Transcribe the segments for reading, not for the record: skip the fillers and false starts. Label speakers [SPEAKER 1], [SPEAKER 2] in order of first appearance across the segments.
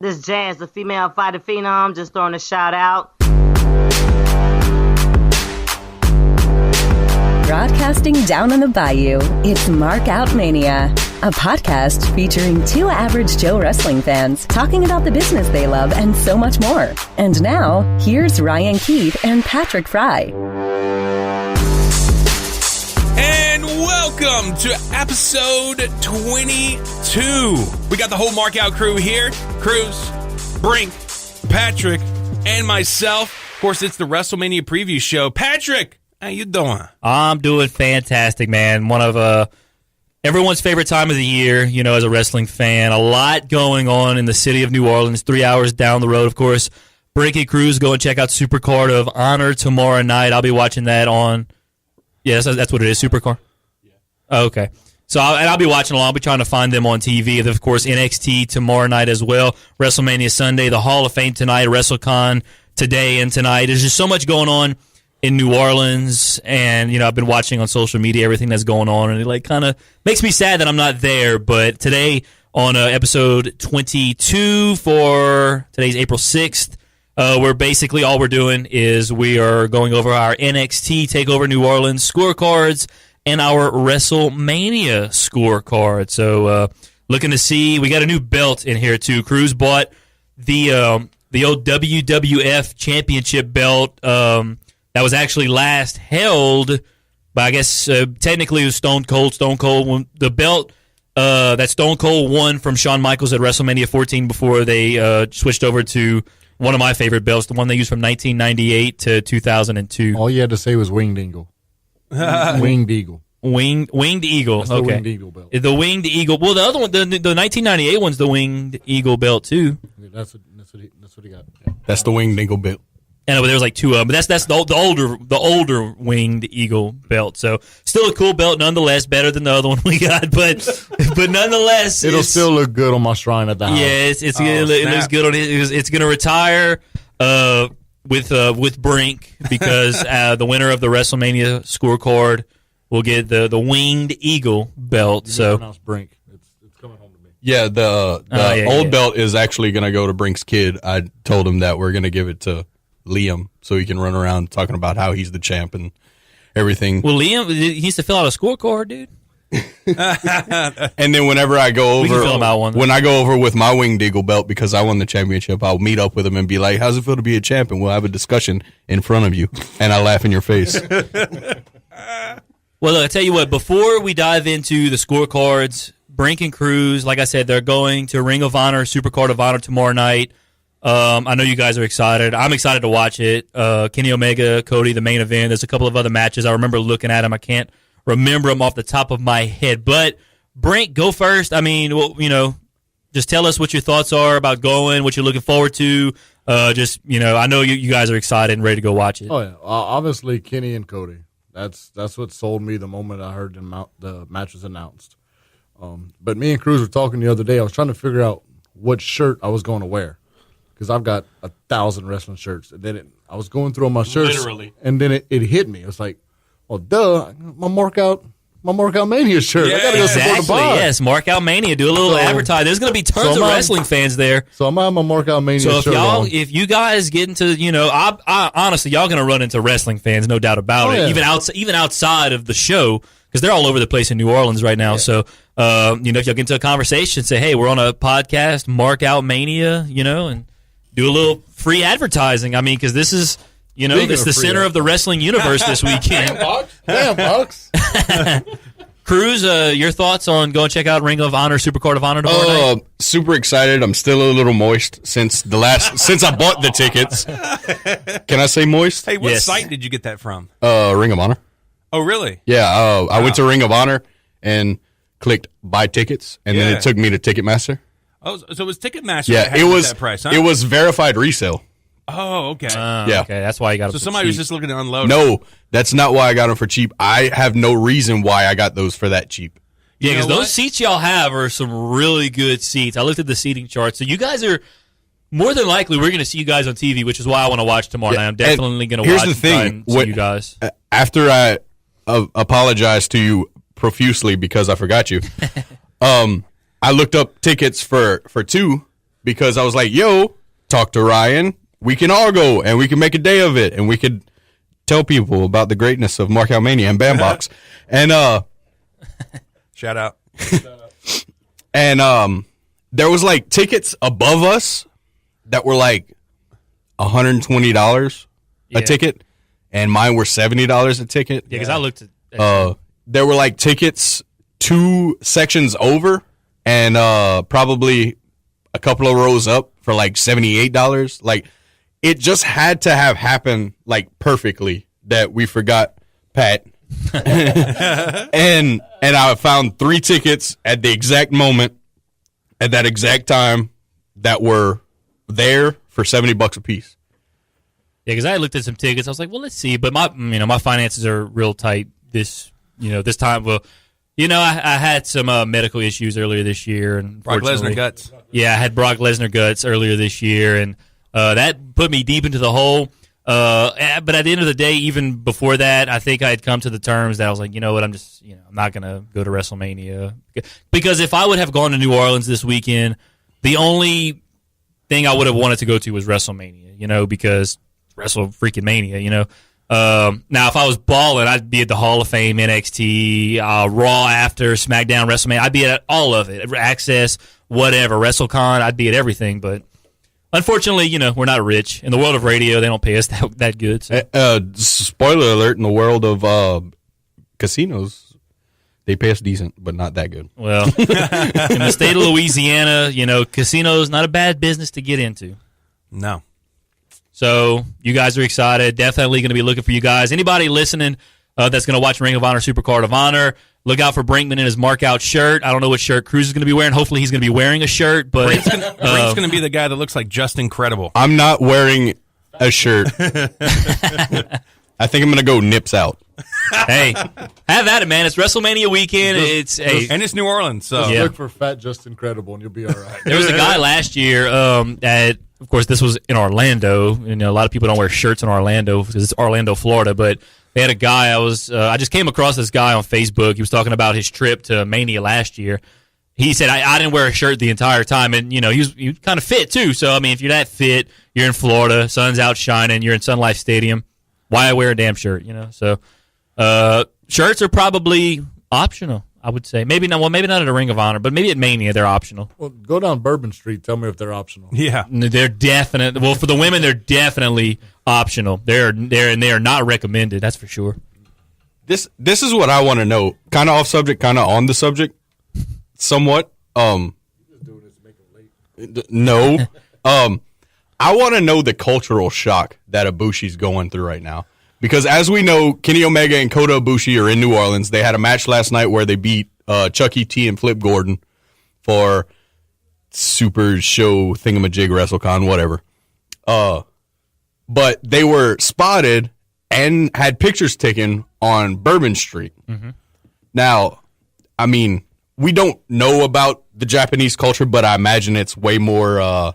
[SPEAKER 1] This Jazz, the female fighter phenom, just throwing a shout out.
[SPEAKER 2] Broadcasting down in the bayou, it's MarkOutMania, a podcast featuring two average Joe wrestling fans talking about the business they love and so much more. And now, here's Ryan Keith and Patrick Fry.
[SPEAKER 3] And welcome to episode 22. We got the whole Markout crew here. Cruz, Brink, Patrick, and myself. Of course, it's the WrestleMania preview show. Patrick, how you doing?
[SPEAKER 4] I'm doing fantastic, man. One of everyone's favorite time of the year, you know, as a wrestling fan. A lot going on in the city of New Orleans, 3 hours down the road, of course. Brink and Cruz, go and check out Supercard of Honor tomorrow night. I'll be watching that on... Yes, that's what it is, Supercard? Yeah. Oh, okay. So I'll be watching along. I'll be trying to find them on TV. And of course, NXT tomorrow night as well. WrestleMania Sunday, the Hall of Fame tonight, WrestleCon today and tonight. There's just so much going on in New Orleans. And, you know, I've been watching on social media everything that's going on. And it, like, kind of makes me sad that I'm not there. But today on episode 22 for today's April 6th, we're basically all we're doing is we are going over our NXT TakeOver New Orleans scorecards and our WrestleMania scorecard. So looking to see, we got a new belt in here too. Cruz bought the old WWF Championship belt that was actually last held by, I guess technically it was Stone Cold. The belt that Stone Cold won from Shawn Michaels at WrestleMania 14 before they switched over to one of my favorite belts, the one they used from 1998 to 2002.
[SPEAKER 5] All you had to say was Winged Eagle. Winged Eagle.
[SPEAKER 4] Winged Eagle.
[SPEAKER 5] That's
[SPEAKER 4] okay.
[SPEAKER 5] the Winged Eagle belt.
[SPEAKER 4] The Winged Eagle. Well, the other one, the 1998 one's the Winged Eagle belt too.
[SPEAKER 5] That's what he got. Yeah.
[SPEAKER 3] That's the Winged Eagle belt.
[SPEAKER 4] And there was like two of them, but that's the older Winged Eagle belt. So still a cool belt nonetheless, better than the other one we got, but nonetheless,
[SPEAKER 5] it'll still look good on my shrine at the house.
[SPEAKER 4] Yeah, it looks good on it. It's going to retire with Brink because the winner of the WrestleMania scorecard will get the Winged Eagle belt. So
[SPEAKER 5] Brink. It's coming home to me.
[SPEAKER 3] Yeah, the old belt is actually going to go to Brink's kid. I told him that we're going to give it to Liam so he can run around talking about how he's the champ and everything.
[SPEAKER 4] Well, Liam, he needs to fill out a scorecard, dude.
[SPEAKER 3] And then whenever I go over,
[SPEAKER 4] fill him out one.
[SPEAKER 3] When I go over with my Winged Eagle belt because I won the championship, I'll meet up with him and be like, "How's it feel to be a champ?" And we'll have a discussion in front of you, and I laugh in your face.
[SPEAKER 4] Well, look, I tell you what. Before we dive into the scorecards, Brink and Cruz, like I said, they're going to Ring of Honor, Supercard of Honor tomorrow night. I know you guys are excited. I'm excited to watch it. Kenny Omega, Cody, the main event. There's a couple of other matches. I remember looking at them. I can't remember them off the top of my head. But, Brink, go first. I mean, well, you know, just tell us what your thoughts are about going, what you're looking forward to. Just, you know, I know you guys are excited and ready to go watch it.
[SPEAKER 5] Oh, yeah. Obviously, Kenny and Cody. That's what sold me the moment I heard the match was announced. But me and Cruz were talking the other day. I was trying to figure out what shirt I was going to wear. Because I've got 1,000 wrestling shirts. And then I was going through all my shirts.
[SPEAKER 3] Literally.
[SPEAKER 5] And then it hit me. It was like, well, duh, my MarkOutMania shirt.
[SPEAKER 4] Yeah,
[SPEAKER 5] I got to go support the pod.
[SPEAKER 4] Yes, MarkOutMania. Do a little advertising. There's going to be tons of wrestling fans there.
[SPEAKER 5] So I'm on my MarkOutMania shirt.
[SPEAKER 4] So if you guys get into, you know, I honestly, y'all going to run into wrestling fans, no doubt about it.
[SPEAKER 5] Yeah.
[SPEAKER 4] Even outside of the show, because they're all over the place in New Orleans right now. Yeah. So, you know, if y'all get into a conversation, say, hey, we're on a podcast, MarkOutMania, you know, and do a little free advertising. I mean, because this is, you know, it's the center of the wrestling universe this weekend.
[SPEAKER 5] Damn, Bucks.
[SPEAKER 4] Cruz, your thoughts on going check out Ring of Honor, Supercard of Honor tomorrow night?
[SPEAKER 3] Super excited. I'm still a little moist since I bought the tickets. Can I say moist?
[SPEAKER 6] Hey, what site did you get that from?
[SPEAKER 3] Ring of Honor.
[SPEAKER 6] Oh, really?
[SPEAKER 3] Yeah, I went to Ring of Honor and clicked buy tickets, and then it took me to Ticketmaster.
[SPEAKER 6] Oh, so it was Ticketmaster.
[SPEAKER 3] Yeah,
[SPEAKER 6] that was that price, huh?
[SPEAKER 3] It was verified resale.
[SPEAKER 6] Oh, okay.
[SPEAKER 3] Yeah.
[SPEAKER 4] Okay, that's why you got them.
[SPEAKER 6] So somebody was just looking to unload.
[SPEAKER 3] No, that's not why I got them for cheap. I have no reason why I got those for that cheap.
[SPEAKER 4] Yeah, because those seats y'all have are some really good seats. I looked at the seating chart. So you guys are more than likely we're going to see you guys on TV, which is why I want to watch tomorrow night. I'm definitely going to watch.
[SPEAKER 3] Here's the thing:
[SPEAKER 4] see you guys.
[SPEAKER 3] After I apologize to you profusely because I forgot you, I looked up tickets for two.
[SPEAKER 7] because I was like, yo, talk to Ryan. We can all go, and we can make a day of it, and we could tell people about the greatness of MarkOutMania and Bandbox. And
[SPEAKER 6] Shout out.
[SPEAKER 7] and there was like tickets above us that were like $120 a ticket, and mine were $70 a ticket.
[SPEAKER 4] Yeah, because I looked at
[SPEAKER 7] There were like tickets 2 sections over, and probably a couple of rows up for like $78. Like, it just had to have happened like perfectly that we forgot Pat. and I found 3 tickets at the exact moment at that exact time that were there for $70 a piece.
[SPEAKER 4] Yeah, because I had looked at some tickets. I was like, well, let's see. But my finances are real tight this time. Well, I had some medical issues earlier this year, and
[SPEAKER 6] Brock Lesnar guts.
[SPEAKER 4] Yeah, I had Brock Lesnar guts earlier this year, and that put me deep into the hole. But at the end of the day, even before that, I think I had come to the terms that I was like, you know what, I'm not going to go to WrestleMania. Because if I would have gone to New Orleans this weekend, the only thing I would have wanted to go to was WrestleMania, because Wrestle freaking Mania, Now, if I was balling, I'd be at the Hall of Fame, NXT, Raw after, SmackDown, WrestleMania. I'd be at all of it. Access, whatever, WrestleCon, I'd be at everything. But unfortunately, we're not rich. In the world of radio, they don't pay us that good. So.
[SPEAKER 7] Spoiler alert, in the world of casinos, they pay us decent, but not that good.
[SPEAKER 4] Well, in the state of Louisiana, casinos, not a bad business to get into.
[SPEAKER 6] No.
[SPEAKER 4] So you guys are excited. Definitely going to be looking for you guys. Anybody listening that's going to watch Ring of Honor Supercard of Honor, look out for Brinkman in his mark-out shirt. I don't know what shirt Cruz is going to be wearing. Hopefully he's going to be wearing a shirt. But
[SPEAKER 6] Brink's going to be the guy that looks like Just Incredible.
[SPEAKER 7] I'm not wearing a shirt. I think I'm going to go nips out.
[SPEAKER 4] Hey, have at it, man. It's WrestleMania weekend.
[SPEAKER 6] And it's New Orleans. So
[SPEAKER 5] Just look for Fat Just Incredible, and you'll be all right.
[SPEAKER 4] There was a guy last year that, of course, this was in Orlando. A lot of people don't wear shirts in Orlando because it's Orlando, Florida. But they had a guy. I just came across this guy on Facebook. He was talking about his trip to Mania last year. He said, I didn't wear a shirt the entire time. And, he was kind of fit, too. So, if you're that fit, you're in Florida, sun's out shining, you're in Sun Life Stadium, why wear a damn shirt, So, shirts are probably optional, I would say. Maybe not at a Ring of Honor, but maybe at Mania they're optional.
[SPEAKER 5] Well, go down Bourbon Street. Tell me if they're optional.
[SPEAKER 6] yeah.
[SPEAKER 4] They're definite. Well, for the women, they're definitely optional. They are not recommended. That's for sure.
[SPEAKER 7] This is what I want to know. Kind of off subject, kind of on the subject, somewhat. No. I want to know the cultural shock that Ibushi's going through right now. Because as we know, Kenny Omega and Kota Ibushi are in New Orleans. They had a match last night where they beat Chuck E.T. and Flip Gordon for Super Show Thingamajig WrestleCon, whatever. But they were spotted and had pictures taken on Bourbon Street. Mm-hmm. Now, we don't know about the Japanese culture, but I imagine it's way more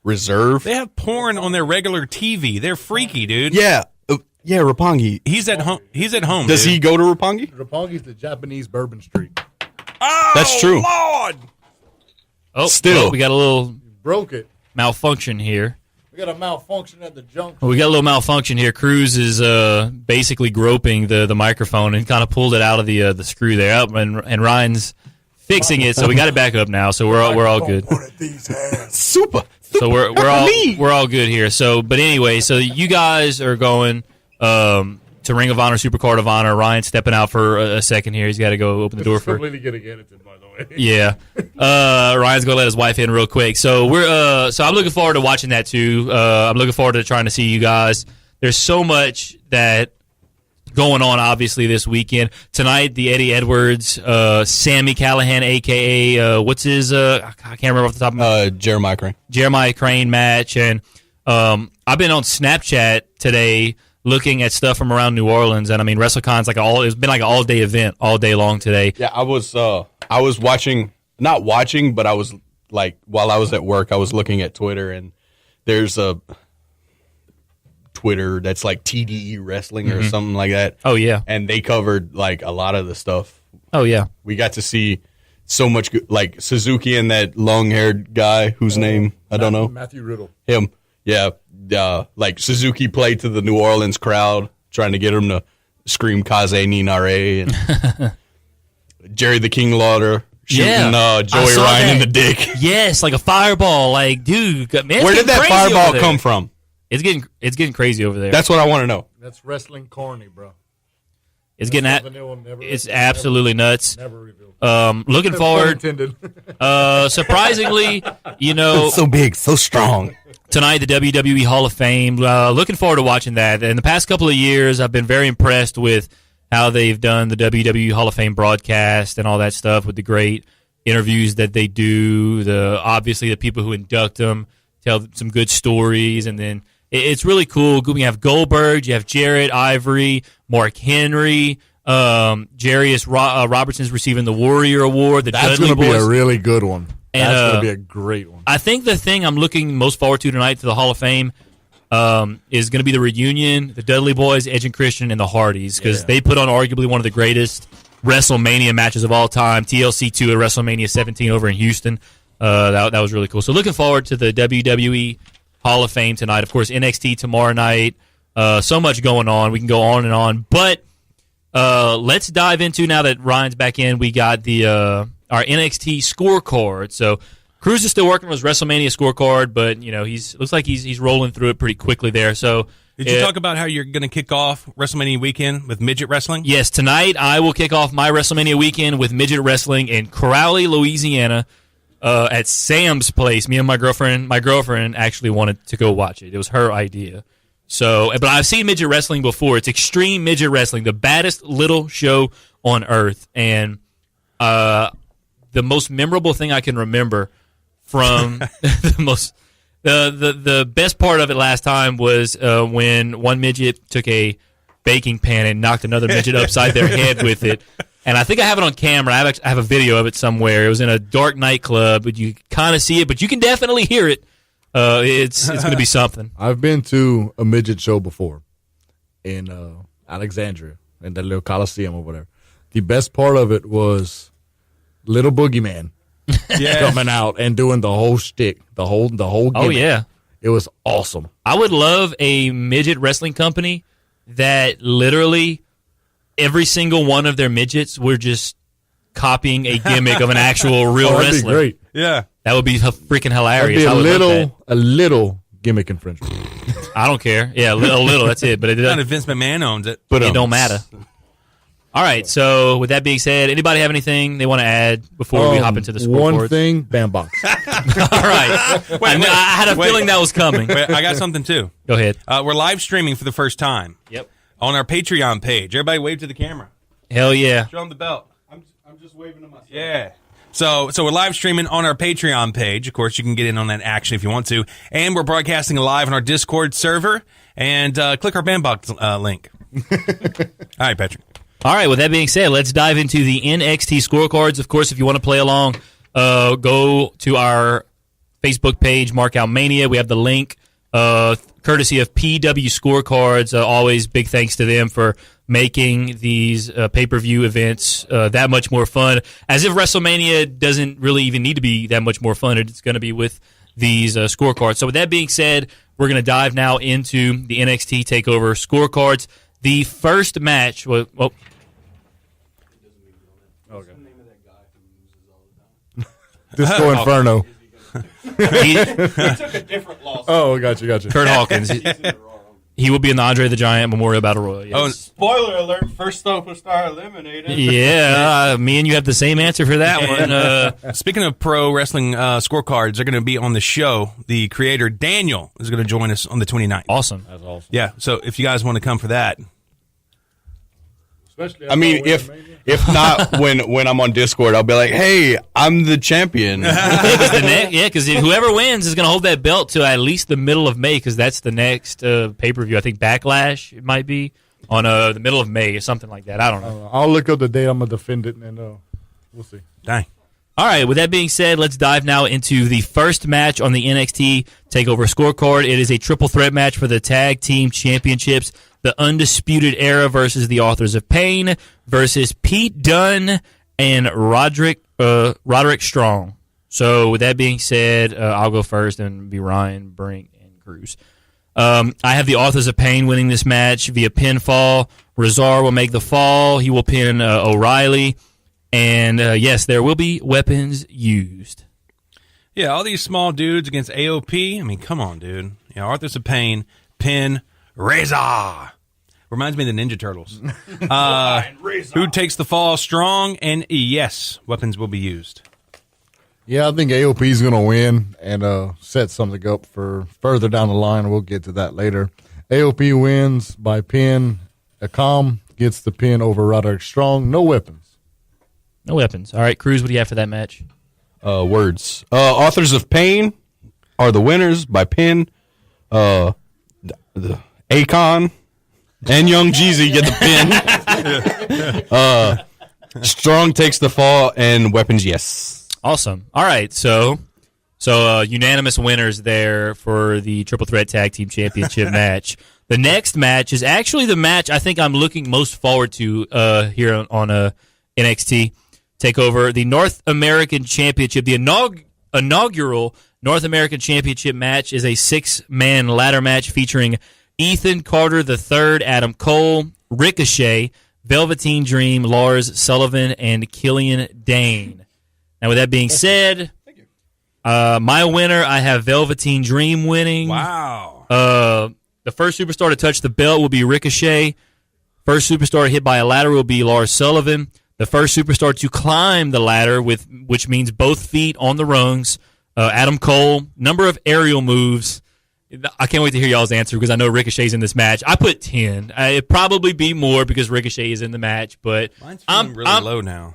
[SPEAKER 7] reserved.
[SPEAKER 6] They have porn on their regular TV. They're freaky, dude.
[SPEAKER 7] Yeah. Yeah, Roppongi.
[SPEAKER 6] He's at home.
[SPEAKER 7] Does
[SPEAKER 6] dude.
[SPEAKER 7] he go to Roppongi?
[SPEAKER 5] Roppongi's the Japanese Bourbon Street.
[SPEAKER 6] Oh,
[SPEAKER 7] That's true.
[SPEAKER 6] Lord.
[SPEAKER 4] Oh,
[SPEAKER 7] Still.
[SPEAKER 4] well, we got a little
[SPEAKER 5] Broke it.
[SPEAKER 4] malfunction here.
[SPEAKER 5] We got a malfunction at the junction.
[SPEAKER 4] We got a little malfunction here. Cruz is basically groping the microphone and kind of pulled it out of the screw there, and Ryan's fixing it, so we got it back up now. So we're all good.
[SPEAKER 7] Super.
[SPEAKER 4] So we're all good here. So, but anyway, so you guys are going to Ring of Honor, Supercard of Honor. Ryan's stepping out for a second here. He's got to go open the door for.
[SPEAKER 5] Completely getting edited, by the way.
[SPEAKER 4] Yeah, Ryan's gonna let his wife in real quick. So so I'm looking forward to watching that too. I'm looking forward to trying to see you guys. There's so much that going on, obviously, this weekend. Tonight, the Eddie Edwards, Sammy Callahan, a.k.a. What's his, I can't remember off the top of my head. Jeremiah Crane match. And I've been on Snapchat today looking at stuff from around New Orleans. And, WrestleCon's it's been like an all-day event all day long today.
[SPEAKER 7] Yeah, I was watching, not watching, but I was, while I was at work, I was looking at Twitter, and there's a Twitter that's like TDE Wrestling or something like that.
[SPEAKER 4] Oh, yeah.
[SPEAKER 7] And they covered a lot of the stuff.
[SPEAKER 4] Oh, yeah.
[SPEAKER 7] We got to see so much good, like Suzuki and that long-haired guy whose name I don't know.
[SPEAKER 5] Matthew Riddle.
[SPEAKER 7] Him. Yeah. Like Suzuki played to the New Orleans crowd, trying to get him to scream Kaze ni Nare, and Jerry the King Lawler shooting Joey Ryan in the dick.
[SPEAKER 4] Yes, like a fireball. Like, dude, man,
[SPEAKER 7] where did that fireball come from?
[SPEAKER 4] It's getting crazy over there.
[SPEAKER 7] That's what I want to know.
[SPEAKER 5] That's wrestling corny, bro.
[SPEAKER 4] It's getting it's absolutely nuts.
[SPEAKER 5] Never revealed.
[SPEAKER 4] Looking forward. Surprisingly,
[SPEAKER 7] so big, so strong.
[SPEAKER 4] Tonight, the WWE Hall of Fame. Looking forward to watching that. In the past couple of years, I've been very impressed with how they've done the WWE Hall of Fame broadcast and all that stuff with the great interviews that they do. Obviously the people who induct them tell some good stories, and then it's really cool. We have Goldberg, you have Jarrett, Ivory, Mark Henry, Jarius Robertson's receiving the Warrior Award.
[SPEAKER 5] That's going to be a really good one. That's going to be a great one.
[SPEAKER 4] I think the thing I'm looking most forward to tonight to the Hall of Fame is going to be the reunion, the Dudley Boys, Edge and Christian, and the Hardys, because they put on arguably one of the greatest WrestleMania matches of all time, TLC 2 at WrestleMania 17 over in Houston. That was really cool. So looking forward to the WWE Hall of Fame tonight. Of course, NXT tomorrow night. So much going on. We can go on and on. But let's dive into, now that Ryan's back in, we got our NXT scorecard. So Cruz is still working on his WrestleMania scorecard, but looks like he's rolling through it pretty quickly there. So
[SPEAKER 6] did you talk about how you're going to kick off WrestleMania weekend with midget wrestling?
[SPEAKER 4] Yes, tonight I will kick off my WrestleMania weekend with midget wrestling in Crowley, Louisiana, at Sam's place. Me and my girlfriend actually wanted to go watch it. It was her idea. So, but I've seen midget wrestling before. It's extreme midget wrestling, the baddest little show on earth, and the most memorable thing I can remember from the best part of it last time was when one midget took a baking pan and knocked another midget upside their head with it. And I think I have it on camera. I have a video of it somewhere. It was in a dark nightclub, but you kind of see it, but you can definitely hear it. It's going to be something.
[SPEAKER 5] I've been to a midget show before in Alexandria, in that little Coliseum or whatever. The best part of it was Little Boogeyman coming out and doing the whole shtick, the whole gimmick.
[SPEAKER 4] Oh, yeah.
[SPEAKER 5] It was awesome.
[SPEAKER 4] I would love a midget wrestling company that literally every single one of their midgets were just copying a gimmick of an actual real wrestler.
[SPEAKER 5] That'd be great.
[SPEAKER 6] Yeah.
[SPEAKER 4] That would be freaking hilarious.
[SPEAKER 5] That'd be a little gimmick infringement.
[SPEAKER 4] I don't care. Yeah, a little. That's it. But it
[SPEAKER 6] Kind of Vince McMahon owns it.
[SPEAKER 4] But it don't matter. All right. So with that being said, anybody have anything they want to add before we hop into the scoreboard?
[SPEAKER 5] One thing, Bambox.
[SPEAKER 4] All right. I had a feeling that was coming.
[SPEAKER 6] Wait, I got something too.
[SPEAKER 4] Go ahead.
[SPEAKER 6] We're live streaming for the first time.
[SPEAKER 4] Yep.
[SPEAKER 6] On our Patreon page. Everybody wave to the camera.
[SPEAKER 4] Hell yeah.
[SPEAKER 6] Show them the belt. I'm just waving to myself. Yeah. So we're live streaming on our Patreon page. Of course, you can get in on that action if you want to. And we're broadcasting live on our Discord server. And click our Bandbox link. All right, Patrick.
[SPEAKER 4] All right, with that being said, let's dive into the NXT scorecards. Of course, if you want to play along, go to our Facebook page, MarkOutMania. We have the link, courtesy of PW Scorecards. Always big thanks to them for making these pay-per-view events that much more fun. As if WrestleMania doesn't really even need to be that much more fun. It's going to be with these scorecards. So with that being said, we're going to dive now into the NXT TakeOver scorecards. The first match was... Oh.
[SPEAKER 5] Okay. Disco Inferno.
[SPEAKER 4] He
[SPEAKER 7] took a different loss.
[SPEAKER 5] Oh, gotcha.
[SPEAKER 4] Kurt Hawkins. He will be in the Andre the Giant Memorial Battle Royal. Yes.
[SPEAKER 6] Oh,
[SPEAKER 7] Spoiler alert, first superstar eliminated.
[SPEAKER 4] Yeah, me and you have the same answer for that one.
[SPEAKER 6] Speaking of pro wrestling scorecards, they're going to be on the show. The creator, Daniel, is going to join us on the 29th.
[SPEAKER 4] Awesome.
[SPEAKER 5] That's awesome.
[SPEAKER 6] Yeah, so if you guys want to come for that.
[SPEAKER 5] Especially
[SPEAKER 7] I mean, if not, when I'm on Discord, I'll be like, "Hey, I'm the champion."
[SPEAKER 4] Because whoever wins is going to hold that belt to at least the middle of May, because that's the next pay-per-view. I think Backlash, it might be, on the middle of May or something like that. I don't know.
[SPEAKER 5] I'll look up the day I'm going to defend it, and we'll see.
[SPEAKER 6] Dang.
[SPEAKER 4] All right, with that being said, let's dive now into the first match on the NXT TakeOver scorecard. It is a triple threat match for the Tag Team Championships. The Undisputed Era versus the Authors of Pain versus Pete Dunne and Roderick Roderick Strong. So with that being said, I'll go first and be Ryan, Brink, and Cruz. I have the Authors of Pain winning this match via pinfall. Razar will make the fall. He will pin O'Reilly. And yes, there will be weapons used.
[SPEAKER 6] Yeah, all these small dudes against AOP. I mean, come on, dude. Yeah, Authors of Pain, pin, Razor. Reminds me of the Ninja Turtles. Who takes the fall strong? And yes, weapons will be used.
[SPEAKER 5] Yeah, I think AOP is going to win and set something up for further down the line. We'll get to that later. AOP wins by pin. Akam gets the pin over Roderick Strong. No weapons.
[SPEAKER 4] No weapons. All right, Cruz, what do you have for that match?
[SPEAKER 7] Words. Authors of Pain are the winners by pin. The Akon and Young Jeezy get the pin. Strong takes the fall, and weapons, yes.
[SPEAKER 4] Awesome. All right, so unanimous winners there for the Triple Threat Tag Team Championship match. The next match is actually the match I think I'm looking most forward to here on NXT TakeOver, the North American Championship. The inaugural North American Championship match is a 6-man ladder match featuring Ethan Carter III, Adam Cole, Ricochet, Velveteen Dream, Lars Sullivan, and Killian Dane. Now, with that being said, my winner, I have Velveteen Dream winning.
[SPEAKER 6] Wow.
[SPEAKER 4] The first superstar to touch the belt will be Ricochet. First superstar hit by a ladder will be Lars Sullivan. The first superstar to climb the ladder, which means both feet on the rungs, Adam Cole. Number of aerial moves. I can't wait to hear y'all's answer because I know Ricochet's in this match. I put 10. It'd probably be more because Ricochet is in the match, but
[SPEAKER 6] mine's feeling really low now.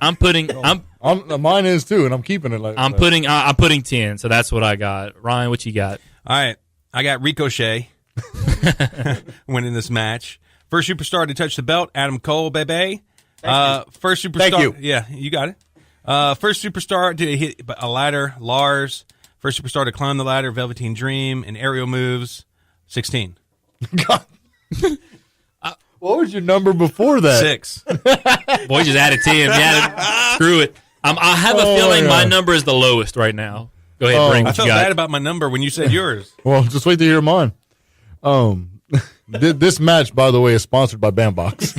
[SPEAKER 5] Mine is too, and I'm keeping it like
[SPEAKER 4] I'm putting 10, so that's what I got. Ryan, what you got?
[SPEAKER 6] All right, I got Ricochet winning this match. First superstar to touch the belt, Adam Cole, baby. First superstar.
[SPEAKER 7] Thank you.
[SPEAKER 6] Yeah, you got it. First superstar to hit a ladder, Lars. First superstar to climb the ladder, Velveteen Dream, and aerial moves, 16.
[SPEAKER 5] God. What was your number before that?
[SPEAKER 6] 6.
[SPEAKER 4] Boy, just added 10. Yeah, screw it. I have a feeling my number is the lowest right now. Go ahead, Brink.
[SPEAKER 6] I
[SPEAKER 4] What you
[SPEAKER 6] felt
[SPEAKER 4] got?
[SPEAKER 6] bad about my number when you said yours.
[SPEAKER 5] Well, just wait to hear mine. This match, by the way, is sponsored by Bandbox.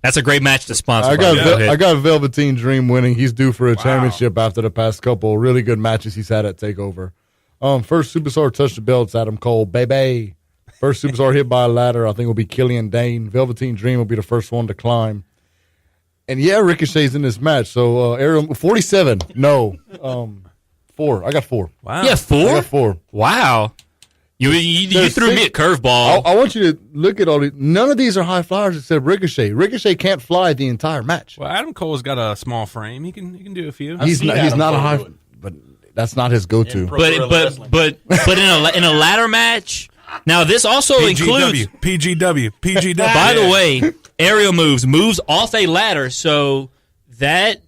[SPEAKER 4] That's a great match to sponsor.
[SPEAKER 5] I
[SPEAKER 4] by.
[SPEAKER 5] got Velveteen Dream winning. He's due for a championship after the past couple really good matches he's had at TakeOver. First superstar to touch the belt, it's Adam Cole, baby. First superstar hit by a ladder, I think will be Killian Dane. Velveteen Dream will be the first one to climb. And yeah, Ricochet's in this match. So Aaron, 47. No, 4. I got 4.
[SPEAKER 6] Wow.
[SPEAKER 4] Yeah, 4?
[SPEAKER 5] I got 4.
[SPEAKER 4] Wow. You threw me a curveball.
[SPEAKER 5] I want you to look at all these. None of these are high flyers except Ricochet. Ricochet can't fly the entire match.
[SPEAKER 6] Well, Adam Cole's got a small frame. He can do a few.
[SPEAKER 5] He's not a high, but that's not his go-to.
[SPEAKER 4] But in a ladder match. Now this also includes
[SPEAKER 6] PGW.
[SPEAKER 4] By the way, aerial moves off a ladder, so that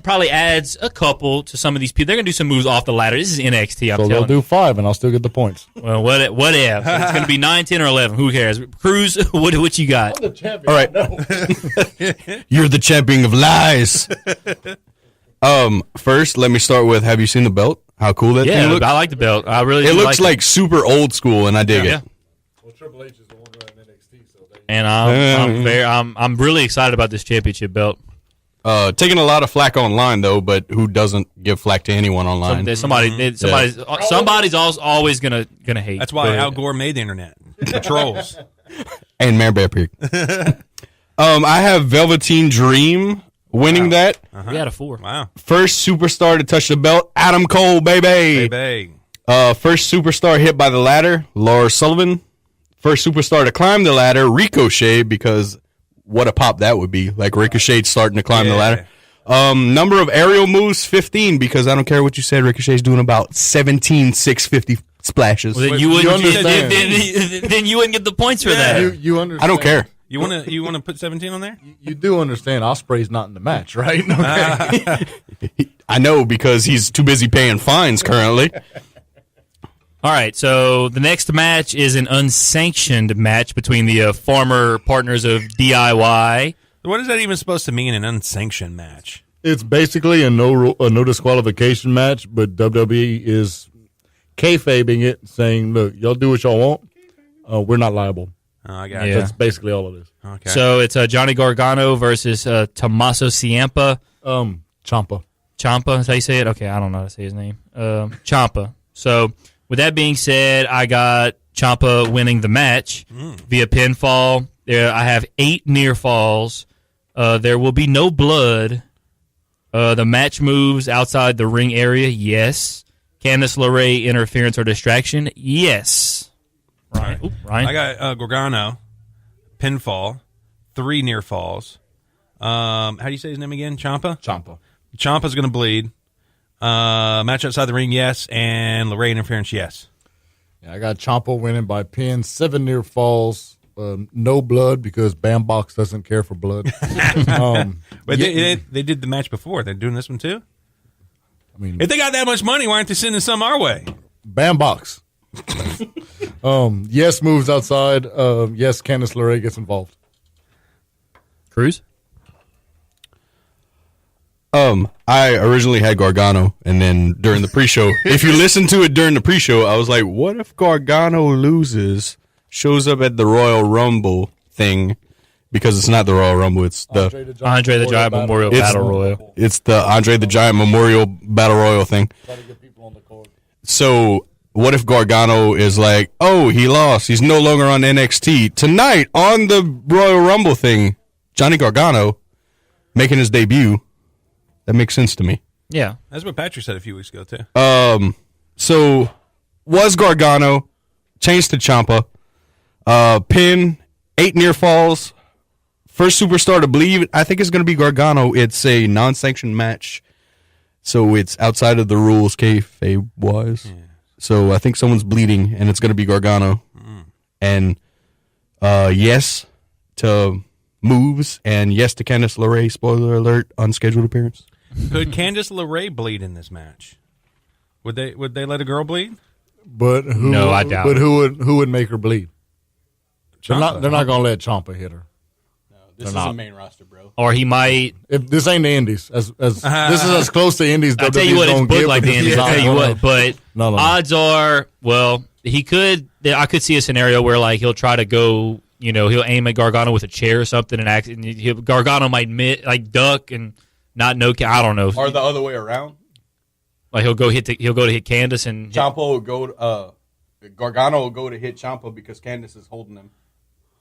[SPEAKER 4] probably adds a couple to some of these people. They're gonna do some moves off the ladder. This is NXT.
[SPEAKER 5] So they'll do 5, and I'll still get the points.
[SPEAKER 4] Well, what if it's gonna be 9, 10, or 11? Who cares? Cruz, what you got?
[SPEAKER 5] I'm the champion.
[SPEAKER 7] All right. You're the champion of lies. First, let me start with, have you seen the belt? How cool that thing looks?
[SPEAKER 4] I like the belt. I really.
[SPEAKER 7] It looks like super old school, and I dig it.
[SPEAKER 5] Well, Triple H is the one running NXT, so
[SPEAKER 4] And I'm really excited about this championship belt.
[SPEAKER 7] Taking a lot of flack online though, but who doesn't give flack to anyone online?
[SPEAKER 4] Somebody's always gonna hate.
[SPEAKER 6] That's why Al Gore made the internet. The trolls.
[SPEAKER 7] And Mare Bear Pig. I have Velveteen Dream winning that.
[SPEAKER 4] We had a 4.
[SPEAKER 6] Wow.
[SPEAKER 7] First superstar to touch the belt, Adam Cole, baby. First superstar hit by the ladder, Lars Sullivan. First superstar to climb the ladder, Ricochet, because what a pop that would be. Like Ricochet starting to climb the ladder. Number of aerial moves, 15, because I don't care what you said, Ricochet's doing about 17 650 splashes.
[SPEAKER 4] Well, then you wouldn't get the points for that.
[SPEAKER 5] You understand.
[SPEAKER 7] I don't care.
[SPEAKER 6] You want to put 17 on there?
[SPEAKER 5] You do understand Ospreay's not in the match, right? Okay.
[SPEAKER 7] I know, because he's too busy paying fines currently.
[SPEAKER 4] All right, so the next match is an unsanctioned match between the former partners of DIY.
[SPEAKER 6] What is that even supposed to mean, an unsanctioned match?
[SPEAKER 5] It's basically a no disqualification match, but WWE is kayfabing it, saying, "Look, y'all do what y'all want. We're not liable."
[SPEAKER 6] Oh, I got it.
[SPEAKER 4] Yeah.
[SPEAKER 5] That's basically all it is.
[SPEAKER 6] Okay.
[SPEAKER 4] So it's Johnny Gargano versus Tommaso Ciampa.
[SPEAKER 5] Ciampa.
[SPEAKER 4] Ciampa, is how you say it? Okay, I don't know how to say his name. Ciampa. So with that being said, I got Ciampa winning the match via pinfall. I have 8 near falls. There will be no blood. The match moves outside the ring area. Yes. Candice LeRae interference or distraction. Yes. Ryan. Oop, Ryan.
[SPEAKER 6] I got Gargano, pinfall, 3 near falls. How do you say his name again? Ciampa?
[SPEAKER 5] Ciampa.
[SPEAKER 6] Ciampa's going to bleed. Match outside the ring, yes. And LeRae interference, yes.
[SPEAKER 5] Yeah, I got Ciampa winning by pin, 7 near falls, no blood because Bambox doesn't care for blood.
[SPEAKER 6] But they did the match before. They're doing this one too?
[SPEAKER 5] I mean,
[SPEAKER 6] If they got that much money, why aren't they sending some our way?
[SPEAKER 5] Bambox. Yes moves outside. Yes, Candice LeRae gets involved.
[SPEAKER 4] Cruz?
[SPEAKER 7] I originally had Gargano, and then during the pre-show, if you listen to it during the pre-show, I was like, what if Gargano loses, shows up at the Royal Rumble thing, because it's not the Royal Rumble, it's the
[SPEAKER 4] Andre the Giant Memorial Battle Royal.
[SPEAKER 7] It's the Andre the Giant Memorial Battle Royal thing. So what if Gargano is like, oh, he lost, he's no longer on NXT. Tonight, on the Royal Rumble thing, Johnny Gargano making his debut. That makes sense to me.
[SPEAKER 4] Yeah.
[SPEAKER 6] That's what Patrick said a few weeks ago, too.
[SPEAKER 7] So was Gargano, changed to Ciampa, pin, 8 near falls, first superstar to bleed. I think it's going to be Gargano. It's a non-sanctioned match, so it's outside of the rules, kayfabe-wise. Yeah. So I think someone's bleeding, and it's going to be Gargano. And yes to moves, and yes to Candice LeRae, spoiler alert, unscheduled appearance.
[SPEAKER 6] Could Candice LeRae bleed in this match? Would they let a girl bleed?
[SPEAKER 5] But who?
[SPEAKER 4] No, I doubt
[SPEAKER 5] But
[SPEAKER 4] it.
[SPEAKER 5] who would make her bleed? They're
[SPEAKER 6] Ciampa.
[SPEAKER 5] not going to let Ciampa hit her.
[SPEAKER 7] This is a main roster, bro.
[SPEAKER 4] Or he might.
[SPEAKER 5] If this ain't the Indies, as this is as close to Indies.
[SPEAKER 4] I'll tell you what, it's booked like the Indies. I'll tell you what, but
[SPEAKER 5] No.
[SPEAKER 4] odds are, well, he could. I could see a scenario where like he'll try to go, he'll aim at Gargano with a chair or something, and Gargano might duck and not know. I don't know.
[SPEAKER 7] Or the other way around.
[SPEAKER 4] Like he'll go to hit Candice and
[SPEAKER 7] Ciampa will go. Gargano will go to hit Ciampa because Candice is holding him.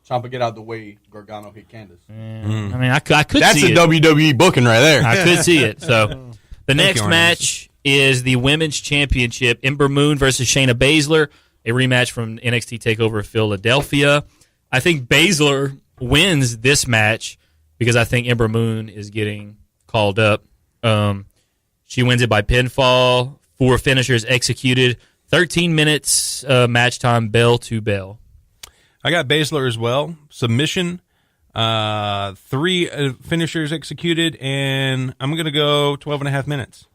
[SPEAKER 7] Ciampa get out the way. Gargano hit Candice.
[SPEAKER 4] I mean, I could
[SPEAKER 7] That's
[SPEAKER 4] see
[SPEAKER 7] a
[SPEAKER 4] it.
[SPEAKER 7] WWE booking right there.
[SPEAKER 4] I could see it. So the next
[SPEAKER 6] you, Arnie.
[SPEAKER 4] match is the Women's Championship: Ember Moon versus Shayna Baszler, a rematch from NXT Takeover Philadelphia. I think Baszler wins this match because I think Ember Moon is getting called up. She wins it by pinfall. 4 finishers executed. 13 minutes match time, bell to bell.
[SPEAKER 6] I got Baszler as well. Submission, 3 finishers executed, and I'm going to go 12 and a half minutes.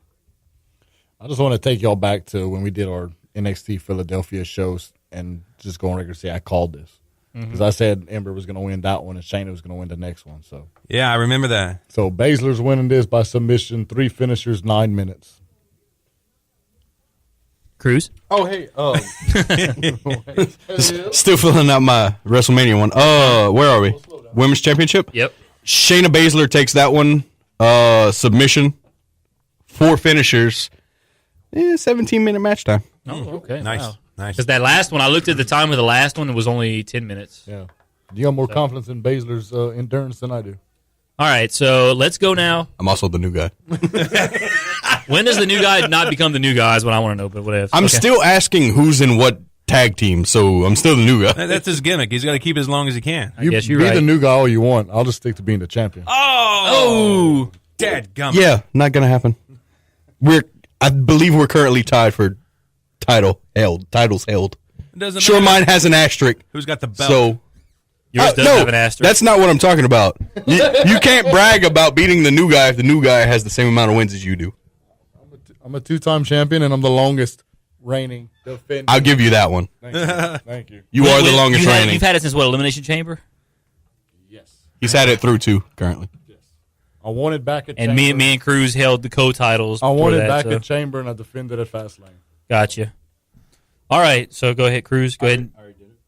[SPEAKER 5] I just want to take y'all back to when we did our NXT Philadelphia shows and just go on record and say I called this. Because I said Ember was going to win that one and Shayna was going to win the next one. So
[SPEAKER 6] Yeah, I remember that.
[SPEAKER 5] Baszler's winning this by submission, 3 finishers, 9 minutes.
[SPEAKER 4] Cruz?
[SPEAKER 7] Oh, hey. Still filling out my WrestleMania one. Where are we? Women's Championship?
[SPEAKER 4] Yep.
[SPEAKER 7] Shayna Baszler takes that one. Submission. 4 finishers. 17-minute match time.
[SPEAKER 4] Oh, okay.
[SPEAKER 6] Nice.
[SPEAKER 4] Wow.
[SPEAKER 6] Nice.
[SPEAKER 4] Because that last one, I looked at the time of the last one, it was only 10 minutes.
[SPEAKER 5] Yeah. You got more confidence in Baszler's endurance than I do.
[SPEAKER 4] All right, so let's go now.
[SPEAKER 7] I'm also the new guy.
[SPEAKER 4] When does the new guy not become the new guy is what I want to know, but whatever.
[SPEAKER 7] I'm still asking who's in what tag team, so I'm still the new guy.
[SPEAKER 6] That's his gimmick. He's got to keep it as long as he can.
[SPEAKER 4] I guess you're
[SPEAKER 5] be
[SPEAKER 4] right.
[SPEAKER 5] the new guy all you want. I'll just stick to being the champion.
[SPEAKER 6] Oh! Dadgummit.
[SPEAKER 7] Yeah, not going to happen. I believe we're currently tied for titles held.
[SPEAKER 6] It doesn't
[SPEAKER 7] Sure,
[SPEAKER 6] matter
[SPEAKER 7] mine has an asterisk.
[SPEAKER 6] who's got the belt.
[SPEAKER 7] So
[SPEAKER 4] Yours does
[SPEAKER 7] no,
[SPEAKER 4] have an asterisk.
[SPEAKER 7] that's not what I'm talking about. You can't brag about beating the new guy if the new guy has the same amount of wins as you do.
[SPEAKER 5] I'm a 2-time champion, and I'm the longest reigning defending.
[SPEAKER 7] I'll give you that one.
[SPEAKER 5] Thank you.
[SPEAKER 7] You are the longest reigning.
[SPEAKER 4] You've had it since what, Elimination Chamber?
[SPEAKER 5] Yes.
[SPEAKER 7] He's had it through 2 currently.
[SPEAKER 5] I won it back at
[SPEAKER 4] And
[SPEAKER 5] Chamber.
[SPEAKER 4] me and Cruz held the co-titles.
[SPEAKER 5] I won
[SPEAKER 4] for
[SPEAKER 5] it
[SPEAKER 4] that,
[SPEAKER 5] back
[SPEAKER 4] so.
[SPEAKER 5] at Chamber, and I defended at Fastlane.
[SPEAKER 4] Gotcha. All right, so go ahead, Cruz. Go ahead.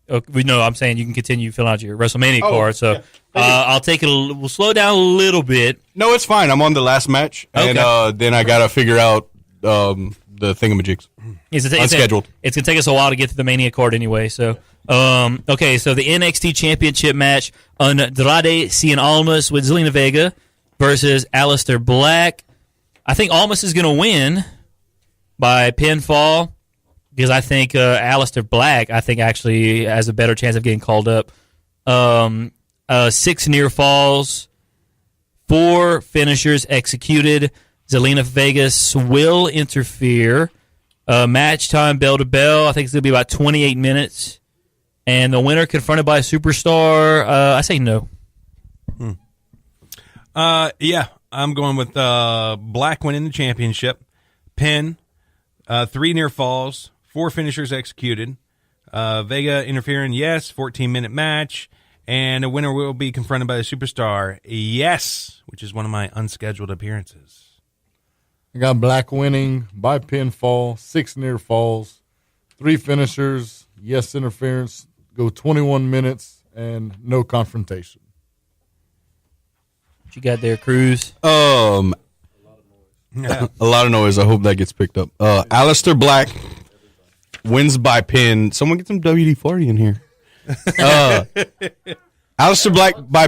[SPEAKER 4] No, I'm saying you can continue filling out your WrestleMania card. So I'll take it. We'll slow down a little bit.
[SPEAKER 7] No, it's fine. I'm on the last match, and then I gotta figure out the thingamajigs. Unscheduled.
[SPEAKER 4] It's gonna take us a while to get to the Mania card anyway. So, okay. So the NXT Championship match: Andrade Cien Almas with Zelina Vega versus Aleister Black. I think Almas is gonna win by pinfall. Because I think Aleister Black, actually has a better chance of getting called up. 6 near falls, 4 finishers executed. Zelina Vegas will interfere. Match time bell to bell. I think it's going to be about 28 minutes. And the winner confronted by a superstar. I say no.
[SPEAKER 6] Yeah, I'm going with Black winning the championship. Pin, 3 near falls. 4 finishers executed. Vega interfering, yes. 14-minute match. And a winner will be confronted by a superstar, yes, which is one of my unscheduled appearances.
[SPEAKER 5] I got Black winning by pinfall, 6 near falls, 3 finishers, yes interference, go 21 minutes, and no confrontation.
[SPEAKER 4] What you got there, Cruz?
[SPEAKER 7] A lot of noise. I hope that gets picked up. Aleister Black wins by pin. Someone get some WD-40 in here. Aleister Black by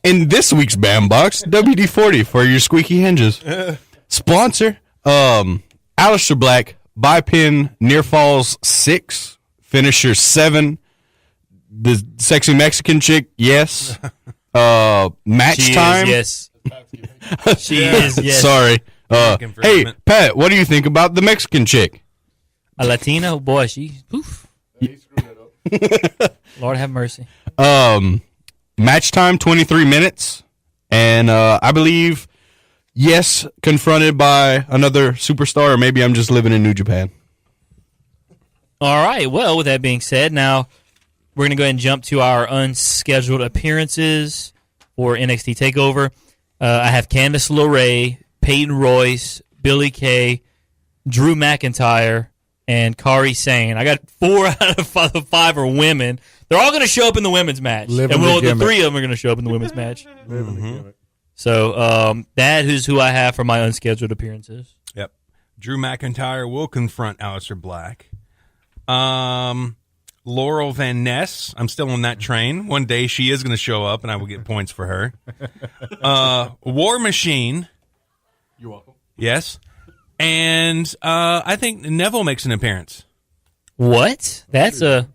[SPEAKER 7] in this week's BAM box, WD-40 for your squeaky hinges. Sponsor, Aleister Black by pin, near falls 6, finisher 7. The sexy Mexican chick, yes. Match
[SPEAKER 4] She
[SPEAKER 7] time,
[SPEAKER 4] is, yes. She is, yes.
[SPEAKER 7] Sorry. Hey, Pat, what do you think about the Mexican chick?
[SPEAKER 4] A Latina? Oh, boy, she... Poof. Lord have mercy.
[SPEAKER 7] Match time, 23 minutes. And I believe, yes, confronted by another superstar, or maybe I'm just living in New Japan.
[SPEAKER 4] All right. Well, with that being said, now we're going to go ahead and jump to our unscheduled appearances for NXT TakeOver. I have Candice LeRae, Peyton Royce, Billie Kay, Drew McIntyre, and Kairi Sane. I got 4 out of 5 are women. They're all going to show up in the women's match. The 3 of them are going to show up in the women's match. So that is who I have for my unscheduled appearances.
[SPEAKER 6] Yep. Drew McIntyre will confront Aleister Black. Laurel Van Ness. I'm still on that train. One day she is going to show up, and I will get points for her. War Machine.
[SPEAKER 7] You're welcome.
[SPEAKER 6] Yes. And I think Neville makes an appearance.
[SPEAKER 4] What? That's a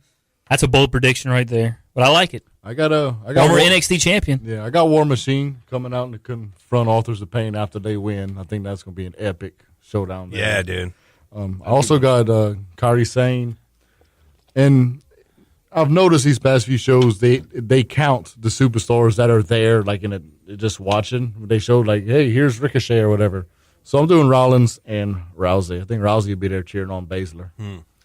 [SPEAKER 4] bold prediction right there. But I like it.
[SPEAKER 5] I got
[SPEAKER 4] Former NXT champion.
[SPEAKER 5] Yeah, I got War Machine coming out to confront Authors of Pain after they win. I think that's going to be an epic showdown there.
[SPEAKER 6] Yeah, dude.
[SPEAKER 5] I also got Kairi Sane. And I've noticed these past few shows, they count the superstars that are there, like just watching. They show, like, hey, here's Ricochet or whatever. So I'm doing Rollins and Rousey. I think Rousey will be there cheering on Baszler.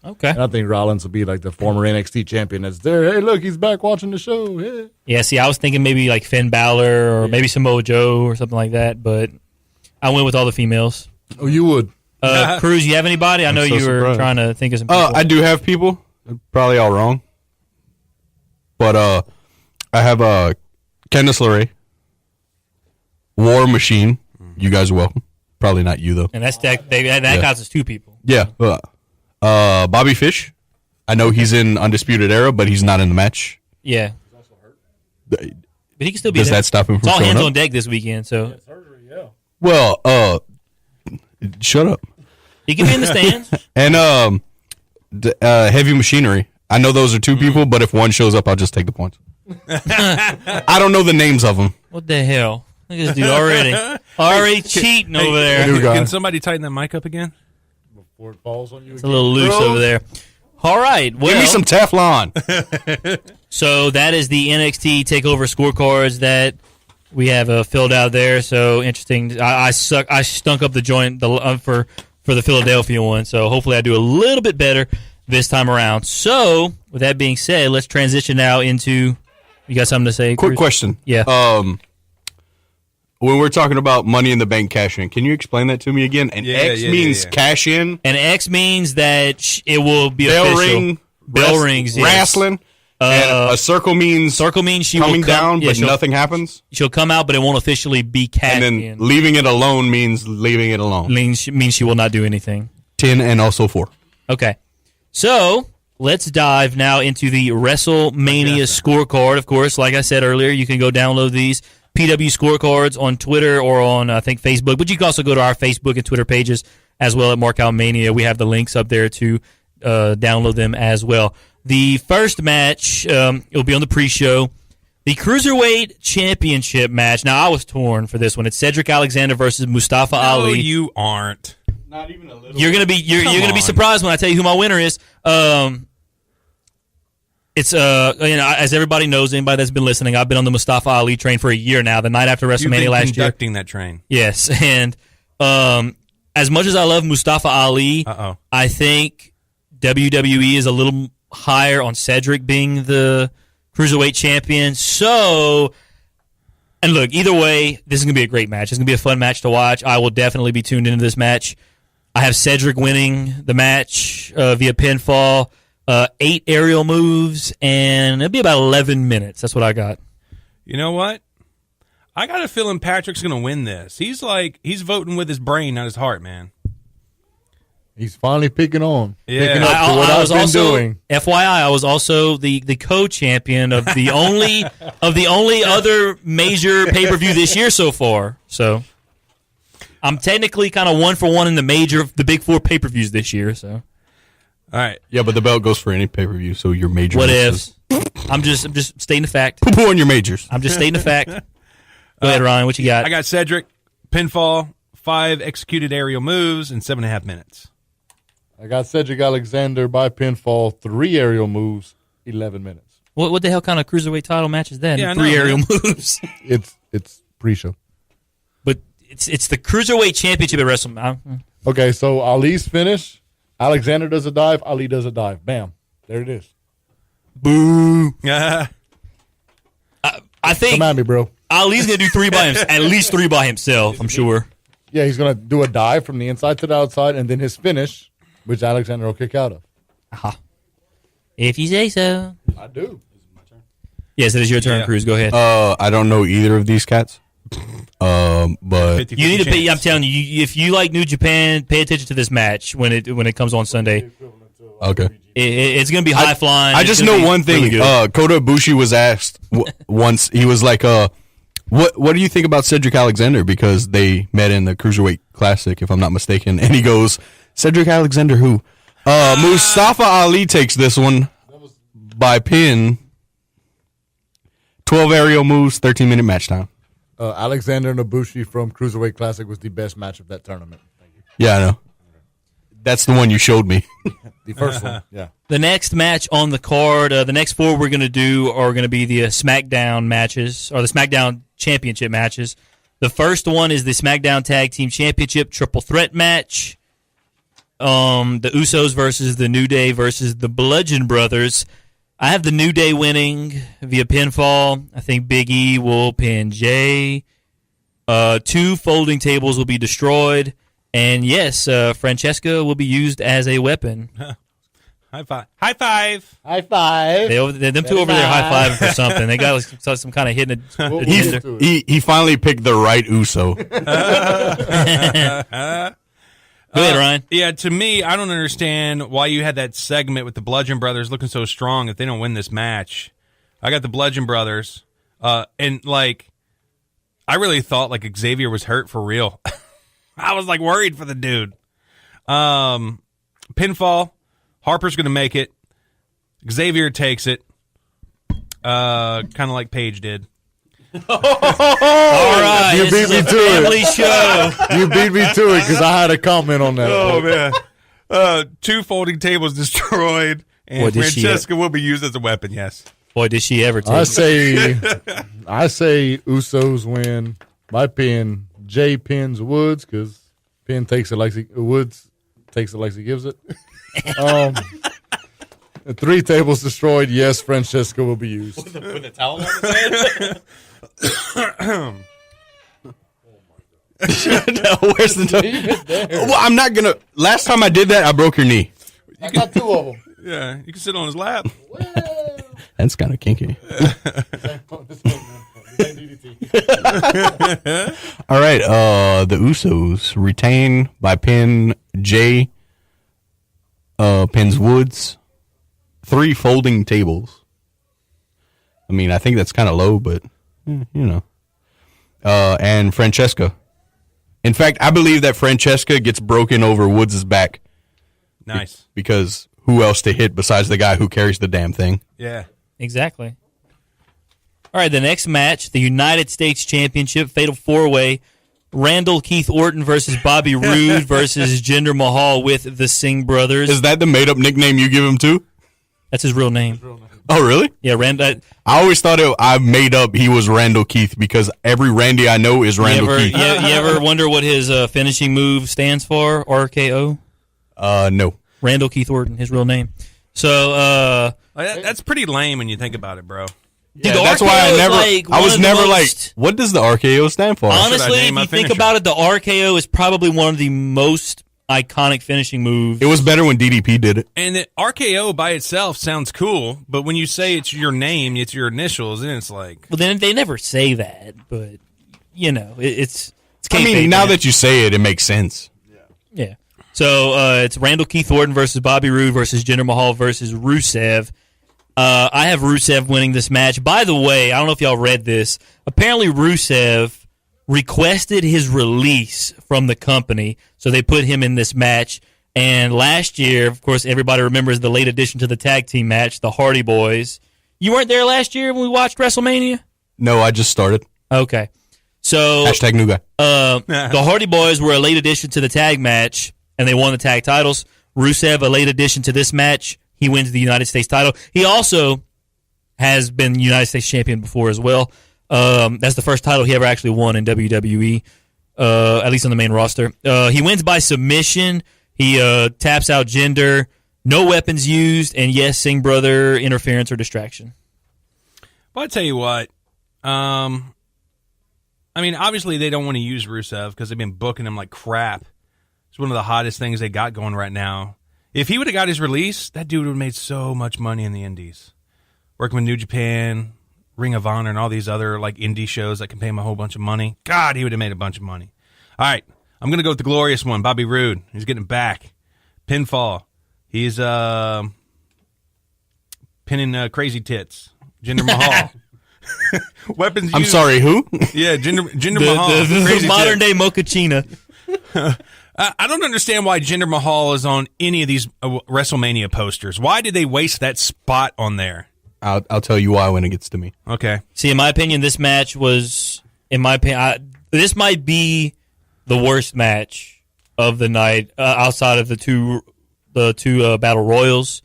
[SPEAKER 4] Okay.
[SPEAKER 5] And I think Rollins will be like the former NXT champion that's there. Hey, look, he's back watching the show. Yeah.
[SPEAKER 4] Yeah, see, I was thinking maybe like Finn Balor or maybe Samoa Joe or something like that, but I went with all the females.
[SPEAKER 5] Oh, you would?
[SPEAKER 4] Cruz, you have anybody? I know
[SPEAKER 7] so
[SPEAKER 4] you were
[SPEAKER 7] surprised.
[SPEAKER 4] trying to think of some people.
[SPEAKER 7] I do have people. Probably all wrong. But I have Candice LeRae, War Machine. You guys are welcome. Probably not you, though.
[SPEAKER 4] And that counts as 2 people.
[SPEAKER 7] Yeah. Bobby Fish. I know he's in Undisputed Era, but he's not in the match.
[SPEAKER 4] Yeah. But he can still be
[SPEAKER 7] Does
[SPEAKER 4] there.
[SPEAKER 7] that stop him from
[SPEAKER 4] It's all
[SPEAKER 7] showing
[SPEAKER 4] hands
[SPEAKER 7] up?
[SPEAKER 4] on deck this weekend, so
[SPEAKER 7] Well, shut up.
[SPEAKER 4] he can be in the stands.
[SPEAKER 7] And Heavy Machinery. I know those are 2 people, but if one shows up, I'll just take the points. I don't know the names of them.
[SPEAKER 4] What the hell? Look at this dude already cheating over there.
[SPEAKER 5] New guy.
[SPEAKER 6] Can somebody tighten that mic up again?
[SPEAKER 5] Before it falls on you
[SPEAKER 4] It's a little loose over there. All right. Well,
[SPEAKER 7] Give me some Teflon.
[SPEAKER 4] So that is the NXT TakeOver scorecards that we have filled out there. So interesting. I stunk up the joint for the Philadelphia one. So hopefully I do a little bit better this time around. So with that being said, let's transition now into. You got something to say?
[SPEAKER 7] Quick
[SPEAKER 4] Cruz?
[SPEAKER 7] question.
[SPEAKER 4] Yeah.
[SPEAKER 7] when we're talking about Money in the Bank cash in, can you explain that to me again? And X means cash in.
[SPEAKER 4] And X means that it will be
[SPEAKER 7] Bell
[SPEAKER 4] official.
[SPEAKER 7] ring.
[SPEAKER 4] Bell rings. Yes.
[SPEAKER 7] Wrestling. And a circle means
[SPEAKER 4] she
[SPEAKER 7] coming
[SPEAKER 4] will
[SPEAKER 7] down, but nothing happens.
[SPEAKER 4] She'll come out, but it won't officially be cashed
[SPEAKER 7] in. And
[SPEAKER 4] in.
[SPEAKER 7] then leaving it alone means leaving it alone.
[SPEAKER 4] Means she will not do anything.
[SPEAKER 7] 10 and also 4.
[SPEAKER 4] Okay. So let's dive now into the WrestleMania scorecard. Of course, like I said earlier, you can go download these PW scorecards on Twitter or on, I think, Facebook. But you can also go to our Facebook and Twitter pages as well at MarkOutMania. We have the links up there to download them as well. The first match, it'll be on the pre-show. The Cruiserweight Championship match. Now, I was torn for this one. It's Cedric Alexander versus Mustafa Ali.
[SPEAKER 6] No, you aren't.
[SPEAKER 7] Not even a little.
[SPEAKER 4] You're gonna be surprised when I tell you who my winner is. It's as everybody knows, anybody that's been listening, I've been on the Mustafa Ali train for a year now. The night after WrestleMania last year,
[SPEAKER 6] conducting that train.
[SPEAKER 4] Yes, and as much as I love Mustafa Ali, I think WWE is a little higher on Cedric being the Cruiserweight champion. So, and look, either way, this is going to be a great match. It's going to be a fun match to watch. I will definitely be tuned into this match. I have Cedric winning the match via pinfall, 8 aerial moves, and it'll be about 11 minutes. That's what I got.
[SPEAKER 6] You know what? I got a feeling Patrick's going to win this. He's voting with his brain, not his heart, man.
[SPEAKER 5] He's finally picking on.
[SPEAKER 6] Yeah.
[SPEAKER 5] Picking up to what I've been doing.
[SPEAKER 4] FYI, I was also the co-champion of the only other major pay-per-view this year so far. So I'm technically kind of 1-for-1 in the big 4 pay-per-views this year. So
[SPEAKER 6] all right,
[SPEAKER 7] yeah, but the belt goes for any pay-per-view, so your major.
[SPEAKER 4] What ifs? I'm just stating the fact.
[SPEAKER 7] Poo-poo on your majors.
[SPEAKER 4] I'm just stating the fact. Go ahead, Ryan. What you got?
[SPEAKER 6] I got Cedric pinfall, 5 executed aerial moves in 7.5 minutes.
[SPEAKER 5] I got Cedric Alexander by pinfall, 3 aerial moves, 11 minutes.
[SPEAKER 4] What the hell kind of cruiserweight title match is that?
[SPEAKER 6] Yeah,
[SPEAKER 4] 3 aerial moves.
[SPEAKER 5] It's pre-show.
[SPEAKER 4] But it's the Cruiserweight Championship at WrestleMania.
[SPEAKER 5] Okay, so Ali's finish. Alexander does a dive. Ali does a dive. Bam. There it is.
[SPEAKER 4] Boo.
[SPEAKER 6] Yeah.
[SPEAKER 4] I think
[SPEAKER 5] Come at me, bro.
[SPEAKER 4] Ali's going to do 3 by himself. At least 3 by himself, I'm sure.
[SPEAKER 5] Yeah, he's going to do a dive from the inside to the outside, and then his finish, which Alexander will kick out of.
[SPEAKER 4] Aha. If you say so.
[SPEAKER 5] I do.
[SPEAKER 4] Yes, it is your turn, Cruz. Go ahead.
[SPEAKER 7] I don't know either of these cats. But
[SPEAKER 4] you need to pay. I'm telling you, if you like New Japan, pay attention to this match when it comes on Sunday.
[SPEAKER 7] Okay.
[SPEAKER 4] It's going to be high flying.
[SPEAKER 7] I just know one thing. Really Kota Ibushi was asked once. He was like, "What do you think about Cedric Alexander?" Because they met in the Cruiserweight Classic, if I'm not mistaken. And he goes, "Cedric Alexander, who?" Mustafa Ali takes this one by pin. 12 aerial moves, 13-minute match time.
[SPEAKER 5] Alexander and Ibushi from Cruiserweight Classic was the best match of that tournament. Thank you.
[SPEAKER 7] Yeah, I know. That's the one you showed me.
[SPEAKER 5] The first one, yeah.
[SPEAKER 4] The next match on the card, the next 4 we're going to do are going to be the SmackDown matches, or the SmackDown Championship matches. The first one is the SmackDown Tag Team Championship Triple Threat match. The Usos versus the New Day versus the Bludgeon Brothers. I have the New Day winning via pinfall. I think Big E will pin Jay. 2 folding tables will be destroyed. And yes, Francesca will be used as a weapon.
[SPEAKER 6] High five. High five.
[SPEAKER 5] High five.
[SPEAKER 4] Them two over there high-fiving for something. They got some kind of hidden agenda.
[SPEAKER 7] He finally picked the right Uso.
[SPEAKER 4] Go ahead, Ryan.
[SPEAKER 6] Yeah, to me, I don't understand why you had that segment with the Bludgeon Brothers looking so strong if they don't win this match. I got the Bludgeon Brothers, and like, I really thought like Xavier was hurt for real. I was like worried for the dude. Pinfall, Harper's going to make it. Xavier takes it, kind of like Paige did.
[SPEAKER 4] All right,
[SPEAKER 5] You beat me to
[SPEAKER 4] family
[SPEAKER 5] it.
[SPEAKER 4] show.
[SPEAKER 5] You beat me to it because I had a comment on that.
[SPEAKER 6] Oh, man. 2 folding tables destroyed, and
[SPEAKER 4] Boy, did she
[SPEAKER 6] Francesca will be used as a weapon, yes.
[SPEAKER 4] Boy, did she ever take
[SPEAKER 5] I
[SPEAKER 4] it.
[SPEAKER 5] say Usos win by pin. Jay pins Woods because Pin takes it like Woods takes it like he gives it. 3 tables destroyed. Yes, Francesca will be used.
[SPEAKER 7] With the towel on his head? No, where's the toe? Well, I'm not gonna. Last time I did that, I broke your knee.
[SPEAKER 5] I got 2 of them.
[SPEAKER 6] Yeah, you can sit on his lap.
[SPEAKER 7] That's kind of kinky. All right, the Usos retain by pin J. Pins Woods, 3 folding tables. I mean, I think that's kind of low, but you know. And Francesca. In fact, I believe that Francesca gets broken over Woods' back.
[SPEAKER 6] Nice.
[SPEAKER 7] Because who else to hit besides the guy who carries the damn thing?
[SPEAKER 6] Yeah.
[SPEAKER 4] Exactly. All right, the next match, the United States Championship, Fatal 4-Way, Randall Keith Orton versus Bobby Roode versus Jinder Mahal with the Singh brothers.
[SPEAKER 7] Is that the made-up nickname you give him too?
[SPEAKER 4] That's his real name.
[SPEAKER 7] Oh, really?
[SPEAKER 4] Yeah, Randall.
[SPEAKER 7] I always thought I made up he was Randall Keith because every Randy I know is Randall Keith.
[SPEAKER 4] You ever wonder what his finishing move stands for? RKO?
[SPEAKER 7] No.
[SPEAKER 4] Randall Keith Orton, his real name. So,
[SPEAKER 6] that's pretty lame when you think about it, bro.
[SPEAKER 4] dude,
[SPEAKER 7] Yeah,
[SPEAKER 4] the
[SPEAKER 7] that's
[SPEAKER 4] RKO
[SPEAKER 7] why
[SPEAKER 4] is
[SPEAKER 7] I was never
[SPEAKER 4] most,
[SPEAKER 7] like, what does the RKO stand for?
[SPEAKER 4] honestly,
[SPEAKER 6] name
[SPEAKER 4] if
[SPEAKER 6] my
[SPEAKER 4] you think
[SPEAKER 6] finisher?
[SPEAKER 4] about it, the RKO is probably one of the most iconic finishing moves.
[SPEAKER 7] It was better when DDP did it.
[SPEAKER 6] And the RKO by itself sounds cool, but when you say it's your name, it's your initials, then it's like...
[SPEAKER 4] Well, then they never say that, but, you know, it's
[SPEAKER 7] I mean,
[SPEAKER 4] kayfabe,
[SPEAKER 7] now
[SPEAKER 4] man.
[SPEAKER 7] that you say it, it makes sense.
[SPEAKER 4] Yeah. So it's Randall Keith Orton versus Bobby Roode versus Jinder Mahal versus Rusev. I have Rusev winning this match. By the way, I don't know if y'all read this. Apparently, Rusev requested his release from the company, so they put him in this match. And last year, of course, everybody remembers the late addition to the tag team match, the Hardy Boys. You weren't there last year when we watched WrestleMania?
[SPEAKER 7] No, I just started.
[SPEAKER 4] Okay. So
[SPEAKER 7] Hashtag new guy.
[SPEAKER 4] the Hardy Boys were a late addition to the tag match, and they won the tag titles. Rusev, a late addition to this match, he wins the United States title. He also has been United States champion before as well. That's the first title he ever actually won in WWE, at least on the main roster. He wins by submission. He taps out Jinder. No weapons used, and yes, Singh brother interference or distraction.
[SPEAKER 6] Well, I tell you what. I mean, obviously they don't want to use Rusev because they've been booking him like crap. It's one of the hottest things they got going right now. If he would have got his release, that dude would have made so much money in the indies. Working with New Japan, Ring of Honor, and all these other like indie shows that can pay him a whole bunch of money. God, he would have made a bunch of money. All right, I'm going to go with the glorious one, Bobby Roode. He's getting back. Pinfall. He's pinning Crazy Tits. Jinder Mahal. Weapons used.
[SPEAKER 7] I'm sorry, who?
[SPEAKER 6] Yeah, Jinder Mahal.
[SPEAKER 4] The
[SPEAKER 6] Crazy
[SPEAKER 4] modern
[SPEAKER 6] Tits.
[SPEAKER 4] day Mochaccino.
[SPEAKER 6] I don't understand why Jinder Mahal is on any of these WrestleMania posters. Why did they waste that spot on there?
[SPEAKER 7] I'll tell you why when it gets to me.
[SPEAKER 6] Okay.
[SPEAKER 4] See, in my opinion, this match was, this might be the worst match of the night outside of the two battle royals.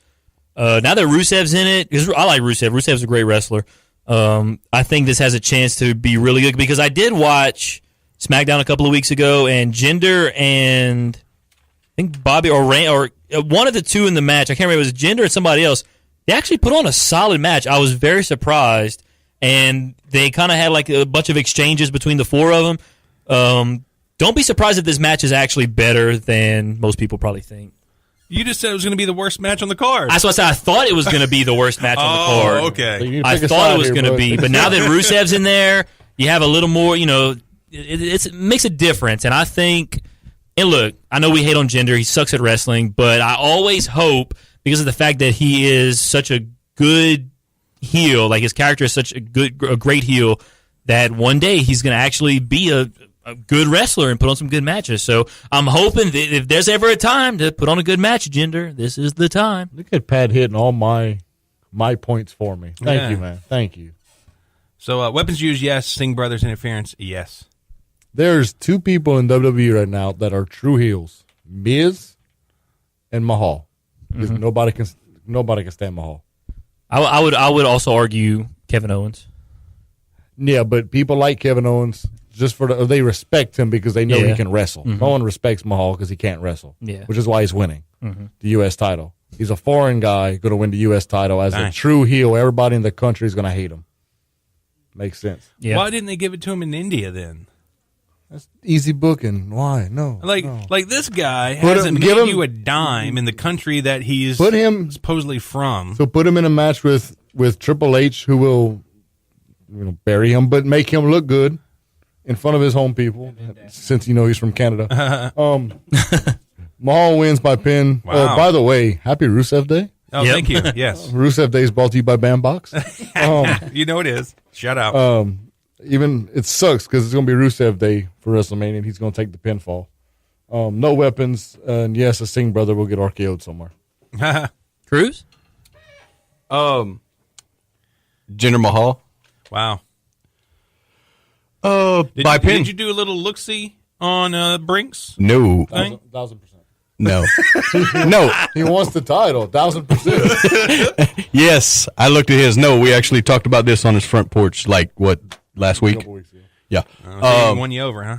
[SPEAKER 4] Now that Rusev's in it, because I like Rusev. Rusev's a great wrestler. I think this has a chance to be really good because I did watch SmackDown a couple of weeks ago, and Jinder and I think Bobby or one of the two in the match, I can't remember, it was Jinder and somebody else. They actually put on a solid match. I was very surprised, and they kind of had like a bunch of exchanges between the four of them. Don't be surprised if this match is actually better than most people probably think.
[SPEAKER 6] You just said it was going to be the worst match on the card.
[SPEAKER 4] That's what I said. I thought it was going to be the worst match on the card.
[SPEAKER 6] Okay.
[SPEAKER 4] I thought it was going to be, but now that Rusev's in there, you have a little more, it makes a difference. And I think, and look, I know we hate on Jinder. He sucks at wrestling, but I always hope, because of the fact that he is such a good heel, like his character is such a great heel, that one day he's going to actually be a good wrestler and put on some good matches. So I'm hoping that if there's ever a time to put on a good match, Jinder, this is the time.
[SPEAKER 5] Look at Pat hitting all my points for me. Thank you, man. Thank you.
[SPEAKER 6] So weapons used, yes. Singh brothers interference, yes.
[SPEAKER 5] There's two people in WWE right now that are true heels: Miz and Mahal. Because nobody can stand Mahal.
[SPEAKER 4] I would also argue Kevin Owens.
[SPEAKER 5] Yeah, but people like Kevin Owens just they respect him because they know he can wrestle. No one respects Mahal because he can't wrestle.
[SPEAKER 4] Yeah.
[SPEAKER 5] Which is why he's winning the U.S. title. He's a foreign guy going to win the U.S. title as a true heel. Everybody in the country is going to hate him. Makes sense.
[SPEAKER 4] Yeah.
[SPEAKER 6] Why didn't they give it to him in India then?
[SPEAKER 5] That's easy booking. Why? No.
[SPEAKER 6] Like this guy
[SPEAKER 5] Put
[SPEAKER 6] hasn't
[SPEAKER 5] him- give
[SPEAKER 6] made
[SPEAKER 5] him-
[SPEAKER 6] you a dime in the country that he's
[SPEAKER 5] Put him-
[SPEAKER 6] supposedly from.
[SPEAKER 5] So put him in a match with Triple H, who will bury him, but make him look good in front of his home people, since he's from Canada. Mahal wins by pin.
[SPEAKER 6] Wow.
[SPEAKER 5] Oh, by the way, happy Rusev Day.
[SPEAKER 6] Oh,
[SPEAKER 4] Yep.
[SPEAKER 6] thank you. Yes.
[SPEAKER 5] Rusev Day is brought to you by Bandbox.
[SPEAKER 6] You know it is. Shout out.
[SPEAKER 5] Even it sucks because it's going to be Rusev Day for WrestleMania, and he's going to take the pinfall. No weapons, and yes, a Singh brother will get RKO'd somewhere.
[SPEAKER 4] Cruz?
[SPEAKER 7] Jinder Mahal.
[SPEAKER 6] Wow.
[SPEAKER 7] By pin.
[SPEAKER 6] Did you do a little look-see on Brinks?
[SPEAKER 7] No.
[SPEAKER 6] Thing?
[SPEAKER 5] 1,000%.
[SPEAKER 7] No. No.
[SPEAKER 5] He wants the title, 1,000%.
[SPEAKER 7] Yes, I looked at his. No, we actually talked about this on his front porch, last week?
[SPEAKER 5] Couple weeks ago.
[SPEAKER 7] Yeah.
[SPEAKER 6] So he won you over, huh?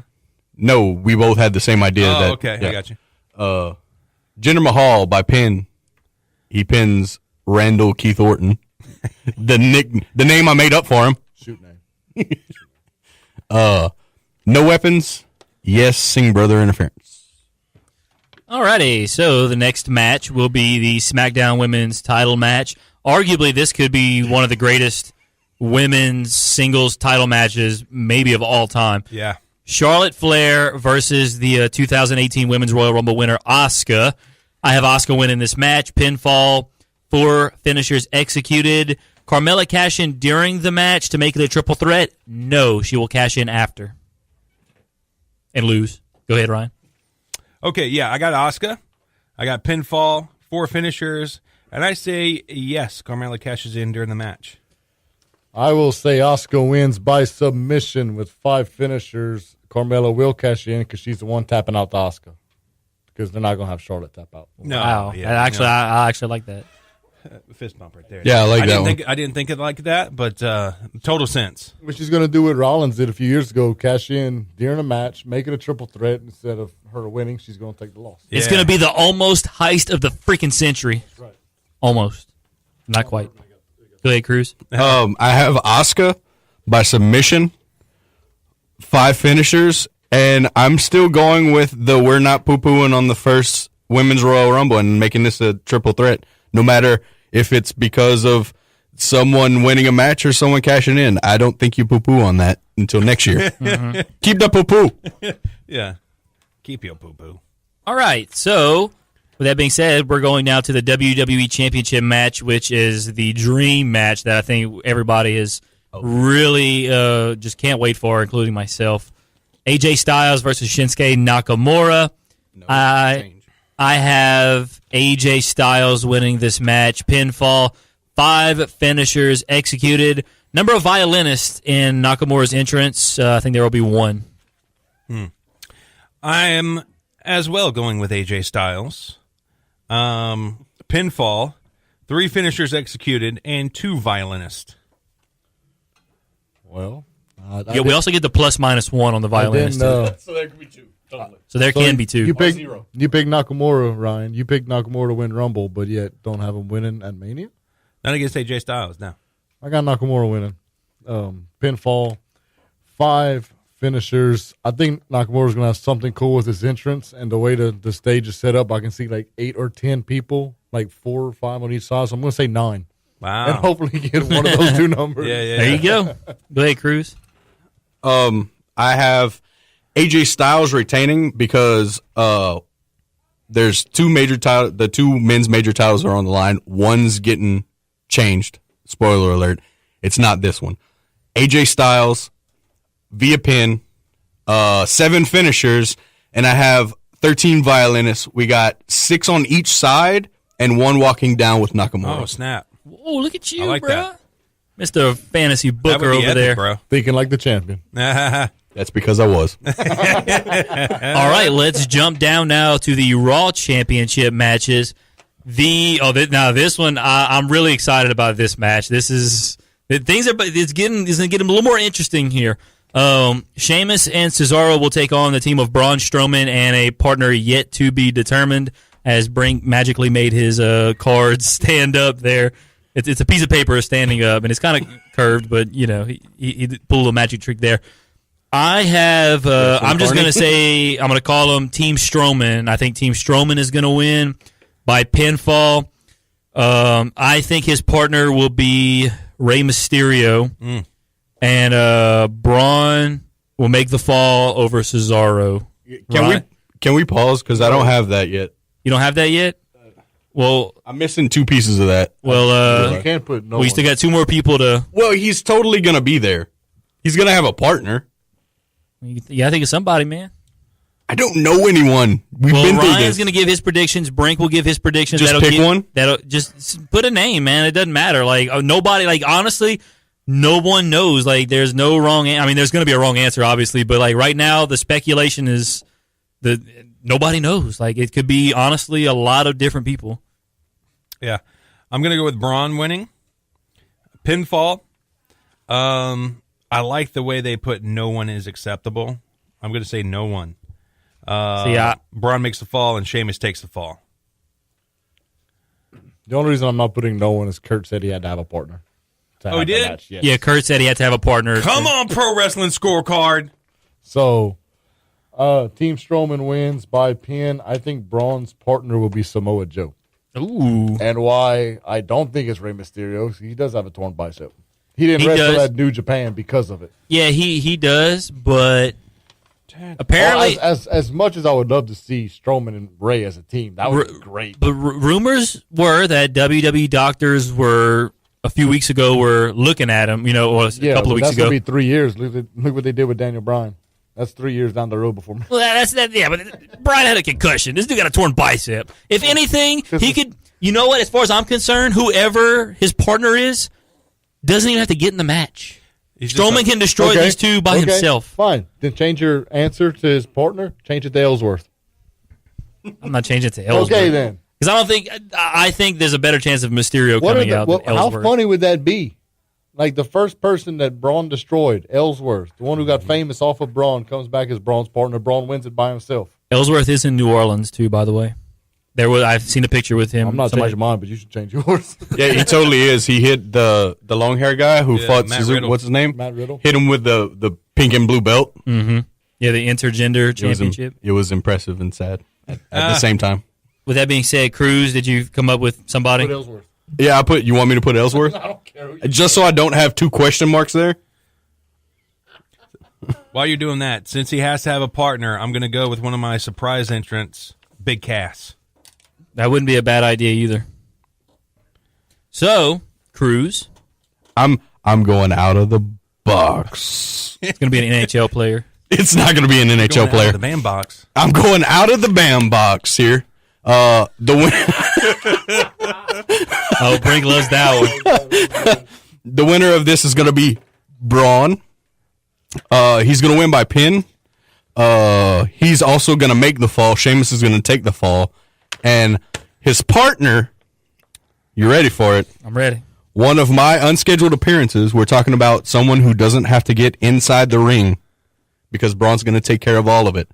[SPEAKER 7] No, we both had the same idea.
[SPEAKER 6] Oh,
[SPEAKER 7] that,
[SPEAKER 6] okay.
[SPEAKER 7] yeah.
[SPEAKER 6] I got you.
[SPEAKER 7] Jinder Mahal by pin. He pins Randall Keith Orton. the name I made up for him.
[SPEAKER 5] Shoot name.
[SPEAKER 7] No weapons. Yes, Singh brother interference.
[SPEAKER 4] Alrighty, so the next match will be the SmackDown Women's title match. Arguably, this could be one of the greatest women's singles title matches, maybe of all time.
[SPEAKER 6] Yeah.
[SPEAKER 4] Charlotte Flair versus the 2018 Women's Royal Rumble winner, Asuka. I have Asuka winning this match. Pinfall, 4 finishers executed. Carmella cash in during the match to make it a triple threat? No, she will cash in after. And lose. Go ahead, Ryan.
[SPEAKER 6] Okay, yeah, I got Asuka. I got pinfall, 4 finishers, and I say yes, Carmella cashes in during the match.
[SPEAKER 5] I will say Asuka wins by submission with 5 finishers. Carmella will cash in because she's the one tapping out the Asuka. Because they're not going to have Charlotte tap out.
[SPEAKER 6] No,
[SPEAKER 4] Wow.
[SPEAKER 6] yeah,
[SPEAKER 4] I actually like that.
[SPEAKER 6] fist bump right there.
[SPEAKER 7] Yeah, I like that one.
[SPEAKER 6] I didn't think it like that, but total sense.
[SPEAKER 5] What she's going to do what Rollins did a few years ago, cash in during a match, make it a triple threat. Instead of her winning, she's going to take the loss.
[SPEAKER 4] It's
[SPEAKER 6] Yeah.
[SPEAKER 4] going to be the almost heist of the freaking century.
[SPEAKER 5] That's right.
[SPEAKER 4] Almost. Not quite. Go ahead, Cruz.
[SPEAKER 7] I have Asuka by submission, 5 finishers, and I'm still going with the we're not poo-pooing on the first Women's Royal Rumble and making this a triple threat, no matter if it's because of someone winning a match or someone cashing in. I don't think you poo-poo on that until next year. Keep the poo-poo.
[SPEAKER 6] Yeah. Keep your poo-poo.
[SPEAKER 4] All right, so with that being said, we're going now to the WWE Championship match, which is the dream match that I think everybody is really just can't wait for, including myself. AJ Styles versus Shinsuke Nakamura. I have AJ Styles winning this match. Pinfall, 5 finishers executed. Number of violinists in Nakamura's entrance, I think there will be 1.
[SPEAKER 6] I am as well going with AJ Styles. Pinfall, 3 finishers executed, and 2 violinists.
[SPEAKER 5] Well,
[SPEAKER 4] Yeah, we also get the ±1 on the violinist.
[SPEAKER 5] so
[SPEAKER 7] there could be 2. Totally.
[SPEAKER 4] So there can be 2.
[SPEAKER 5] You pick Nakamura, Ryan. You pick Nakamura to win Rumble, but yet don't have him winning at Mania.
[SPEAKER 6] Not against AJ Styles, no.
[SPEAKER 5] I got Nakamura winning. Pinfall, 5 finishers. I think Nakamura's going to have something cool with his entrance and the way the stage is set up. I can see like 8 or 10 people, like 4 or 5 on each side. So I'm going to say 9.
[SPEAKER 6] Wow.
[SPEAKER 5] And hopefully get one of those 2 numbers.
[SPEAKER 6] Yeah.
[SPEAKER 4] There you go. Go ahead, Cruz.
[SPEAKER 7] I have AJ Styles retaining because there's 2 major titles. The 2 men's major titles are on the line. One's getting changed. Spoiler alert. It's not this one. AJ Styles via pin, 7 finishers, and I have 13 violinists. We got 6 on each side and 1 walking down with Nakamura.
[SPEAKER 6] Oh, snap.
[SPEAKER 4] Oh, look at you,
[SPEAKER 6] I like
[SPEAKER 4] bro.
[SPEAKER 6] that.
[SPEAKER 4] Mr. Fantasy
[SPEAKER 6] That
[SPEAKER 4] Booker
[SPEAKER 6] would be
[SPEAKER 4] over
[SPEAKER 6] epic,
[SPEAKER 4] there.
[SPEAKER 6] bro.
[SPEAKER 5] Thinking like the champion.
[SPEAKER 7] That's because I was.
[SPEAKER 4] All right, let's jump down now to the Raw Championship matches. Now this one, I'm really excited about this match. It's going to get a little more interesting here. Sheamus and Cesaro will take on the team of Braun Strowman and a partner yet to be determined, as Brink magically made his cards stand up there. It's a piece of paper standing up, and it's kind of curved, but he pulled a magic trick there. I have. I'm just
[SPEAKER 7] Carney?
[SPEAKER 4] going to say I'm going to call him Team Strowman. I think Team Strowman is going to win by pinfall. I think his partner will be Rey Mysterio, and Braun will make the fall over Cesaro.
[SPEAKER 7] Can we pause because I don't have that yet.
[SPEAKER 4] You don't have that yet? Well,
[SPEAKER 7] I'm missing 2 pieces of that.
[SPEAKER 4] well,
[SPEAKER 5] You can't put no
[SPEAKER 4] we
[SPEAKER 5] one.
[SPEAKER 4] still got 2 more people to.
[SPEAKER 7] Well, he's totally gonna be there. He's gonna have a partner.
[SPEAKER 4] You got to think of somebody, man.
[SPEAKER 7] I don't know anyone. We've
[SPEAKER 4] Well,
[SPEAKER 7] been through
[SPEAKER 4] Ryan's
[SPEAKER 7] this.
[SPEAKER 4] going to give his predictions. Brink will give his predictions.
[SPEAKER 7] Just pick one?
[SPEAKER 4] That'll just put a name, man. It doesn't matter. Like nobody. Like honestly, no one knows. Like there's no wrong. I mean, there's going to be a wrong answer, obviously, but like right now, the speculation is that nobody knows. Like it could be honestly a lot of different people.
[SPEAKER 6] Yeah. I'm going to go with Braun winning. Pinfall. I like the way they put no one is acceptable. I'm going to say no one. Braun makes the fall and Sheamus takes the fall.
[SPEAKER 5] The only reason I'm not putting no one is Kurt said he had to have a partner.
[SPEAKER 6] Oh, he did?
[SPEAKER 5] Match. Yes.
[SPEAKER 4] Yeah, Kurt said he had to have a partner.
[SPEAKER 6] Come on, Pro Wrestling Scorecard.
[SPEAKER 5] So, Team Strowman wins by pin. I think Braun's partner will be Samoa Joe.
[SPEAKER 4] Ooh.
[SPEAKER 5] And why I don't think it's Rey Mysterio. He does have a torn bicep. He didn't
[SPEAKER 4] He
[SPEAKER 5] wrestle
[SPEAKER 4] does.
[SPEAKER 5] at New Japan because of it.
[SPEAKER 4] Yeah, he does, but apparently,
[SPEAKER 5] As much as I would love to see Strowman and Ray as a team, that would be great.
[SPEAKER 4] but rumors were that WWE doctors were a few weeks ago were looking at him. You know, a couple of weeks
[SPEAKER 5] that's
[SPEAKER 4] ago.
[SPEAKER 5] gonna be 3 years. Look what they did with Daniel Bryan. That's 3 years down the road before me.
[SPEAKER 4] Well, that's that. Yeah, but Brian had a concussion. This dude got a torn bicep. If anything, he could. You know what? As far as I'm concerned, whoever his partner is doesn't even have to get in the match. Strowman can destroy these two by himself.
[SPEAKER 5] Fine. Then change your answer to his partner. Change it to Ellsworth.
[SPEAKER 4] I'm not changing it to Ellsworth.
[SPEAKER 5] Okay, then.
[SPEAKER 4] Because I don't think I think there's a better chance of Mysterio coming out than
[SPEAKER 5] how
[SPEAKER 4] Ellsworth.
[SPEAKER 5] funny would that be? Like the first person that Braun destroyed, Ellsworth, the one who got famous off of Braun, comes back as Braun's partner. Braun wins it by himself.
[SPEAKER 4] Ellsworth is in New Orleans too, by the way. I've seen a picture with him.
[SPEAKER 5] I'm not changing mine, but you should change yours.
[SPEAKER 7] Yeah, he totally is. He hit the long hair guy who fought
[SPEAKER 6] Matt
[SPEAKER 7] Suzuki.
[SPEAKER 6] Riddle.
[SPEAKER 7] What's his name?
[SPEAKER 5] Matt Riddle.
[SPEAKER 7] Hit him with the pink and blue belt.
[SPEAKER 4] Mm-hmm. Yeah, the intergender championship.
[SPEAKER 7] It was impressive and sad at the same time.
[SPEAKER 4] With that being said, Cruz, did you come up with somebody?
[SPEAKER 5] Put Ellsworth.
[SPEAKER 7] Yeah, you want me to put Ellsworth?
[SPEAKER 5] I don't care.
[SPEAKER 7] Just so I don't have 2 question marks there?
[SPEAKER 6] While you're doing that, since he has to have a partner, I'm going to go with one of my surprise entrants, Big Cass.
[SPEAKER 4] That wouldn't be a bad idea either. So, Cruz.
[SPEAKER 7] I'm going out of the box.
[SPEAKER 4] It's going to be an NHL player.
[SPEAKER 7] It's not going to be an NHL
[SPEAKER 6] Going out
[SPEAKER 7] player.
[SPEAKER 6] of the bandbox.
[SPEAKER 7] I'm going out of the bandbox here. The
[SPEAKER 4] Oh, Brink loves that one.
[SPEAKER 7] the winner of this is going to be Braun. He's going to win by pin. He's also going to make the fall. Sheamus is going to take the fall. And his partner, you ready for it?
[SPEAKER 4] I'm ready.
[SPEAKER 7] One of my unscheduled appearances, we're talking about someone who doesn't have to get inside the ring because Braun's going to take care of all of it.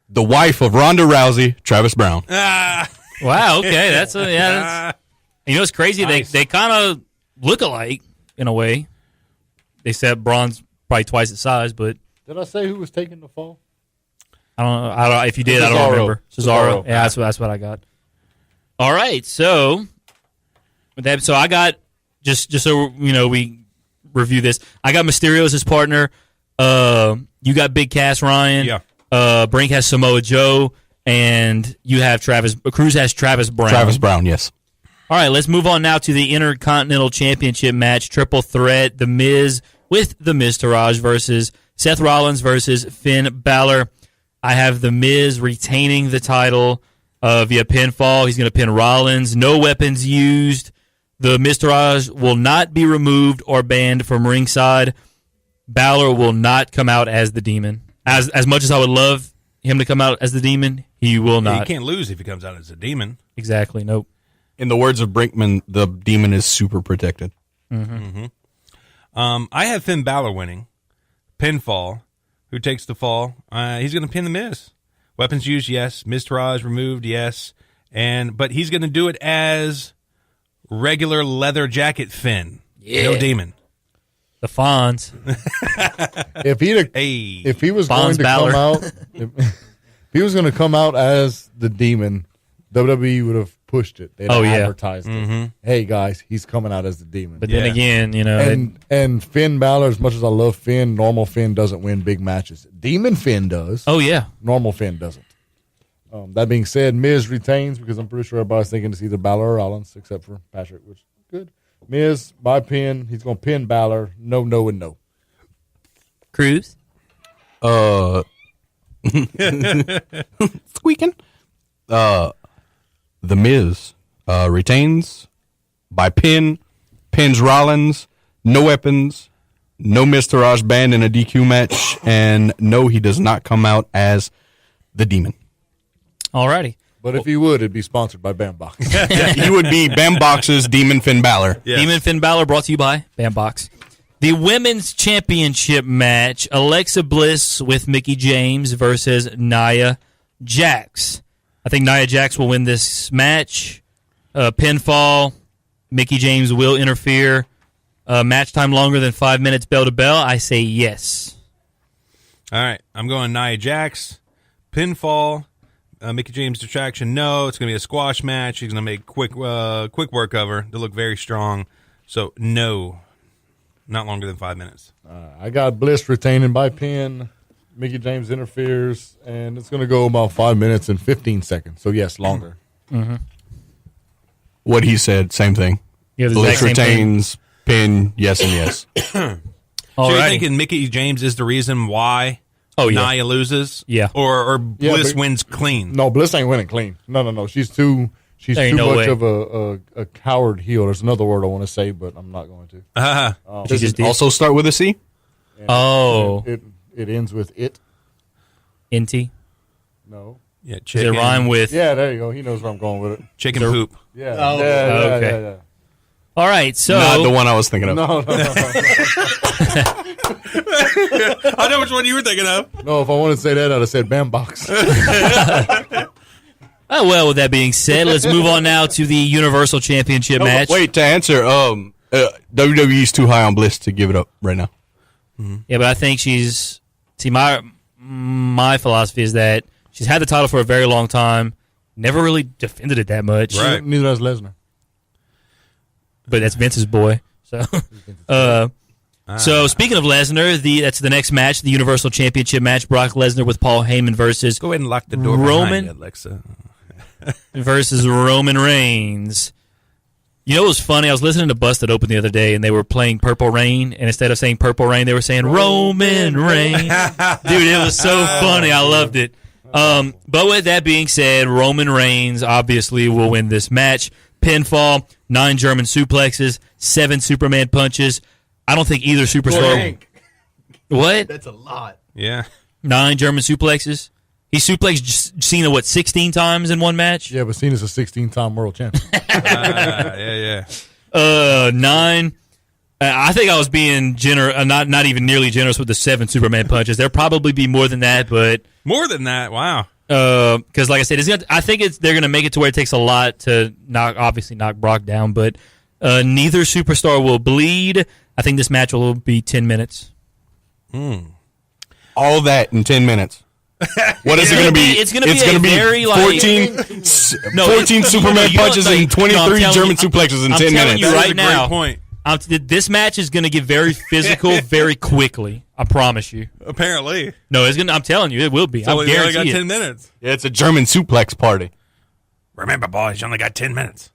[SPEAKER 7] The wife of Ronda Rousey, Travis Brown.
[SPEAKER 4] Wow, okay. That's you know, it's crazy.
[SPEAKER 6] Nice.
[SPEAKER 4] They kind of look alike in a way. Except Braun's probably twice his size, but
[SPEAKER 5] Did I say who was taking the fall?
[SPEAKER 4] I don't know. If you did, I don't
[SPEAKER 5] Cesaro.
[SPEAKER 4] remember. Cesaro.
[SPEAKER 5] Cesaro.
[SPEAKER 4] Yeah, that's what I got. All right, so with that, so I got just so you know we review this. I got Mysterio as his partner. You got Big Cass Ryan.
[SPEAKER 6] Yeah.
[SPEAKER 4] Brink has Samoa Joe, and you have Cruz has Travis Brown.
[SPEAKER 7] Travis Brown, yes.
[SPEAKER 4] All right, let's move on now to the Intercontinental Championship match, triple threat: The Miz with the Miztourage versus Seth Rollins versus Finn Balor. I have The Miz retaining the title via pinfall. He's going to pin Rollins. No weapons used. The Miztourage will not be removed or banned from ringside. Balor will not come out as the Demon. As much as I would love him to come out as the Demon, he will
[SPEAKER 6] Yeah,
[SPEAKER 4] not.
[SPEAKER 6] he can't lose if he comes out as a demon.
[SPEAKER 4] Exactly. Nope.
[SPEAKER 7] In the words of Brinkman, the Demon is super protected.
[SPEAKER 6] I have Finn Balor winning. Pinfall. Who takes the fall? He's going to pin the Miz. Weapons used, yes. Miztourage removed, yes. But he's going to do it as regular leather jacket Finn.
[SPEAKER 4] Yeah.
[SPEAKER 6] No demon.
[SPEAKER 4] The Fonz.
[SPEAKER 5] If he was going to come out, if he was going to come out as the Demon, WWE would have pushed it. They'd advertised it. Hey guys, he's coming out as the Demon.
[SPEAKER 4] But then again, you know,
[SPEAKER 5] and Finn Balor, as much as I love Finn, normal Finn doesn't win big matches. Demon Finn does.
[SPEAKER 4] Oh yeah,
[SPEAKER 5] normal Finn doesn't. That being said, Miz retains because I'm pretty sure everybody's thinking it's either Balor or Rollins, except for Patrick, which is good. Miz by pin. He's going to pin Balor. No, and no.
[SPEAKER 4] Cruz.
[SPEAKER 7] Squeaking. The Miz retains by pin. Pins Rollins. No weapons. No Mr. Raj Band in a DQ match. And no, he does not come out as the Demon.
[SPEAKER 4] Alrighty.
[SPEAKER 5] But if he would, it'd be sponsored by Bambox.
[SPEAKER 7] He would be Bambox's Demon Finn Balor.
[SPEAKER 4] Yes. Demon Finn Balor brought to you by Bambox. The Women's Championship match, Alexa Bliss with Mickie James versus Nia Jax. I think Nia Jax will win this match. Pinfall. Mickie James will interfere. Match time longer than 5 minutes bell to bell. I say yes.
[SPEAKER 6] All right. I'm going Nia Jax. Pinfall. Mickie James distraction, no. It's going to be a squash match. He's going to make quick work of her. They look very strong. So, no. Not longer than 5 minutes.
[SPEAKER 5] I got Bliss retaining by pin. Mickie James interferes, and it's going to go about 5 minutes and 15 seconds. So, yes, longer.
[SPEAKER 7] Mm-hmm. What he said, same thing.
[SPEAKER 4] Yeah,
[SPEAKER 7] Bliss retains, pin, yes and yes.
[SPEAKER 6] So, you're thinking Mickie James is the reason why Nia loses?
[SPEAKER 4] Yeah.
[SPEAKER 6] Or Bliss wins clean?
[SPEAKER 5] No, Bliss ain't winning clean. No. She's too much of a coward heel. There's another word I want to say, but I'm not going to.
[SPEAKER 7] Does it also start with a C?
[SPEAKER 5] It ends with it.
[SPEAKER 4] Inty?
[SPEAKER 5] No.
[SPEAKER 6] Yeah,
[SPEAKER 4] chicken. Does it rhyme with?
[SPEAKER 5] Yeah, there you go. He knows where I'm going with it.
[SPEAKER 6] Chicken poop.
[SPEAKER 5] Yeah.
[SPEAKER 4] Oh, okay.
[SPEAKER 5] Yeah.
[SPEAKER 4] All right, so
[SPEAKER 7] not the one I was thinking of.
[SPEAKER 5] No.
[SPEAKER 6] I know which one you were thinking of.
[SPEAKER 5] No, if I wanted to say that, I'd have said Bambox.
[SPEAKER 4] Oh, well, with that being said, let's move on now to the Universal Championship match.
[SPEAKER 7] Wait, to answer, WWE's too high on Bliss to give it up right now.
[SPEAKER 4] Mm-hmm. Yeah, but I think she's... See, my philosophy is that she's had the title for a very long time, never really defended it that much.
[SPEAKER 5] Right. Neither has Lesnar.
[SPEAKER 4] But that's Vince's boy. So speaking of Lesnar, that's the next match, the Universal Championship match. Brock Lesnar with Paul Heyman versus
[SPEAKER 6] Go ahead and lock the door behind you, Alexa.
[SPEAKER 4] versus Roman Reigns. You know what was funny? I was listening to Busted Open the other day, and they were playing Purple Rain, and instead of saying Purple Rain, they were saying Roman Reigns. Dude, it was so funny. I loved it. But with that being said, Roman Reigns obviously will win this match. Pinfall, 9 German suplexes, 7 Superman punches. I don't think either superstar. What?
[SPEAKER 7] That's a lot.
[SPEAKER 6] Yeah.
[SPEAKER 4] 9 German suplexes. He suplexed Cena, 16 times in one match?
[SPEAKER 5] Yeah, but Cena's a 16-time world champion.
[SPEAKER 6] Yeah.
[SPEAKER 4] 9. I think I was being generous, not even nearly generous with the 7 Superman punches. There'll probably be more than that, but...
[SPEAKER 6] More than that? Wow.
[SPEAKER 4] Because, like I said, I think they're going to make it to where it takes a lot to knock Brock down, but neither superstar will bleed. I think this match will be 10 minutes.
[SPEAKER 7] All that in 10 minutes. What is it going to be?
[SPEAKER 4] It's going to be very
[SPEAKER 7] 14 Superman punches and 23 German suplexes in 10 minutes.
[SPEAKER 4] You right now,
[SPEAKER 6] point.
[SPEAKER 4] This match is going to get very physical very quickly. I promise you.
[SPEAKER 6] Apparently.
[SPEAKER 4] No, it's going. I'm telling you, it will be.
[SPEAKER 6] So
[SPEAKER 4] I
[SPEAKER 6] we only got
[SPEAKER 4] guarantee
[SPEAKER 6] 10 minutes.
[SPEAKER 7] Yeah, it's a German suplex party.
[SPEAKER 6] Remember, boys, you only got 10 minutes.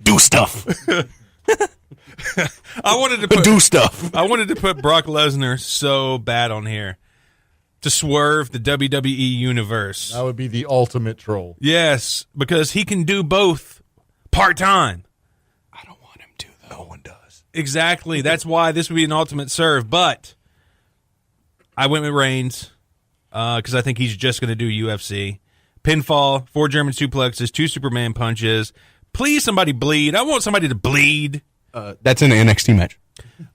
[SPEAKER 7] Do stuff.
[SPEAKER 6] I wanted to put Brock Lesnar so bad on here to swerve the WWE universe.
[SPEAKER 5] That would be the ultimate troll.
[SPEAKER 6] Yes, because he can do both part-time.
[SPEAKER 7] I don't want him to, though. No one does.
[SPEAKER 6] Exactly. That's why this would be an ultimate serve. But I went with Reigns because I think he's just going to do UFC. Pinfall, 4 German suplexes, 2 Superman punches. Please, somebody bleed. I want somebody to bleed.
[SPEAKER 7] That's in the NXT match.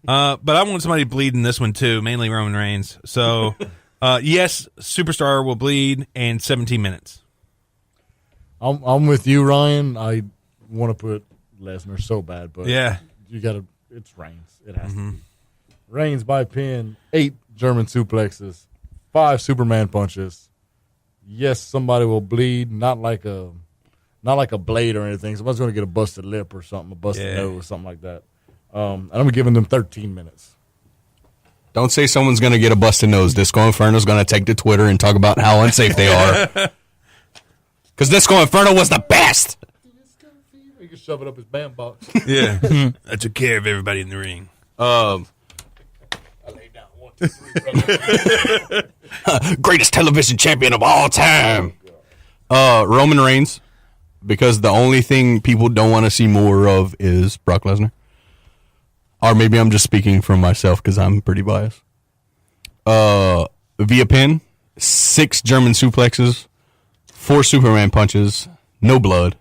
[SPEAKER 6] But I want somebody to bleed in this one, too, mainly Roman Reigns. So, yes, superstar will bleed in 17 minutes.
[SPEAKER 5] I'm with you, Ryan. I want to put Lesnar so bad, but
[SPEAKER 6] yeah,
[SPEAKER 5] you got to. it's Reigns. It has to be. Reigns by pin, 8 German suplexes, 5 Superman punches. Yes, somebody will bleed, not like a blade or anything. Somebody's going to get a busted lip or something, a busted nose, something like that. And I'm giving them 13 minutes.
[SPEAKER 7] Don't say someone's going to get a busted nose. Disco Inferno's going to take to Twitter and talk about how unsafe they are. Because Disco Inferno was the best.
[SPEAKER 5] You can shove it up his band box.
[SPEAKER 6] Yeah. I took care of everybody in the ring.
[SPEAKER 5] I laid down 1, 2, 3.
[SPEAKER 7] Greatest television champion of all time. Roman Reigns, because the only thing people don't want to see more of is Brock Lesnar. Or maybe I'm just speaking from myself because I'm pretty biased. Via pin, 6 German suplexes, 4 Superman punches, no blood,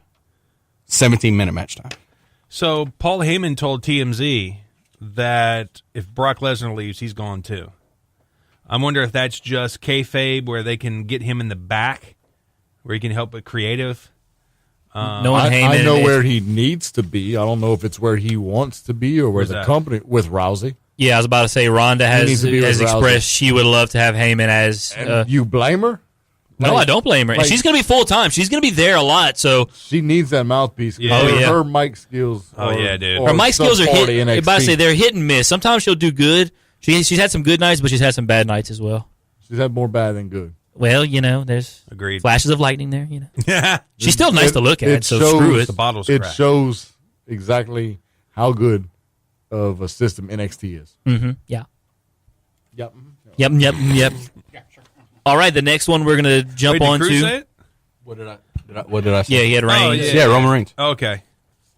[SPEAKER 7] 17-minute match time.
[SPEAKER 6] So Paul Heyman told TMZ that if Brock Lesnar leaves, he's gone too. I wonder if that's just kayfabe where they can get him in the back, where he can help with creative.
[SPEAKER 5] I know where he needs to be. I don't know if it's where he wants to be or where the company with Rousey.
[SPEAKER 4] Yeah, I was about to say Ronda has expressed she would love to have Heyman as.
[SPEAKER 5] You blame her?
[SPEAKER 4] No, I don't blame her. And she's going to be full time. She's going to be there a lot. So
[SPEAKER 5] she needs that mouthpiece. Her mic skills.
[SPEAKER 6] Dude.
[SPEAKER 4] Her mic skills are hit. I'm about to say they're hit and miss. Sometimes she'll do good. She's had some good nights, but she's had some bad nights as well.
[SPEAKER 5] She's had more bad than good.
[SPEAKER 4] Well, there's flashes of lightning there. She's still nice to look at. So screw it.
[SPEAKER 6] The bottle's
[SPEAKER 5] it
[SPEAKER 6] cracked.
[SPEAKER 5] shows exactly how good of a system NXT is.
[SPEAKER 4] Mm-hmm. Yeah.
[SPEAKER 5] Yep.
[SPEAKER 4] Yep. All right, the next one we're gonna jump on to.
[SPEAKER 7] What did I say?
[SPEAKER 4] Yeah, he had Reigns.
[SPEAKER 7] Yeah, Roman Reigns.
[SPEAKER 6] Okay.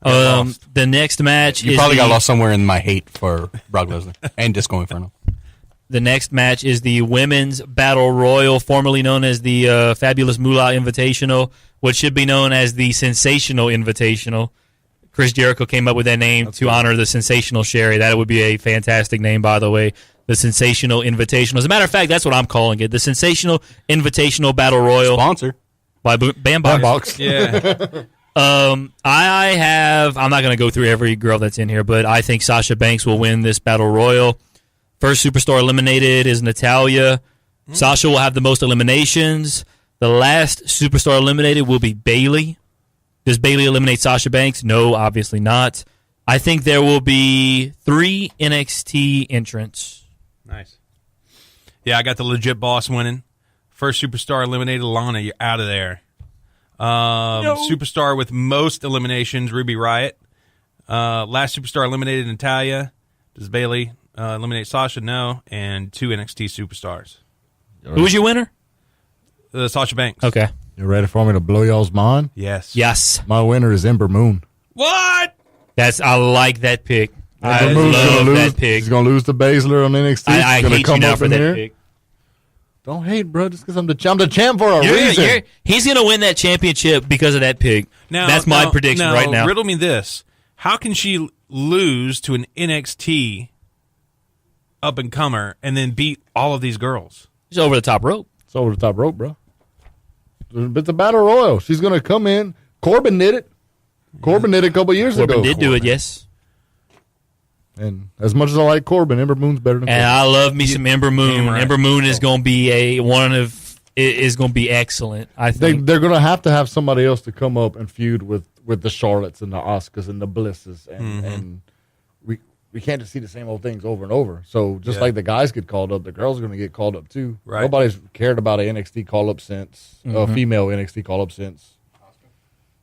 [SPEAKER 4] The next match
[SPEAKER 7] you probably got lost somewhere in my hate for Brock Lesnar and Disco Inferno.
[SPEAKER 4] The next match is the Women's Battle Royal, formerly known as the Fabulous Moolah Invitational, what should be known as the Sensational Invitational. Chris Jericho came up with that name to honor the Sensational Sherry. That would be a fantastic name, by the way. The Sensational Invitational. As a matter of fact, that's what I'm calling it. The Sensational Invitational Battle Royal.
[SPEAKER 7] Sponsor.
[SPEAKER 4] By Bambox.
[SPEAKER 6] Yeah.
[SPEAKER 4] I'm not going to go through every girl that's in here, but I think Sasha Banks will win this Battle Royal. First superstar eliminated is Natalya. Sasha will have the most eliminations. The last superstar eliminated will be Bayley. Does Bayley eliminate Sasha Banks? No, obviously not. I think there will be 3 NXT entrants.
[SPEAKER 6] Nice. Yeah, I got the legit boss winning. First superstar eliminated, Lana, you're out of there. Superstar with most eliminations, Ruby Riott. Last superstar eliminated, Natalya. Does Bayley eliminate Sasha? No. And 2 NXT superstars.
[SPEAKER 4] Who was your winner?
[SPEAKER 6] Sasha Banks.
[SPEAKER 4] Okay.
[SPEAKER 5] You ready for me to blow y'all's mind?
[SPEAKER 6] Yes.
[SPEAKER 5] My winner is Ember Moon.
[SPEAKER 6] What?
[SPEAKER 4] I like that pick. I
[SPEAKER 5] Ember Moon's
[SPEAKER 4] love
[SPEAKER 5] gonna
[SPEAKER 4] that pick.
[SPEAKER 5] She's going to lose to Baszler on NXT.
[SPEAKER 4] I hate you now for that pick.
[SPEAKER 5] Don't hate, bro, just because I'm the champ for a reason.
[SPEAKER 4] He's going to win that championship because of that pick. That's my prediction right now.
[SPEAKER 6] Riddle me this. How can she lose to an NXT up-and-comer and then beat all of these girls?
[SPEAKER 4] She's over the top rope.
[SPEAKER 5] It's over the top rope, bro. It's a battle royal. She's going to come in. Corbin did it. Corbin did it a couple years ago.
[SPEAKER 4] Corbin did do it, yes.
[SPEAKER 5] And as much as I like Corbin, Ember Moon's better than Corbin.
[SPEAKER 4] And I love me some Ember Moon. Right. Ember Moon is going to be is going to be excellent. I think
[SPEAKER 5] they're going to have somebody else to come up and feud with the Charlottes and the Asukas and the Blisses, and we can't just see the same old things over and over. So just like the guys get called up, the girls are going to get called up too.
[SPEAKER 6] Right.
[SPEAKER 5] Nobody's cared about an NXT call up since a female NXT call up since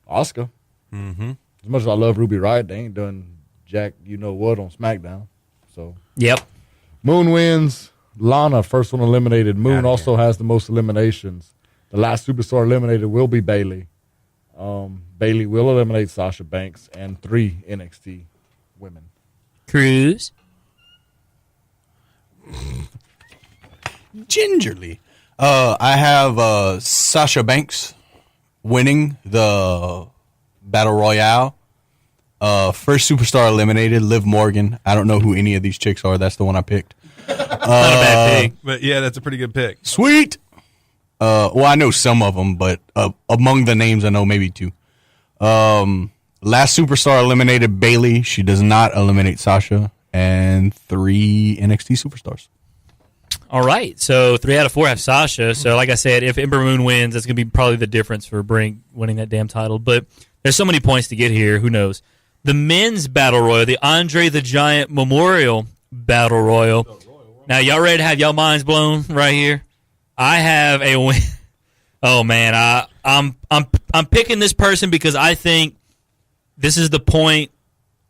[SPEAKER 5] Asuka.
[SPEAKER 6] Mm-hmm.
[SPEAKER 5] As much as I love Ruby Riott, they ain't done jack you know what on SmackDown. So
[SPEAKER 4] yep.
[SPEAKER 5] Moon wins. Lana, first one eliminated. Moon also has the most eliminations. The last superstar eliminated will be Bayley. Bayley will eliminate Sasha Banks and 3 NXT women.
[SPEAKER 4] Cruz.
[SPEAKER 7] Gingerly. I have Sasha Banks winning the Battle Royale. First superstar eliminated, Liv Morgan. I don't know who any of these chicks are. That's the one I picked.
[SPEAKER 4] Not a bad pick.
[SPEAKER 6] But yeah, that's a pretty good pick.
[SPEAKER 7] Sweet. Well, I know some of them, but among the names, I know maybe 2. Last superstar eliminated Bailey. She does not eliminate Sasha. And 3 NXT superstars.
[SPEAKER 4] All right, so 3 out of 4 have Sasha. So, like I said, if Ember Moon wins, that's going to be probably the difference for Brink winning that damn title. But there's so many points to get here. Who knows? The men's battle royal, the Andre the Giant Memorial Battle Royal. Now, y'all ready to have y'all minds blown right here? I have a win. Oh man, I'm picking this person because I think this is the point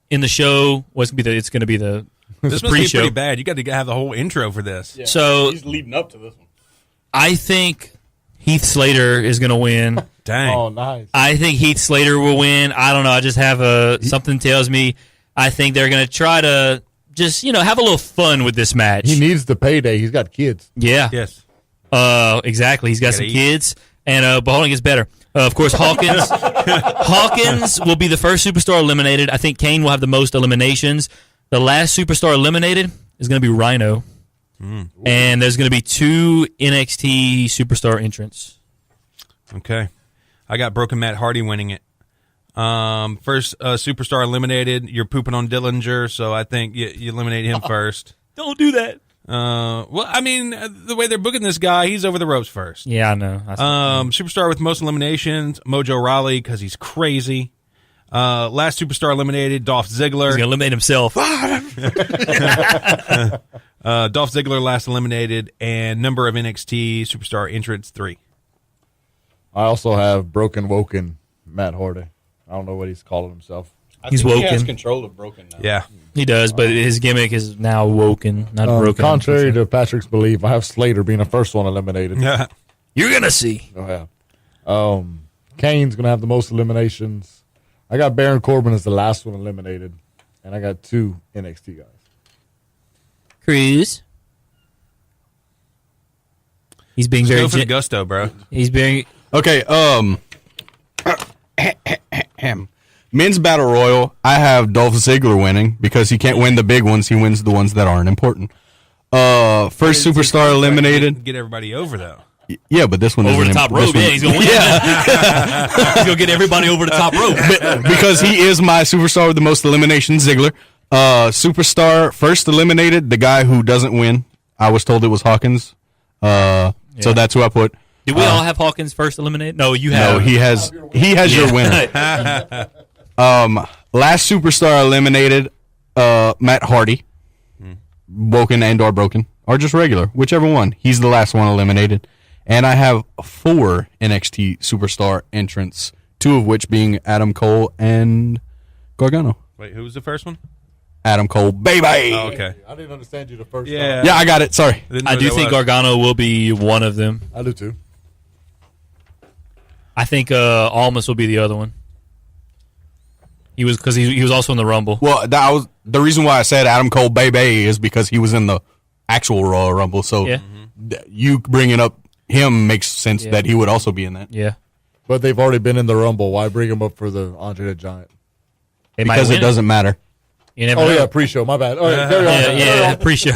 [SPEAKER 4] in the show. It's going to be the
[SPEAKER 6] This must be
[SPEAKER 4] pre-show.
[SPEAKER 6] pretty bad. You got to have the whole intro for this.
[SPEAKER 7] Yeah,
[SPEAKER 4] So
[SPEAKER 7] he's leading up to this one.
[SPEAKER 4] I think Heath Slater is going to win.
[SPEAKER 6] Dang.
[SPEAKER 5] Oh, nice.
[SPEAKER 4] I think Heath Slater will win. I don't know. I just have something tells me I think they're going to try to just have a little fun with this match.
[SPEAKER 5] He needs the payday. He's got kids.
[SPEAKER 4] Yeah.
[SPEAKER 6] Yes.
[SPEAKER 4] Exactly. He's got
[SPEAKER 6] Gotta
[SPEAKER 4] some
[SPEAKER 6] eat.
[SPEAKER 4] kids, and but hold on, it gets better. Of course, Hawkins. Hawkins will be the first superstar eliminated. I think Kane will have the most eliminations. The last superstar eliminated is going to be Rhino, and there's going to be 2 NXT superstar entrants.
[SPEAKER 6] Okay. I got Broken Matt Hardy winning it. First superstar eliminated. You're pooping on Dillinger, so I think you eliminate him first.
[SPEAKER 4] Don't do that.
[SPEAKER 6] Well, I mean, the way they're booking this guy, he's over the ropes first.
[SPEAKER 4] Yeah, I know.
[SPEAKER 6] Superstar with most eliminations, Mojo Rawley, because he's crazy. Last superstar eliminated, Dolph
[SPEAKER 4] He's going
[SPEAKER 6] Ziggler.
[SPEAKER 4] to eliminate himself.
[SPEAKER 6] Dolph Ziggler last eliminated, and number of NXT superstar entrants 3.
[SPEAKER 5] I also have Broken Woken Matt Hardy. I don't know what he's calling himself.
[SPEAKER 4] He's
[SPEAKER 7] He has
[SPEAKER 4] woken.
[SPEAKER 7] control of Broken now.
[SPEAKER 6] Yeah.
[SPEAKER 4] He does, but his gimmick is now woken, not broken.
[SPEAKER 5] Contrary to Patrick's belief, I have Slater being the first one eliminated.
[SPEAKER 6] Yeah.
[SPEAKER 4] You're going to see.
[SPEAKER 5] Oh, yeah. Kane's going to have the most eliminations. I got Baron Corbin as the last one eliminated, and I got 2 NXT guys.
[SPEAKER 4] Cruz. He's being
[SPEAKER 6] Just
[SPEAKER 4] very
[SPEAKER 6] go for the gusto, bro.
[SPEAKER 4] He's being
[SPEAKER 7] Okay, men's battle royal, I have Dolph Ziggler winning because he can't win the big ones. He wins the ones that aren't important. First superstar eliminated.
[SPEAKER 6] Get everybody over, though.
[SPEAKER 7] Yeah, but this one
[SPEAKER 4] over the
[SPEAKER 7] isn't
[SPEAKER 4] top
[SPEAKER 7] this
[SPEAKER 4] rope.
[SPEAKER 7] one-
[SPEAKER 4] Yeah, he's going to win. He's going to get everybody over the top rope.
[SPEAKER 7] because he is my superstar with the most eliminations, Ziggler. Superstar first eliminated, the guy who doesn't win. I was told it was Hawkins. So that's who I put.
[SPEAKER 4] Did we all have Hawkins first eliminated? No, you have.
[SPEAKER 7] No, he has your winner. Last superstar eliminated, Matt Hardy. Woken and or broken. Or just regular. Whichever one. He's the last one eliminated. And I have 4 NXT superstar entrants, 2 of which being Adam Cole and Gargano.
[SPEAKER 6] Wait, who was the first one?
[SPEAKER 7] Adam Cole, baby!
[SPEAKER 6] Oh, okay.
[SPEAKER 5] I didn't understand you the first
[SPEAKER 6] Yeah.
[SPEAKER 5] time.
[SPEAKER 7] Yeah, I got it. Sorry.
[SPEAKER 4] I do think Gargano will be one of them.
[SPEAKER 5] I do too.
[SPEAKER 4] I think Almas will be the other one. He was because he was also in the Rumble.
[SPEAKER 7] Well, that was the reason why I said Adam Cole, baby, is because he was in the actual Royal Rumble. So
[SPEAKER 4] Yeah.
[SPEAKER 7] you bringing up him makes sense
[SPEAKER 4] Yeah.
[SPEAKER 7] that he would also be in that.
[SPEAKER 4] Yeah,
[SPEAKER 5] But they've already been in the Rumble. Why bring him up for the Andre the Giant?
[SPEAKER 4] they
[SPEAKER 7] Because
[SPEAKER 4] might
[SPEAKER 7] it
[SPEAKER 4] win
[SPEAKER 7] doesn't matter.
[SPEAKER 4] You never
[SPEAKER 5] Oh,
[SPEAKER 4] know.
[SPEAKER 5] yeah, pre-show. My bad. All right, carry on.
[SPEAKER 4] Yeah, pre-show.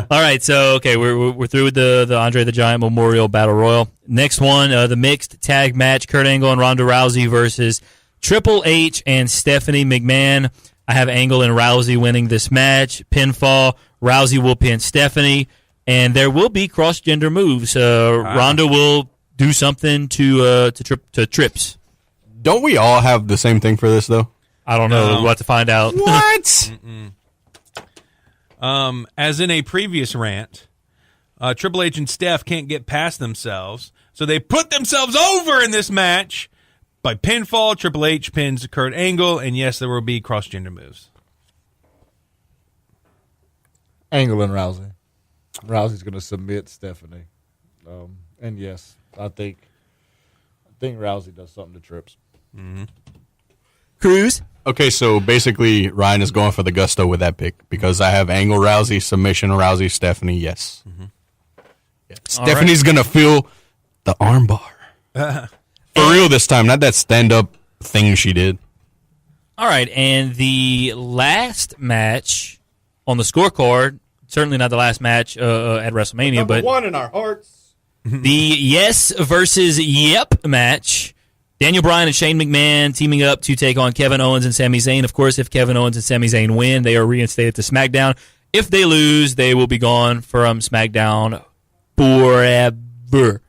[SPEAKER 4] All right, so okay, we're through with the Andre the Giant Memorial Battle Royal. Next one, the mixed tag match: Kurt Angle and Ronda Rousey versus Triple H and Stephanie McMahon. I have Angle and Rousey winning this match. Pinfall. Rousey will pin Stephanie, and there will be cross-gender moves. Ronda will do something to Trips.
[SPEAKER 7] Don't we all have the same thing for this though?
[SPEAKER 4] I don't know.
[SPEAKER 6] No.
[SPEAKER 4] We'll have to find out.
[SPEAKER 7] What?
[SPEAKER 6] As in a previous rant, Triple H and Steph can't get past themselves, so they put themselves over in this match by pinfall. Triple H pins Kurt Angle, and yes, there will be cross-gender moves.
[SPEAKER 5] Angle and Rousey. Rousey's going to submit Stephanie. And yes, I think Rousey does something to Trips.
[SPEAKER 4] Cruz.
[SPEAKER 7] Okay, so basically Ryan is going for the gusto with that pick because I have Angle, Rousey, submission, Rousey, Stephanie. Yes. Yeah. Stephanie's gonna feel the armbar for real this time, not that stand-up thing she did.
[SPEAKER 4] All right, and the last match on the scorecard, certainly not the last match at WrestleMania, but
[SPEAKER 7] one in our hearts.
[SPEAKER 4] the Yes versus Yep match. Daniel Bryan and Shane McMahon teaming up to take on Kevin Owens and Sami Zayn. Of course, if Kevin Owens and Sami Zayn win, they are reinstated to SmackDown. If they lose, they will be gone from SmackDown forever.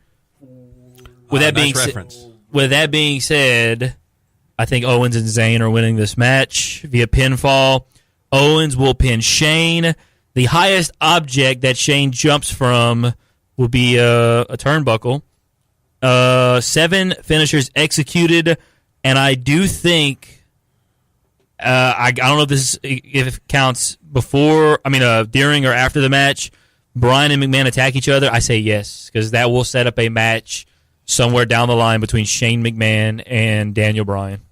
[SPEAKER 4] With that being said, I think Owens and Zayn are winning this match via pinfall. Owens will pin Shane. The highest object that Shane jumps from will be a turnbuckle. 7 finishers executed, and I do think I don't know if it counts during or after the match. Bryan and McMahon attack each other. I say yes, because that will set up a match somewhere down the line between Shane McMahon and Daniel Bryan.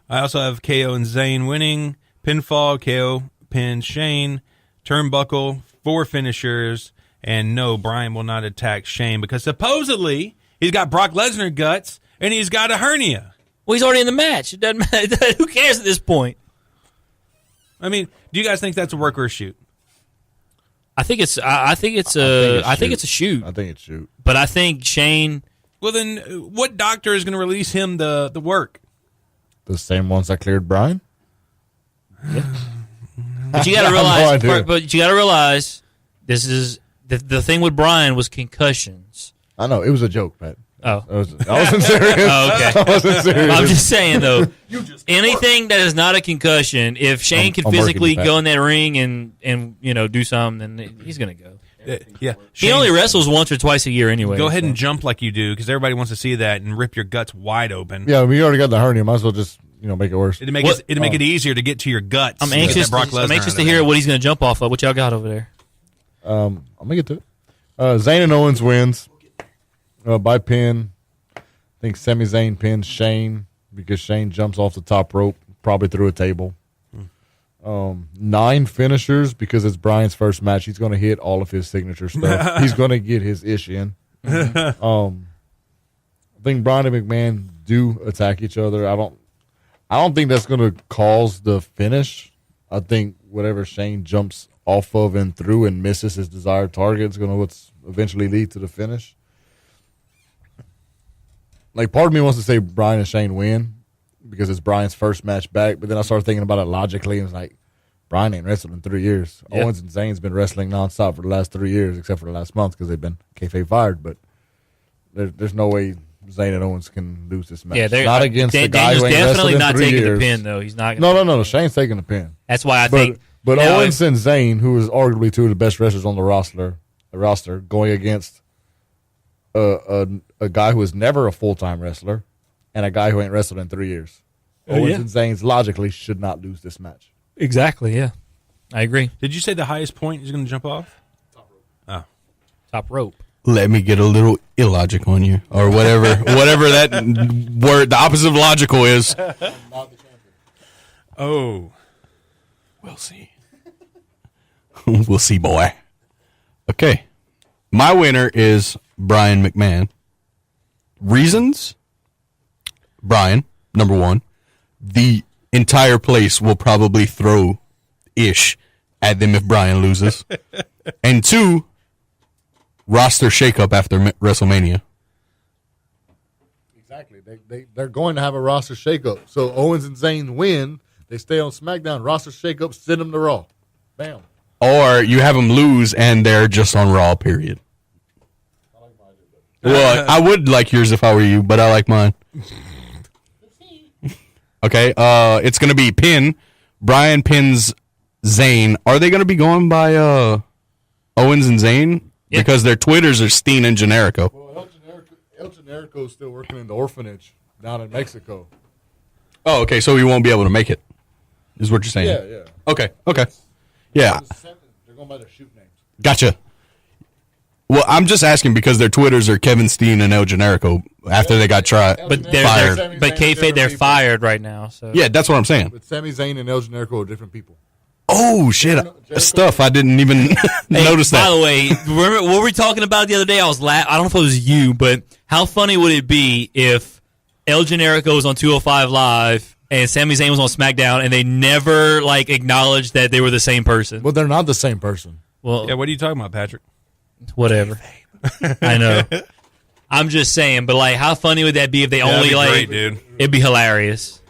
[SPEAKER 6] I also have KO and Zayn winning. Pinfall, KO pin Shane. Turnbuckle, 4 finishers. And no, Bryan will not attack Shane because supposedly he's got Brock Lesnar guts and he's got a hernia.
[SPEAKER 4] Well, he's already in the match. It doesn't matter. Who cares at this point?
[SPEAKER 6] I mean, do you guys think that's a work or a shoot?
[SPEAKER 4] I think it's a shoot.
[SPEAKER 5] I think it's shoot.
[SPEAKER 4] But I think Shane.
[SPEAKER 6] Well, then, what doctor is going to release him the work?
[SPEAKER 5] The same ones that cleared Bryan.
[SPEAKER 4] Yeah. But you got to realize. But you got to realize, this is the thing with Bryan was concussions.
[SPEAKER 5] I know it was a joke, Pat.
[SPEAKER 4] Oh,
[SPEAKER 5] I wasn't serious.
[SPEAKER 4] Oh, okay.
[SPEAKER 5] I wasn't serious.
[SPEAKER 4] I'm just saying though, anything that is not a concussion, if Shane can physically go in that ring and do something, then he's gonna go.
[SPEAKER 6] Yeah,
[SPEAKER 4] he only wrestles once or twice a year anyway.
[SPEAKER 6] Go ahead and jump like you do, because everybody wants to see that and rip your guts wide open.
[SPEAKER 5] Yeah, we already got the hernia. Might as well just make it worse.
[SPEAKER 6] It'd make it easier to get to your guts.
[SPEAKER 4] I'm anxious to hear what he's gonna jump off of. What y'all got over there?
[SPEAKER 5] I'll make it to it. Zayn and Owens wins by pin. I think Sami Zayn pins Shane because Shane jumps off the top rope, probably through a table. 9 finishers because it's Bryan's first match. He's going to hit all of his signature stuff. He's going to get his ish in. I think Bryan and McMahon do attack each other. I don't think that's going to cause the finish. I think whatever Shane jumps off of and through and misses his desired target is going to eventually lead to the finish. Like, part of me wants to say Bryan and Shane win because it's Bryan's first match back, but then I started thinking about it logically, and it's like, Bryan ain't wrestled in 3 years. Yeah. Owens and Zayn's been wrestling nonstop for the last 3 years, except for the last month because they've been kayfabe fired, but there's no way Zayn and Owens can lose this match.
[SPEAKER 4] Yeah,
[SPEAKER 5] not against the guy who ain't
[SPEAKER 4] definitely
[SPEAKER 5] wrestled in 3 years.
[SPEAKER 4] Not taking the pin, though. He's not.
[SPEAKER 5] No. Shane's taking the pin.
[SPEAKER 4] That's why I think.
[SPEAKER 5] But Owens and Zayn, who is arguably 2 of the best wrestlers on the roster, going against a guy who is never a full-time wrestler and a guy who ain't wrestled in 3 years. Owens and Zayn logically should not lose this match.
[SPEAKER 4] Exactly, yeah. I agree.
[SPEAKER 6] Did you say the highest point is going to jump off?
[SPEAKER 5] Top rope.
[SPEAKER 6] Oh.
[SPEAKER 4] Top rope.
[SPEAKER 7] Let me get a little illogic on you, or whatever that word, the opposite of logical is.
[SPEAKER 6] Oh.
[SPEAKER 7] We'll see. We'll see, boy. Okay. My winner is Bryan McMahon. Reasons? Bryan, number 1. The entire place will probably throw ish at them if Bryan loses. And 2, roster shakeup after WrestleMania.
[SPEAKER 5] Exactly. They're going to have a roster shakeup. So Owens and Zayn win. They stay on SmackDown. Roster shakeup, send them to Raw. Bam.
[SPEAKER 7] Or you have them lose and they're just on Raw, period.
[SPEAKER 5] I like mine.
[SPEAKER 7] Well, I would like yours if I were you, but I like mine. Okay, it's going to be pin. Bryan pins Zayn. Are they going to be going by Owens and Zayn? Yeah. Because their Twitters are Steen and Generico.
[SPEAKER 5] Well, El Generico is still working in the orphanage down in Mexico.
[SPEAKER 7] Oh, okay, so he won't be able to make it, is what you're saying?
[SPEAKER 5] Yeah.
[SPEAKER 7] Okay. Yeah.
[SPEAKER 5] They're going by their shoot names.
[SPEAKER 7] Gotcha. Well, I'm just asking because their Twitters are Kevin Steen and El Generico after they got fired.
[SPEAKER 4] But kayfabe, they're fired right now. So
[SPEAKER 7] yeah, that's what I'm saying.
[SPEAKER 5] But Sami Zayn and El Generico are different people.
[SPEAKER 7] Oh shit! Stuff I didn't even notice that.
[SPEAKER 4] By the way, remember what were we talking about the other day? I was I don't know if it was you, but how funny would it be if El Generico was on 205 Live and Sami Zayn was on SmackDown and they never acknowledged that they were the same person?
[SPEAKER 5] Well, they're not the same person.
[SPEAKER 4] Well,
[SPEAKER 6] yeah. What are you talking about, Patrick?
[SPEAKER 4] Whatever. I know. I'm just saying, but like, how funny would that be if they only
[SPEAKER 6] that'd be
[SPEAKER 4] like?
[SPEAKER 6] great, dude.
[SPEAKER 4] It'd be hilarious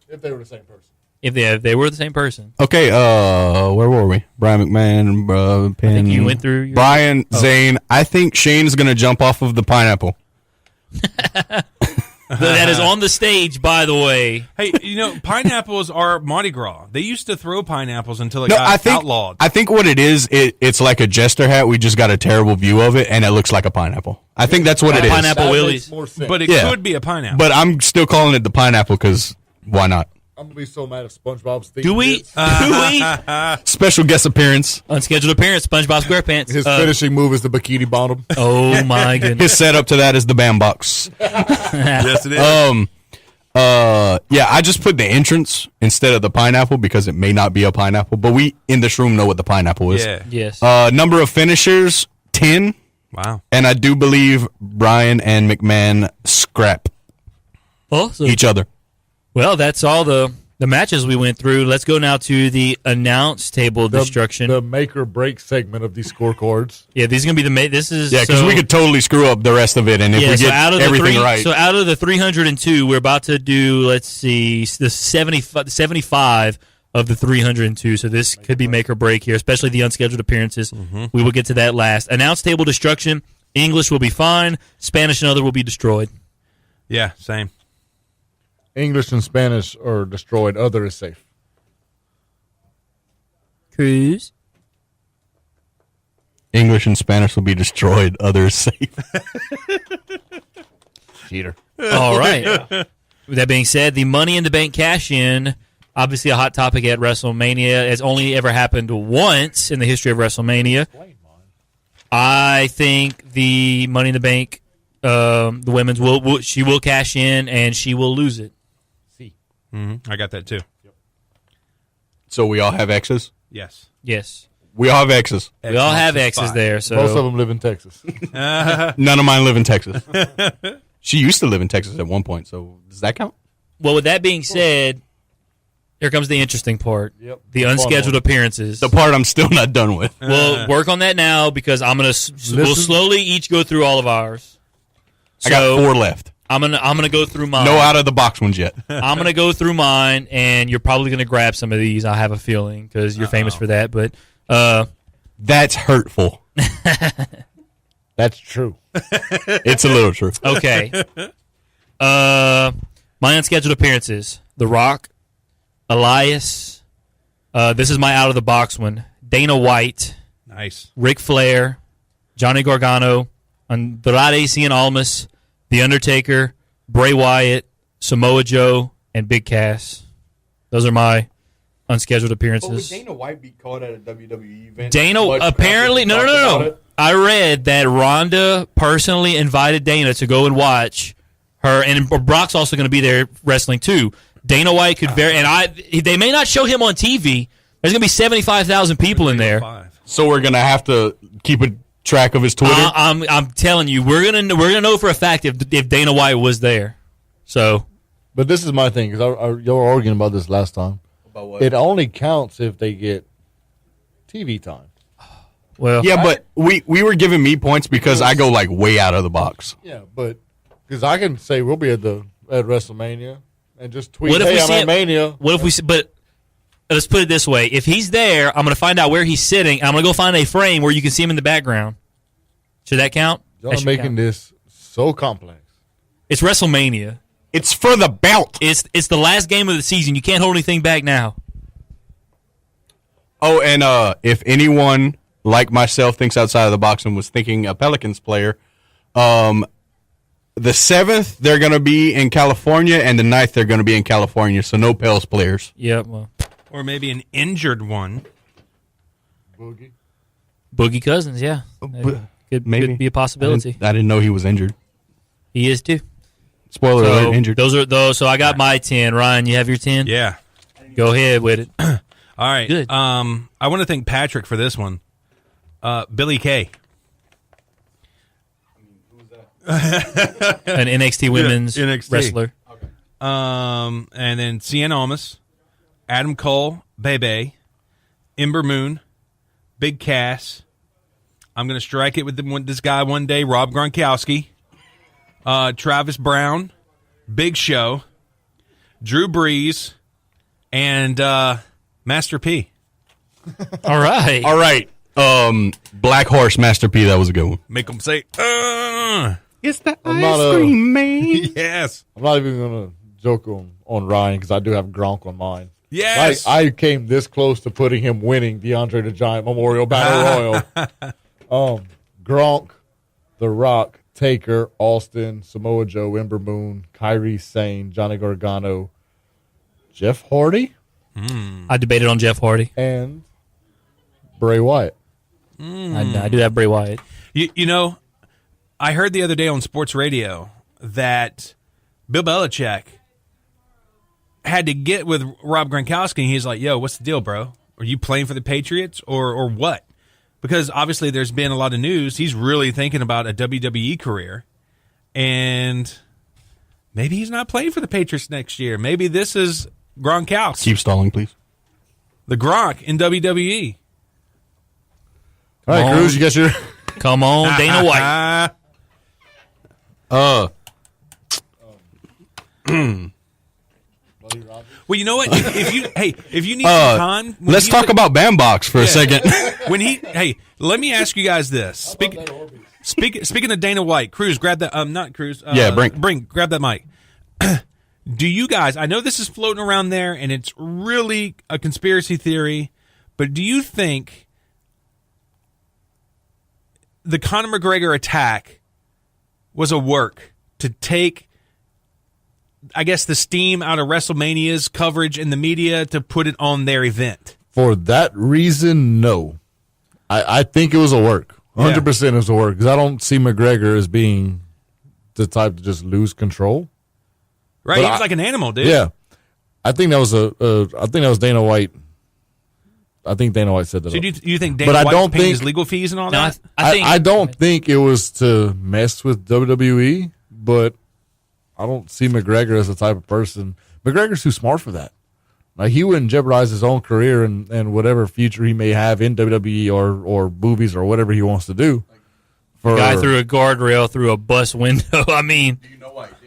[SPEAKER 5] If they were the same person.
[SPEAKER 4] if they were the same person.
[SPEAKER 7] Okay, where were we? Brian McMahon, Penn.
[SPEAKER 4] I think you went through your-
[SPEAKER 7] Brian, Zane. I think Shane's going to jump off of the pineapple.
[SPEAKER 4] That is on the stage, by the way.
[SPEAKER 6] Hey, pineapples are Mardi Gras. They used to throw pineapples until it
[SPEAKER 7] No,
[SPEAKER 6] got
[SPEAKER 7] I think
[SPEAKER 6] outlawed.
[SPEAKER 7] I think what it is, it's like a jester hat. We just got a terrible view of it, and it looks like a pineapple. I think that's what it is.
[SPEAKER 4] Pineapple
[SPEAKER 5] That
[SPEAKER 4] Willies.
[SPEAKER 5] makes more sense.
[SPEAKER 6] But it
[SPEAKER 7] Yeah.
[SPEAKER 6] could be a pineapple.
[SPEAKER 7] But I'm still calling it the pineapple because why not?
[SPEAKER 5] I'm gonna be so mad if SpongeBob's theme
[SPEAKER 4] Do we?
[SPEAKER 5] hits.
[SPEAKER 7] Special guest appearance.
[SPEAKER 4] Unscheduled appearance, SpongeBob SquarePants.
[SPEAKER 5] His finishing move is the bikini bottom.
[SPEAKER 4] Oh my goodness!
[SPEAKER 7] His setup to that is the bam box.
[SPEAKER 6] yes, it is.
[SPEAKER 7] Yeah, I just put the entrance instead of the pineapple because it may not be a pineapple, but we in this room know what the pineapple is.
[SPEAKER 6] Yeah.
[SPEAKER 4] Yes.
[SPEAKER 7] Number of finishers, 10.
[SPEAKER 6] Wow.
[SPEAKER 7] And I do believe Brian and McMahon scrap
[SPEAKER 4] Also,
[SPEAKER 7] each other.
[SPEAKER 4] well, that's all the matches we went through. Let's go now to the announce table destruction.
[SPEAKER 5] The make or break segment of these scorecards.
[SPEAKER 4] Yeah, these are gonna be the this is
[SPEAKER 7] Yeah, because we could totally screw up the rest of it, and if we
[SPEAKER 4] so
[SPEAKER 7] get
[SPEAKER 4] out of
[SPEAKER 7] everything right.
[SPEAKER 4] So out of the 302, we're about to do, let's see, the 75 of the 302. So this could be make or break here, especially the unscheduled appearances. We will get to that last. Announce table destruction. English will be fine. Spanish and other will be destroyed.
[SPEAKER 6] Yeah, same.
[SPEAKER 5] English and Spanish are destroyed. Other is safe.
[SPEAKER 4] Cruz.
[SPEAKER 7] English and Spanish will be destroyed. Others safe.
[SPEAKER 5] Cheater.
[SPEAKER 4] All right. With that being said, the Money in the Bank cash-in, obviously a hot topic at WrestleMania. It's only ever happened once in the history of WrestleMania. I think the Money in the Bank, the women's she will cash in and she will lose it.
[SPEAKER 6] I got that too.
[SPEAKER 7] So we all have X's?
[SPEAKER 6] Yes.
[SPEAKER 4] Yes.
[SPEAKER 7] We all have X's.
[SPEAKER 4] We all have
[SPEAKER 6] X
[SPEAKER 4] X's there. So
[SPEAKER 5] Most of them live in Texas.
[SPEAKER 7] None of mine live in Texas. She used to live in Texas at one point, so does that count?
[SPEAKER 4] Well, with that being said, here comes the interesting part.
[SPEAKER 5] Yep.
[SPEAKER 4] The unscheduled appearances.
[SPEAKER 7] The part I'm still not done with.
[SPEAKER 4] We'll work on that now because I'm gonna. We'll slowly each go through all of ours.
[SPEAKER 7] I got 4 left.
[SPEAKER 4] I'm gonna go through mine.
[SPEAKER 7] No out of the box ones yet.
[SPEAKER 4] I'm gonna go through mine, and you're probably gonna grab some of these. I have a feeling because you're famous for that. But
[SPEAKER 7] That's hurtful.
[SPEAKER 5] That's true.
[SPEAKER 7] It's a little true.
[SPEAKER 4] okay. My unscheduled appearances: The Rock, Elias. This is my out of the box one: Dana White,
[SPEAKER 6] Nice.
[SPEAKER 4] Ric Flair, Johnny Gargano, Andrade Cien Almas, The Undertaker, Bray Wyatt, Samoa Joe, and Big Cass. Those are my unscheduled appearances.
[SPEAKER 7] Dana White be caught at a WWE event?
[SPEAKER 4] Dana apparently no. I read that Rhonda personally invited Dana to go and watch her, and Brock's also going to be there wrestling too. Dana White could they may not show him on TV. There's going to be 75,000 people in there.
[SPEAKER 7] So we're gonna have to keep a track of his Twitter.
[SPEAKER 4] I'm telling you, we're gonna know for a fact if Dana White was there. So,
[SPEAKER 5] But this is my thing, because y'all were arguing about this last time.
[SPEAKER 7] About what?
[SPEAKER 5] It only counts if they get TV time.
[SPEAKER 4] well,
[SPEAKER 7] Yeah, but we were giving me points because I go like way out of the box.
[SPEAKER 5] Yeah, but because I can say we'll be at WrestleMania and just tweet,
[SPEAKER 4] What if
[SPEAKER 5] hey,
[SPEAKER 4] we
[SPEAKER 5] I'm
[SPEAKER 4] see
[SPEAKER 5] at
[SPEAKER 4] it-
[SPEAKER 5] Mania.
[SPEAKER 4] What if we? But let's put it this way: if he's there, I'm going to find out where he's sitting. I'm going to go find a frame where you can see him in the background. Should that count?
[SPEAKER 5] Y'all
[SPEAKER 4] That
[SPEAKER 5] are
[SPEAKER 4] should
[SPEAKER 5] making
[SPEAKER 4] count.
[SPEAKER 5] this so complex.
[SPEAKER 4] It's WrestleMania.
[SPEAKER 7] It's for the belt.
[SPEAKER 4] It's the last game of the season. You can't hold anything back now.
[SPEAKER 7] Oh, and if anyone like myself thinks outside of the box and was thinking a Pelicans player, the 7th they're going to be in California, and the 9th they're going to be in California. So no Pels players.
[SPEAKER 4] Yeah, well,
[SPEAKER 6] Or maybe an injured one.
[SPEAKER 5] Boogie.
[SPEAKER 4] Cousins. Yeah, could be a possibility.
[SPEAKER 7] I didn't know he was injured.
[SPEAKER 4] He is too.
[SPEAKER 7] Spoiler
[SPEAKER 4] So
[SPEAKER 7] alert, injured.
[SPEAKER 4] those are those. So I got my 10. Ryan, you have your 10.
[SPEAKER 6] Yeah.
[SPEAKER 4] Go ahead with it.
[SPEAKER 6] All right.
[SPEAKER 4] Good.
[SPEAKER 6] I want to thank Patrick for this one. Billy Kay.
[SPEAKER 4] An NXT women's
[SPEAKER 6] NXT.
[SPEAKER 4] wrestler.
[SPEAKER 6] And then Cien Almas, Adam Cole, Bebe, Ember Moon, Big Cass. I'm going to strike it with this guy one day, Rob Gronkowski. Travis Brown, Big Show, Drew Brees, and Master P.
[SPEAKER 4] All right.
[SPEAKER 7] All right. Black Horse, Master P. That was a good one.
[SPEAKER 6] Make them say,
[SPEAKER 7] It's the
[SPEAKER 5] I'm not a-
[SPEAKER 7] man.
[SPEAKER 6] yes.
[SPEAKER 5] I'm not even gonna joke on Ryan because I do have Gronk on mine.
[SPEAKER 6] Yes.
[SPEAKER 5] I came this close to putting him winning DeAndre the Giant Memorial Battle Royal. Gronk, The Rock, Taker, Austin, Samoa Joe, Ember Moon, Kyrie Sane, Johnny Gargano, Jeff Hardy,
[SPEAKER 4] I debated on Jeff Hardy.
[SPEAKER 5] and Bray Wyatt.
[SPEAKER 4] I do have Bray Wyatt.
[SPEAKER 6] You know, I heard the other day on sports radio that Bill Belichick had to get with Rob Gronkowski, and he's like, yo, what's the deal, bro? Are you playing for the Patriots or what? Because obviously there's been a lot of news. He's really thinking about a WWE career, and maybe he's not playing for the Patriots next year. Maybe this is Gronkowski.
[SPEAKER 7] Keep stalling, please.
[SPEAKER 6] The Gronk in WWE.
[SPEAKER 5] All right, Cruz, you got your.
[SPEAKER 4] Come on, Dana White.
[SPEAKER 6] Well, you know what? If you need some time,
[SPEAKER 7] Let's talk about Bambox for a second.
[SPEAKER 6] Let me ask you guys this. Speaking of Dana White, Cruz, grab that. Not Cruz.
[SPEAKER 7] Brink,
[SPEAKER 6] grab that mic. Do you guys? I know this is floating around there, and it's really a conspiracy theory. But do you think the Conor McGregor attack was a work to take, I guess, the steam out of WrestleMania's coverage in the media to put it on their event?
[SPEAKER 5] For that reason, no. I think it was a work. 100% it was a work. Because I don't see McGregor as being the type to just lose control.
[SPEAKER 6] Right? He was like an animal, dude.
[SPEAKER 5] Yeah. I think that was Dana White. I think Dana White said that.
[SPEAKER 6] So do you think Dana White's paying his legal fees and all that?
[SPEAKER 5] I don't think it was to mess with WWE, but I don't see McGregor as the type of person. McGregor's too smart for that. Like, he wouldn't jeopardize his own career and whatever future he may have in WWE or movies or whatever he wants to do.
[SPEAKER 4] The guy threw a guardrail through a bus window. I mean,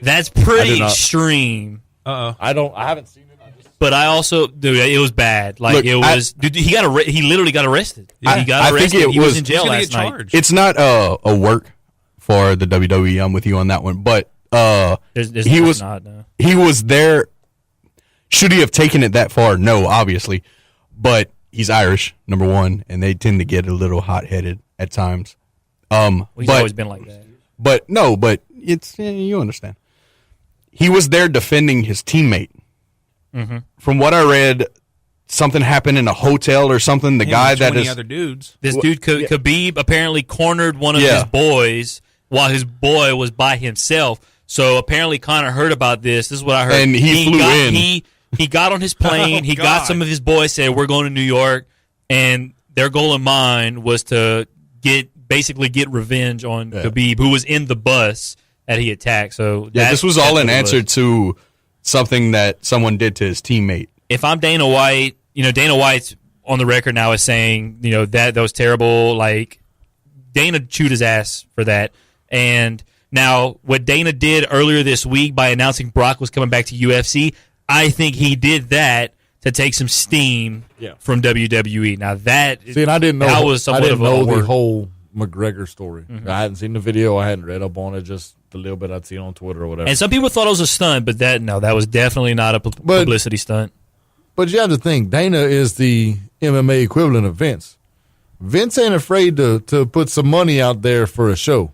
[SPEAKER 4] that's pretty extreme.
[SPEAKER 6] Uh-oh.
[SPEAKER 5] I haven't seen it.
[SPEAKER 4] But I also, dude, it was bad. Like,
[SPEAKER 7] Look,
[SPEAKER 4] dude, he literally got arrested.
[SPEAKER 7] Yeah.
[SPEAKER 4] He got arrested.
[SPEAKER 7] I think
[SPEAKER 4] he was in jail last night.
[SPEAKER 6] Charged.
[SPEAKER 7] It's not a work for the WWE. I'm with you on that one. But he was there. Should he have taken it that far? No, obviously. But he's Irish, number one, and they tend to get a little hot-headed at times.
[SPEAKER 4] He's always been like that.
[SPEAKER 7] But it's you understand. He was there defending his teammate. Mm-hmm. From what I read, something happened in a hotel or something. The guy that is
[SPEAKER 6] other dudes.
[SPEAKER 4] This dude Khabib apparently cornered one of his boys while his boy was by himself. So apparently Conor heard about this. This is what I heard.
[SPEAKER 7] And he flew in.
[SPEAKER 4] He got on his plane. He got some of his boys, said, we're going to New York. And their goal in mind was to get revenge on Khabib, who was in the bus that he attacked. So
[SPEAKER 7] this was all in answer to something that someone did to his teammate.
[SPEAKER 4] If I'm Dana White, Dana White's on the record now as saying, that was terrible. Like, Dana chewed his ass for that. And now what Dana did earlier this week by announcing Brock was coming back to UFC, I think he did that to take some steam from WWE. Now that
[SPEAKER 5] and I didn't know
[SPEAKER 4] that was somewhat of a
[SPEAKER 5] the whole McGregor story.
[SPEAKER 4] Mm-hmm.
[SPEAKER 5] I hadn't seen the video. I hadn't read up on it. Just the little bit I'd seen on Twitter or whatever.
[SPEAKER 4] And some people thought it was a stunt, but that was definitely not a publicity stunt.
[SPEAKER 5] But you have to think, Dana is the MMA equivalent of Vince. Vince ain't afraid to put some money out there for a show.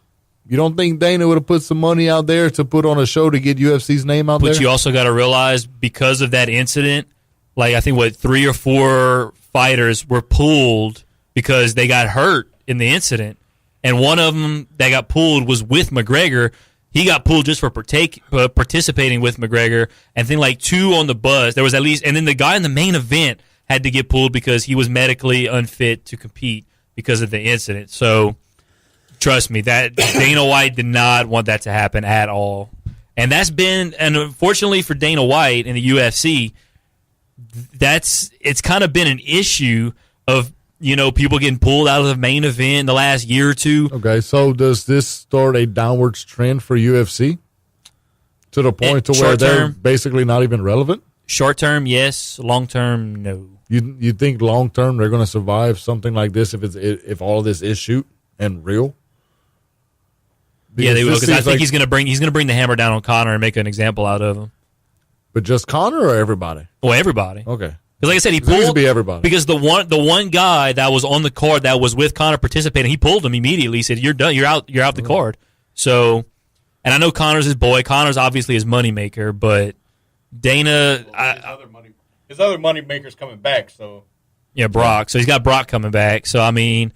[SPEAKER 5] You don't think Dana would have put some money out there to put on a show to get UFC's name out there?
[SPEAKER 4] But you also got to realize, because of that incident, like, I think 3 or 4 fighters were pulled because they got hurt in the incident. And one of them that got pulled was with McGregor. He got pulled just for participating with McGregor. And then 2 on the bus. There was at least, and then the guy in the main event had to get pulled because he was medically unfit to compete because of the incident. So trust me, that Dana White did not want that to happen at all. And and unfortunately for Dana White in the UFC, it's kind of been an issue of, people getting pulled out of the main event in the last year or two.
[SPEAKER 5] Okay, so does this start a downwards trend for UFC to the point to where they're basically not even relevant?
[SPEAKER 4] Short term, yes. Long term, no.
[SPEAKER 5] You think long term they're going to survive something like this if all of this is shoot and real?
[SPEAKER 4] Yeah, they will, because I think he's going to bring the hammer down on Conor and make an example out of him.
[SPEAKER 5] But just Conor or everybody?
[SPEAKER 4] Well, everybody.
[SPEAKER 5] Okay.
[SPEAKER 4] Because like I said, he pulled. It needs to be everybody. Because the one guy that was on the card that was with Conor participating, he pulled him immediately. He said, "You're done. You're out the card." So, and I know Conor's his boy. Conor's obviously his moneymaker, but Dana,
[SPEAKER 7] his other money maker's coming back. So
[SPEAKER 4] yeah, Brock. So he's got Brock coming back. So I mean,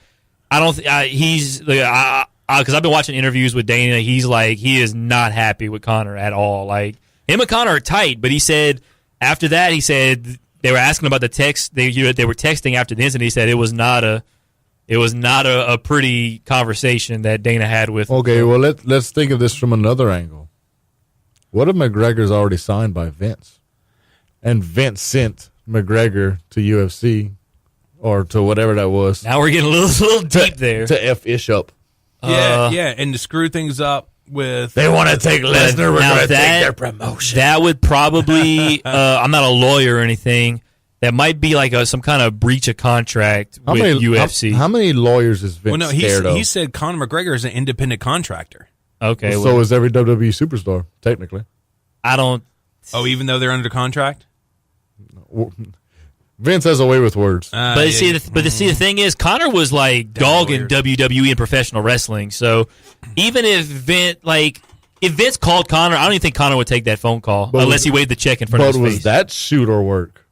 [SPEAKER 4] I don't. He's because I've been watching interviews with Dana. He's like, he is not happy with Conor at all. Like, him and Conor are tight, but he said after that, they were asking about the text. They were texting after the incident. He said it was not a pretty conversation that Dana had with.
[SPEAKER 5] Okay, well let's think of this from another angle. What if McGregor's already signed by Vince, and Vince sent McGregor to UFC or to whatever that was?
[SPEAKER 4] Now we're getting a little deep there
[SPEAKER 5] to F Ish up.
[SPEAKER 6] Yeah, and to screw things up with.
[SPEAKER 5] They want to take Lesnar. We're going to take their promotion.
[SPEAKER 4] That would probably. I'm not a lawyer or anything. That might be like some kind of breach of contract with UFC.
[SPEAKER 5] How many lawyers is Vince scared of?
[SPEAKER 6] He said Conor McGregor is an independent contractor.
[SPEAKER 4] Okay,
[SPEAKER 5] so is every WWE superstar technically.
[SPEAKER 4] I don't.
[SPEAKER 6] Oh, even though they're under contract.
[SPEAKER 5] Vince has a way with words.
[SPEAKER 4] But the thing is, Conor was like dogging WWE and professional wrestling. So even if Vince called Conor, I don't even think Conor would take that phone call unless he waved the check in front of his face.
[SPEAKER 5] But was that shoot or work?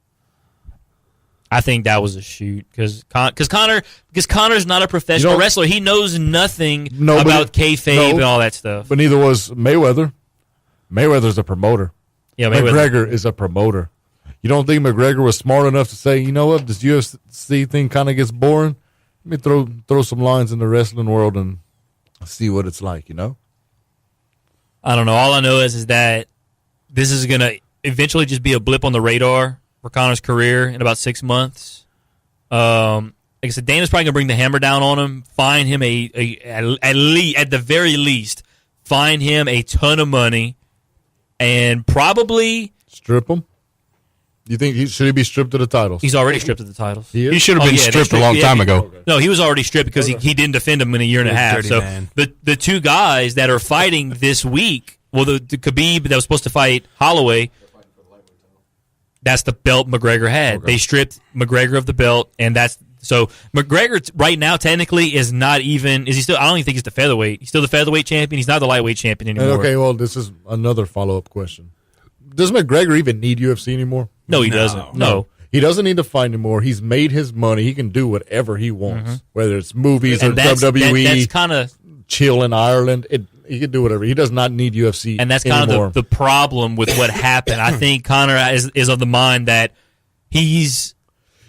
[SPEAKER 4] I think that was a shoot because Conor's not a professional wrestler. He knows nothing about kayfabe and all that stuff.
[SPEAKER 5] But neither was Mayweather. Mayweather's a promoter.
[SPEAKER 4] Yeah,
[SPEAKER 5] McGregor is a promoter. You don't think McGregor was smart enough to say, you know what, this UFC thing kind of gets boring? Let me throw some lines in the wrestling world and see what it's like, you know?
[SPEAKER 4] I don't know. All I know is that this is going to eventually just be a blip on the radar for Conor's career in about 6 months. Like I said, Dana's probably going to bring the hammer down on him, fine him at the very least, fine him a ton of money, and probably
[SPEAKER 5] strip him. You think should he be stripped of the titles?
[SPEAKER 4] He's already stripped of the titles.
[SPEAKER 7] He should have been stripped a long time ago.
[SPEAKER 4] Okay. No, he was already stripped because he didn't defend him in a year and a half. So the two guys that are fighting this week, well, the Khabib that was supposed to fight Holloway, that's the belt McGregor had. Okay. They stripped McGregor of the belt, and so McGregor right now technically is not even. Is he still? I don't even think he's the featherweight. He's still the featherweight champion. He's not the lightweight champion anymore.
[SPEAKER 5] Okay, well, this is another follow-up question. Does McGregor even need UFC anymore?
[SPEAKER 4] No, he doesn't. No.
[SPEAKER 5] He doesn't need to fight anymore. He's made his money. He can do whatever he wants, whether it's movies or WWE.
[SPEAKER 4] That's kind of
[SPEAKER 5] chill in Ireland. He can do whatever. He does not need UFC
[SPEAKER 4] and that's
[SPEAKER 5] anymore.
[SPEAKER 4] Kind of the problem with what happened. I think Conor is of the mind that he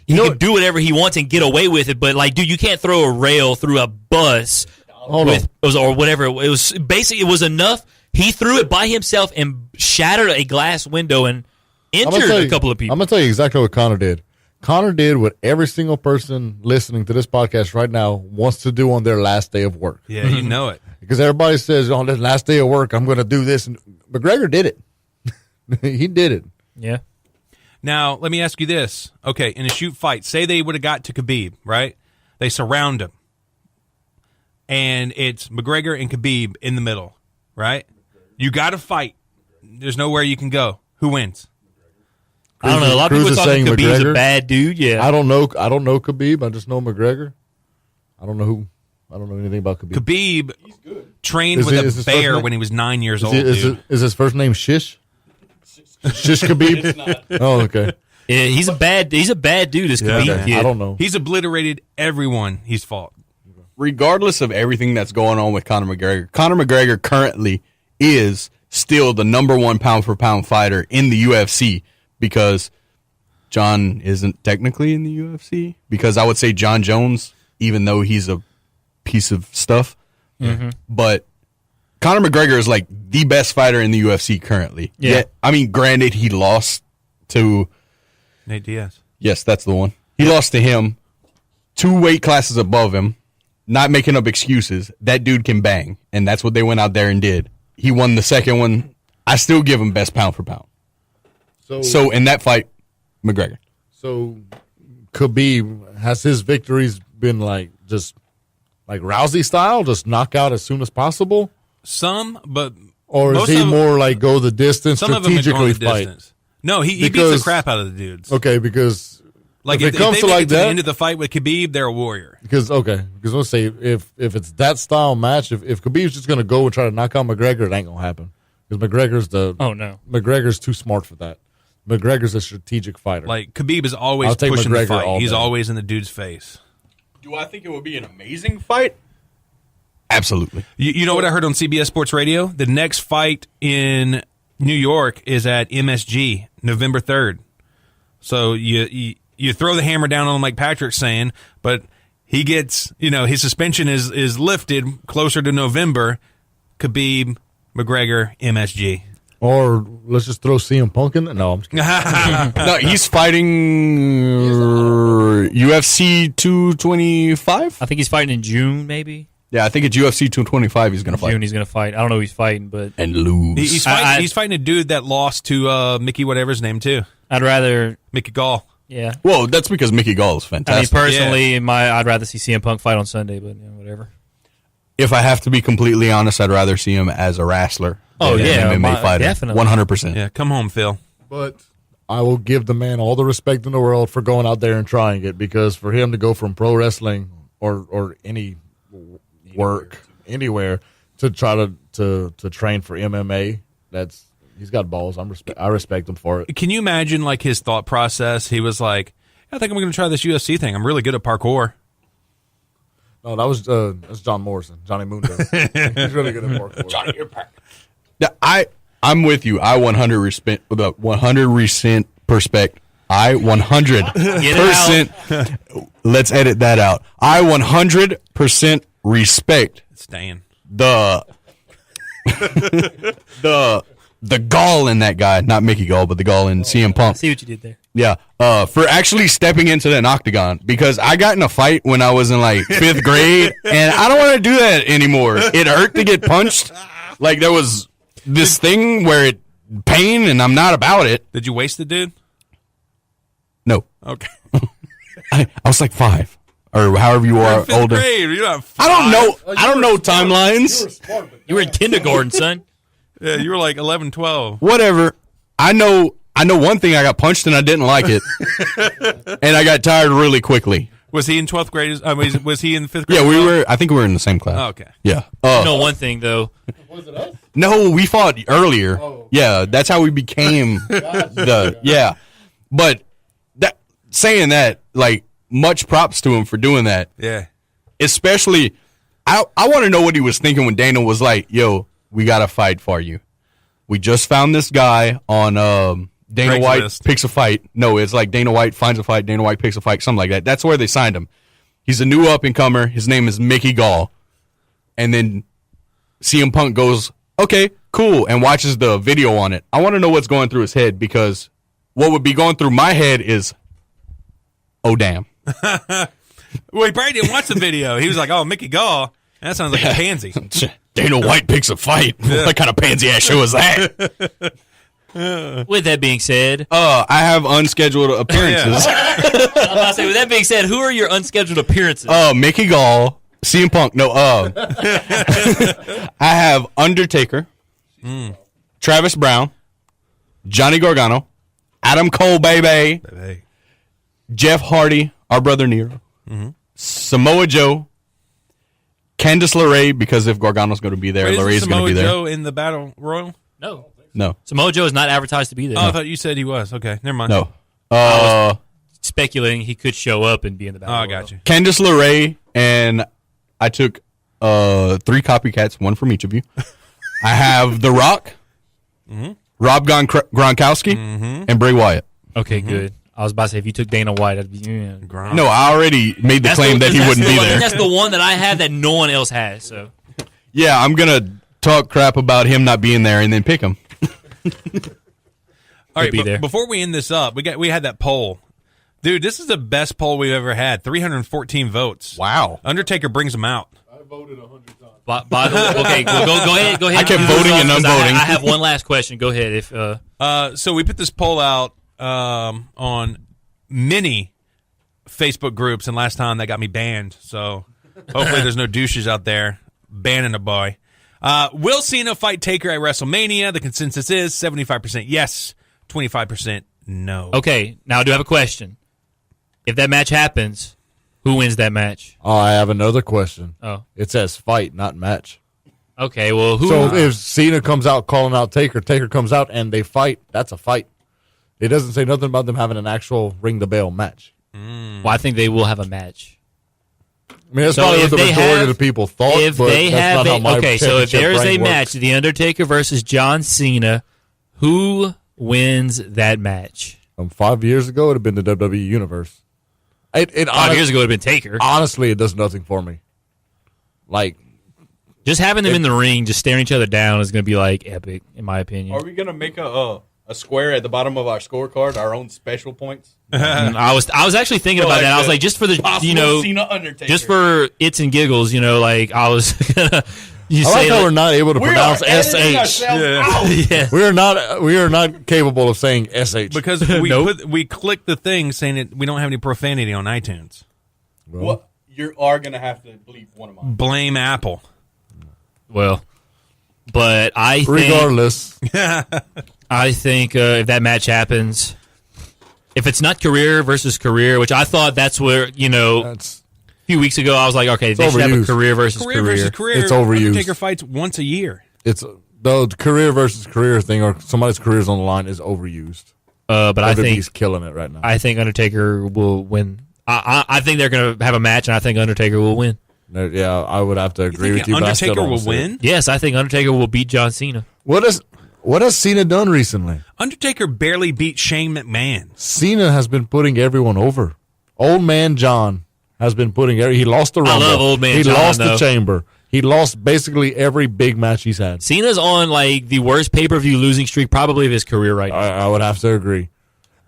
[SPEAKER 4] can do whatever he wants and get away with it. But like, dude, you can't throw a rail through a bus or whatever. It was basically it was enough. He threw it by himself and shattered a glass window and injured a couple of people.
[SPEAKER 5] I'm going to tell you exactly what Conor did. Conor did what every single person listening to this podcast right now wants to do on their last day of work.
[SPEAKER 6] Yeah, you know it.
[SPEAKER 5] Because everybody says, on this last day of work, I'm going to do this. And McGregor did it. He did it.
[SPEAKER 4] Yeah.
[SPEAKER 6] Now, let me ask you this. Okay, in a shoot fight, say they would have got to Khabib, right? They surround him. And it's McGregor and Khabib in the middle, right? You got to fight. There's nowhere you can go. Who wins?
[SPEAKER 4] I don't know. A lot of people talking Khabib's a bad dude. Yeah,
[SPEAKER 5] I don't know Khabib. I just know McGregor. I don't know anything about Khabib.
[SPEAKER 6] Khabib trained with a bear when he was 9 years old.
[SPEAKER 5] Is his first name Shish? Shish Khabib? Oh, okay.
[SPEAKER 4] Yeah, he's a bad dude. Is Khabib?
[SPEAKER 5] Okay. I don't know.
[SPEAKER 6] He's obliterated everyone he's fought.
[SPEAKER 7] Regardless of everything that's going on with Conor McGregor currently is still the number one pound-for-pound fighter in the UFC because John isn't technically in the UFC. Because I would say John Jones, even though he's a piece of stuff. Mm-hmm. But Conor McGregor is like the best fighter in the UFC currently.
[SPEAKER 4] Yeah.
[SPEAKER 7] Yet, I mean, granted, he lost to
[SPEAKER 6] Nate Diaz.
[SPEAKER 7] Yes, that's the one. He lost to him 2 weight classes above him, not making up excuses. That dude can bang, and that's what they went out there and did. He won the second one. I still give him best pound for pound. So in that fight, McGregor.
[SPEAKER 5] So Khabib, has his victories been like just like Rousey style, just knock out as soon as possible?
[SPEAKER 6] Some, but
[SPEAKER 5] or is he more like go the distance,
[SPEAKER 6] some
[SPEAKER 5] strategically
[SPEAKER 6] of them
[SPEAKER 5] fight?
[SPEAKER 6] Distance. No, he beats the crap out of the dudes.
[SPEAKER 5] Okay, because
[SPEAKER 6] like
[SPEAKER 5] if it comes
[SPEAKER 6] they
[SPEAKER 5] to
[SPEAKER 6] make
[SPEAKER 5] like
[SPEAKER 6] it to
[SPEAKER 5] that,
[SPEAKER 6] the end of the fight with Khabib, they're a warrior.
[SPEAKER 5] Because let's say if it's that style match, if Khabib's just gonna go and try to knock out McGregor, it ain't gonna happen. Because McGregor's too smart for that. McGregor's a strategic fighter.
[SPEAKER 6] Like Khabib is always pushing the fight. He's always in the dude's face.
[SPEAKER 7] Do I think it would be an amazing fight? Absolutely.
[SPEAKER 6] You know what I heard on CBS Sports Radio? The next fight in New York is at MSG, November 3rd. So you throw the hammer down on him like Patrick's saying, but he gets, his suspension is lifted closer to November. Khabib, McGregor, MSG.
[SPEAKER 5] Or let's just throw CM Punk in. No, I'm just kidding.
[SPEAKER 7] No, he's fighting UFC 225.
[SPEAKER 4] I think he's fighting in June, maybe.
[SPEAKER 7] Yeah, I think it's UFC 225 he's going to fight.
[SPEAKER 4] June he's going to fight. I don't know who he's fighting, but
[SPEAKER 7] and lose.
[SPEAKER 6] He's fighting a dude that lost to Mickey whatever his name too.
[SPEAKER 4] I'd rather
[SPEAKER 6] Mickey Gall.
[SPEAKER 4] Yeah.
[SPEAKER 7] Well, that's because Mickey Gall is fantastic.
[SPEAKER 4] I mean, personally, I'd rather see CM Punk fight on Sunday, but whatever.
[SPEAKER 7] If I have to be completely honest, I'd rather see him as a wrestler.
[SPEAKER 4] Oh yeah,
[SPEAKER 7] an MMA fighter,
[SPEAKER 4] definitely,
[SPEAKER 7] 100%.
[SPEAKER 6] Yeah, come home, Phil.
[SPEAKER 5] But I will give the man all the respect in the world for going out there and trying it, because for him to go from pro wrestling or any work anywhere to try to train for MMA, he's got balls. I respect him for it.
[SPEAKER 6] Can you imagine like his thought process? He was like, I think I'm going to try this UFC thing. I'm really good at parkour.
[SPEAKER 5] No, that's John Morrison, Johnny Mundo. He's really good at parkour.
[SPEAKER 7] Johnny, you're perfect. Yeah, I'm with you. I 100% perspect. I 100%. Let's edit that out. I 100% respect.
[SPEAKER 6] It's staying.
[SPEAKER 7] The gall in that guy, not Mickey Gall, but the gall in CM Punk.
[SPEAKER 4] I see what you did there.
[SPEAKER 7] Yeah, for actually stepping into an octagon, because I got in a fight when I was in like 5th grade, and I don't want to do that anymore. It hurt to get punched. Like there was this thing where it pain, and I'm not about it.
[SPEAKER 6] Did you waste the dude?
[SPEAKER 7] No.
[SPEAKER 6] Okay.
[SPEAKER 7] I was like 5 or however you are older.
[SPEAKER 6] Grade. You're not 5.
[SPEAKER 7] I don't know. I don't know timelines.
[SPEAKER 4] You were in kindergarten, son.
[SPEAKER 6] Yeah, you were like 11, 12.
[SPEAKER 7] Whatever. I know one thing. I got punched and I didn't like it, and I got tired really quickly.
[SPEAKER 6] Was he in 12th grade? Was he in 5th grade?
[SPEAKER 7] Yeah, I think we were in the same class.
[SPEAKER 6] Oh, okay.
[SPEAKER 7] Yeah.
[SPEAKER 4] You know one thing though.
[SPEAKER 5] Was it us?
[SPEAKER 7] No, we fought earlier. Oh. Yeah, that's how we became yeah. But saying that, like, much props to him for doing that.
[SPEAKER 6] Yeah.
[SPEAKER 7] Especially, I want to know what he was thinking when Dana was like, "Yo, we got to fight for you. We just found this guy on Dana White picks a fight. No, it's like Dana White finds a fight, Dana White picks a fight, something like that. That's where they signed him. He's a new up-and-comer. His name is Mickey Gall. And then CM Punk goes, okay, cool, and watches the video on it. I want to know what's going through his head, because what would be going through my head is, oh, damn.
[SPEAKER 6] Well, he probably didn't watch the video. He was like, oh, Mickey Gall. That sounds like a pansy.
[SPEAKER 7] Dana White picks a fight. Yeah. What kind of pansy-ass show is that?
[SPEAKER 4] With that being said,
[SPEAKER 7] I have unscheduled appearances.
[SPEAKER 4] I'll say, with that being said, who are your unscheduled appearances?
[SPEAKER 7] Mickey Gall, CM Punk. No, I have Undertaker, Travis Brown, Johnny Gargano, Adam Cole, baby, Jeff Hardy, our brother Nero, Samoa Joe, Candice LeRae, because if Gargano's going to be there, LeRae's going to be there.
[SPEAKER 6] Samoa Joe in the Battle Royal?
[SPEAKER 7] No.
[SPEAKER 4] Samoa Joe is not advertised to be there.
[SPEAKER 6] Oh, I thought you said he was. Okay, never mind.
[SPEAKER 7] No.
[SPEAKER 4] I was speculating he could show up and be in the Battle Royal.
[SPEAKER 6] I got you.
[SPEAKER 7] Candice LeRae, and I took 3 copycats, one from each of you. I have The Rock, Rob Gronkowski, and Bray Wyatt.
[SPEAKER 4] Okay, good. I was about to say, if you took Dana White, I'd be...
[SPEAKER 7] No, I already made the claim that he wouldn't be there.
[SPEAKER 4] That's the one that I have that no one else has. So,
[SPEAKER 7] yeah, I'm going to talk crap about him not being there and then pick him.
[SPEAKER 6] All right, before we end this up, we had that poll. Dude, this is the best poll we've ever had. 314 votes.
[SPEAKER 7] Wow.
[SPEAKER 6] Undertaker brings them out.
[SPEAKER 5] I voted 100 times.
[SPEAKER 4] By the way, okay, go ahead.
[SPEAKER 7] I kept voting and unvoting.
[SPEAKER 4] I have one last question. Go ahead. If
[SPEAKER 6] So we put this poll out on many Facebook groups, and last time that got me banned. So hopefully there's no douches out there banning a boy. Will Cena fight Taker at WrestleMania? The consensus is 75% yes, 25% no.
[SPEAKER 4] okay, now I do have a question. If that match happens, who wins that match?
[SPEAKER 5] Oh, I have another question.
[SPEAKER 4] Oh,
[SPEAKER 5] It says fight, not match.
[SPEAKER 4] okay. Well, who?
[SPEAKER 5] So if Cena comes out calling out Taker, Taker comes out and they fight, that's a fight. It doesn't say nothing about them having an actual ring the bell match.
[SPEAKER 4] well, I think they will have a match.
[SPEAKER 5] I mean, that's
[SPEAKER 4] So
[SPEAKER 5] probably
[SPEAKER 4] if
[SPEAKER 5] what the
[SPEAKER 4] they
[SPEAKER 5] majority
[SPEAKER 4] have-
[SPEAKER 5] of the people thought,
[SPEAKER 4] If
[SPEAKER 5] but
[SPEAKER 4] they
[SPEAKER 5] that's
[SPEAKER 4] have
[SPEAKER 5] not how my
[SPEAKER 4] okay, so if
[SPEAKER 5] championship
[SPEAKER 4] there is a
[SPEAKER 5] brain
[SPEAKER 4] match,
[SPEAKER 5] works.
[SPEAKER 4] The Undertaker versus John Cena, who wins that match?
[SPEAKER 5] 5 years ago, it would have been the WWE Universe. It
[SPEAKER 4] 5 years ago, it would have been Taker.
[SPEAKER 5] honestly, it does nothing for me. Like,
[SPEAKER 4] Just having them in the ring, just staring each other down, is going to be like epic, in my opinion.
[SPEAKER 7] Are we gonna make a square at the bottom of our scorecard, our own special points?
[SPEAKER 4] I was actually thinking about that. I was like, just for the
[SPEAKER 7] Cena Undertaker.
[SPEAKER 4] just for its and giggles, like I was gonna. You
[SPEAKER 5] I
[SPEAKER 4] say
[SPEAKER 5] like how we're not able to
[SPEAKER 7] we
[SPEAKER 5] pronounce
[SPEAKER 7] are editing
[SPEAKER 5] SH.
[SPEAKER 7] ourselves out.
[SPEAKER 4] yeah.
[SPEAKER 5] We are not capable of saying SH.
[SPEAKER 6] Because we
[SPEAKER 4] Nope.
[SPEAKER 6] we clicked the thing saying that we don't have any profanity on iTunes.
[SPEAKER 7] What? You are gonna have to bleep one of mine.
[SPEAKER 6] Blame Apple.
[SPEAKER 4] Well, but I think
[SPEAKER 5] Regardless,
[SPEAKER 4] if that match happens, if it's not career versus career, which I thought that's where
[SPEAKER 5] that's
[SPEAKER 4] a few weeks ago I was like, okay, they should have a
[SPEAKER 5] overused.
[SPEAKER 4] career versus
[SPEAKER 6] Career versus career.
[SPEAKER 5] It's overused.
[SPEAKER 6] Undertaker fights once a year.
[SPEAKER 5] it's the career versus career thing, or somebody's career's on the line, is overused.
[SPEAKER 4] But I think
[SPEAKER 5] WWE's killing it right now.
[SPEAKER 4] Undertaker will win. I think they're going to have a match, and I think Undertaker will win.
[SPEAKER 5] Yeah, I would have to agree with you. But I still
[SPEAKER 6] Undertaker
[SPEAKER 5] don't
[SPEAKER 6] will
[SPEAKER 5] see it.
[SPEAKER 6] win?
[SPEAKER 4] Yes, I think Undertaker will beat John Cena.
[SPEAKER 5] What has Cena done recently?
[SPEAKER 6] Undertaker barely beat Shane McMahon.
[SPEAKER 5] Cena has been putting everyone over. Old man John has been putting. He lost the Rumble.
[SPEAKER 4] love Old Man
[SPEAKER 5] He
[SPEAKER 4] John,
[SPEAKER 5] lost
[SPEAKER 4] though.
[SPEAKER 5] the Chamber. He lost basically every big match he's had.
[SPEAKER 4] Cena's on like the worst pay-per-view losing streak probably of his career right now.
[SPEAKER 5] I would have to agree.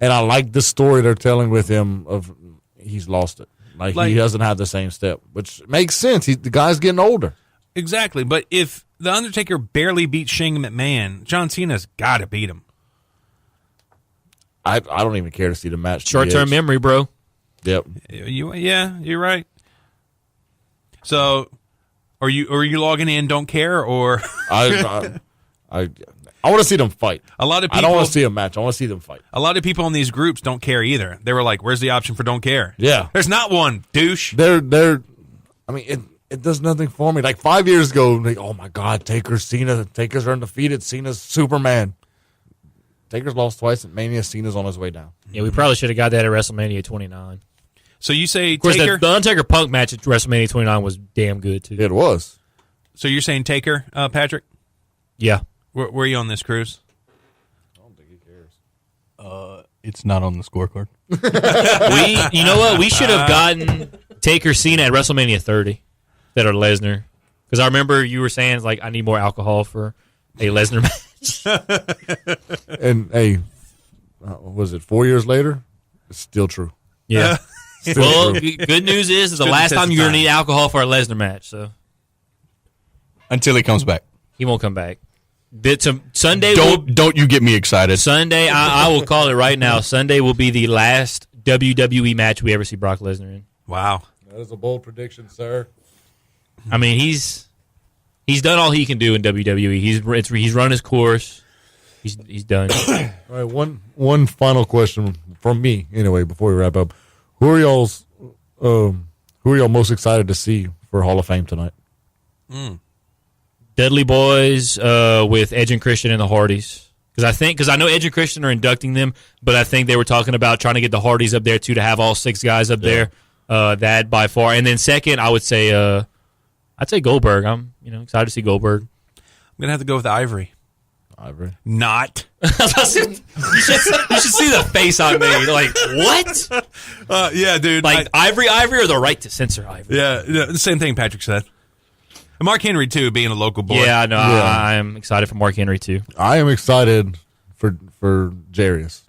[SPEAKER 5] And I like the story they're telling with him of he's lost it. Like he doesn't have the same step, which makes sense. The guy's getting older.
[SPEAKER 6] Exactly. But if The Undertaker barely beat Shane McMahon, John Cena's got to beat him.
[SPEAKER 5] I don't even care to see the match.
[SPEAKER 4] Short-term
[SPEAKER 5] TH.
[SPEAKER 4] memory, bro.
[SPEAKER 5] Yep.
[SPEAKER 6] You're right. So, are you logging in? Don't care, or
[SPEAKER 5] I want to see them fight.
[SPEAKER 6] a lot of people?
[SPEAKER 5] I don't want to see a match. I want to see them fight.
[SPEAKER 6] A lot of people in these groups don't care either. They were like, "Where's the option for don't care?"
[SPEAKER 5] Yeah.
[SPEAKER 6] There's not one, douche.
[SPEAKER 5] They're. I mean, it does nothing for me. Like 5 years ago, like, oh my God, Taker's undefeated. Cena's Superman. Taker's lost twice at Mania. Cena's on his way down.
[SPEAKER 4] Yeah, we probably should have got that at WrestleMania 29.
[SPEAKER 6] So you say
[SPEAKER 4] Of course,
[SPEAKER 6] Taker?
[SPEAKER 4] the Undertaker Punk match at WrestleMania 29 was damn good, too.
[SPEAKER 5] It was.
[SPEAKER 6] So you're saying Taker, Patrick?
[SPEAKER 4] Yeah.
[SPEAKER 6] Where are you on this, Cruz?
[SPEAKER 7] It's not on the scorecard.
[SPEAKER 4] You know what? We should have gotten Taker Cena at WrestleMania 30 instead of Lesnar. Because I remember you were saying, like, I need more alcohol for a Lesnar match.
[SPEAKER 5] And hey, was it 4 years later? It's still true.
[SPEAKER 4] Yeah.
[SPEAKER 5] Still
[SPEAKER 4] Well,
[SPEAKER 5] true.
[SPEAKER 4] good news is the
[SPEAKER 6] Stood the
[SPEAKER 4] last
[SPEAKER 6] test
[SPEAKER 4] time
[SPEAKER 6] of
[SPEAKER 4] you're going to
[SPEAKER 6] time.
[SPEAKER 4] need alcohol for a Lesnar match. So
[SPEAKER 7] Until he comes back.
[SPEAKER 4] he won't come back. Sunday will
[SPEAKER 7] Don't you get me excited.
[SPEAKER 4] Sunday, I will call it right now. Sunday will be the last WWE match we ever see Brock Lesnar in.
[SPEAKER 6] Wow.
[SPEAKER 5] That is a bold prediction, sir.
[SPEAKER 4] I mean, he's done all he can do in WWE. He's run his course. He's done.
[SPEAKER 5] All right, one final question from me, anyway, before we wrap up. Who are y'all most excited to see for Hall of Fame tonight?
[SPEAKER 4] Dudley Boys with Edge and Christian and the Hardys. Because I know Edge and Christian are inducting them, but I think they were talking about trying to get the Hardys up there too, to have all six guys up there. That by far, and then second, I would say I'd say Goldberg. I'm excited to see Goldberg.
[SPEAKER 6] I'm gonna have to go with Ivory.
[SPEAKER 5] Ivory.
[SPEAKER 6] Not.
[SPEAKER 4] you should see the face I made. Like what?
[SPEAKER 6] Yeah, dude.
[SPEAKER 4] Like Ivory or the right to censor Ivory?
[SPEAKER 6] Yeah, the same thing Patrick said. And Mark Henry too, being a local boy.
[SPEAKER 4] Yeah, no,
[SPEAKER 5] Yeah.
[SPEAKER 4] I'm excited for Mark Henry too.
[SPEAKER 5] I am excited for Jarius,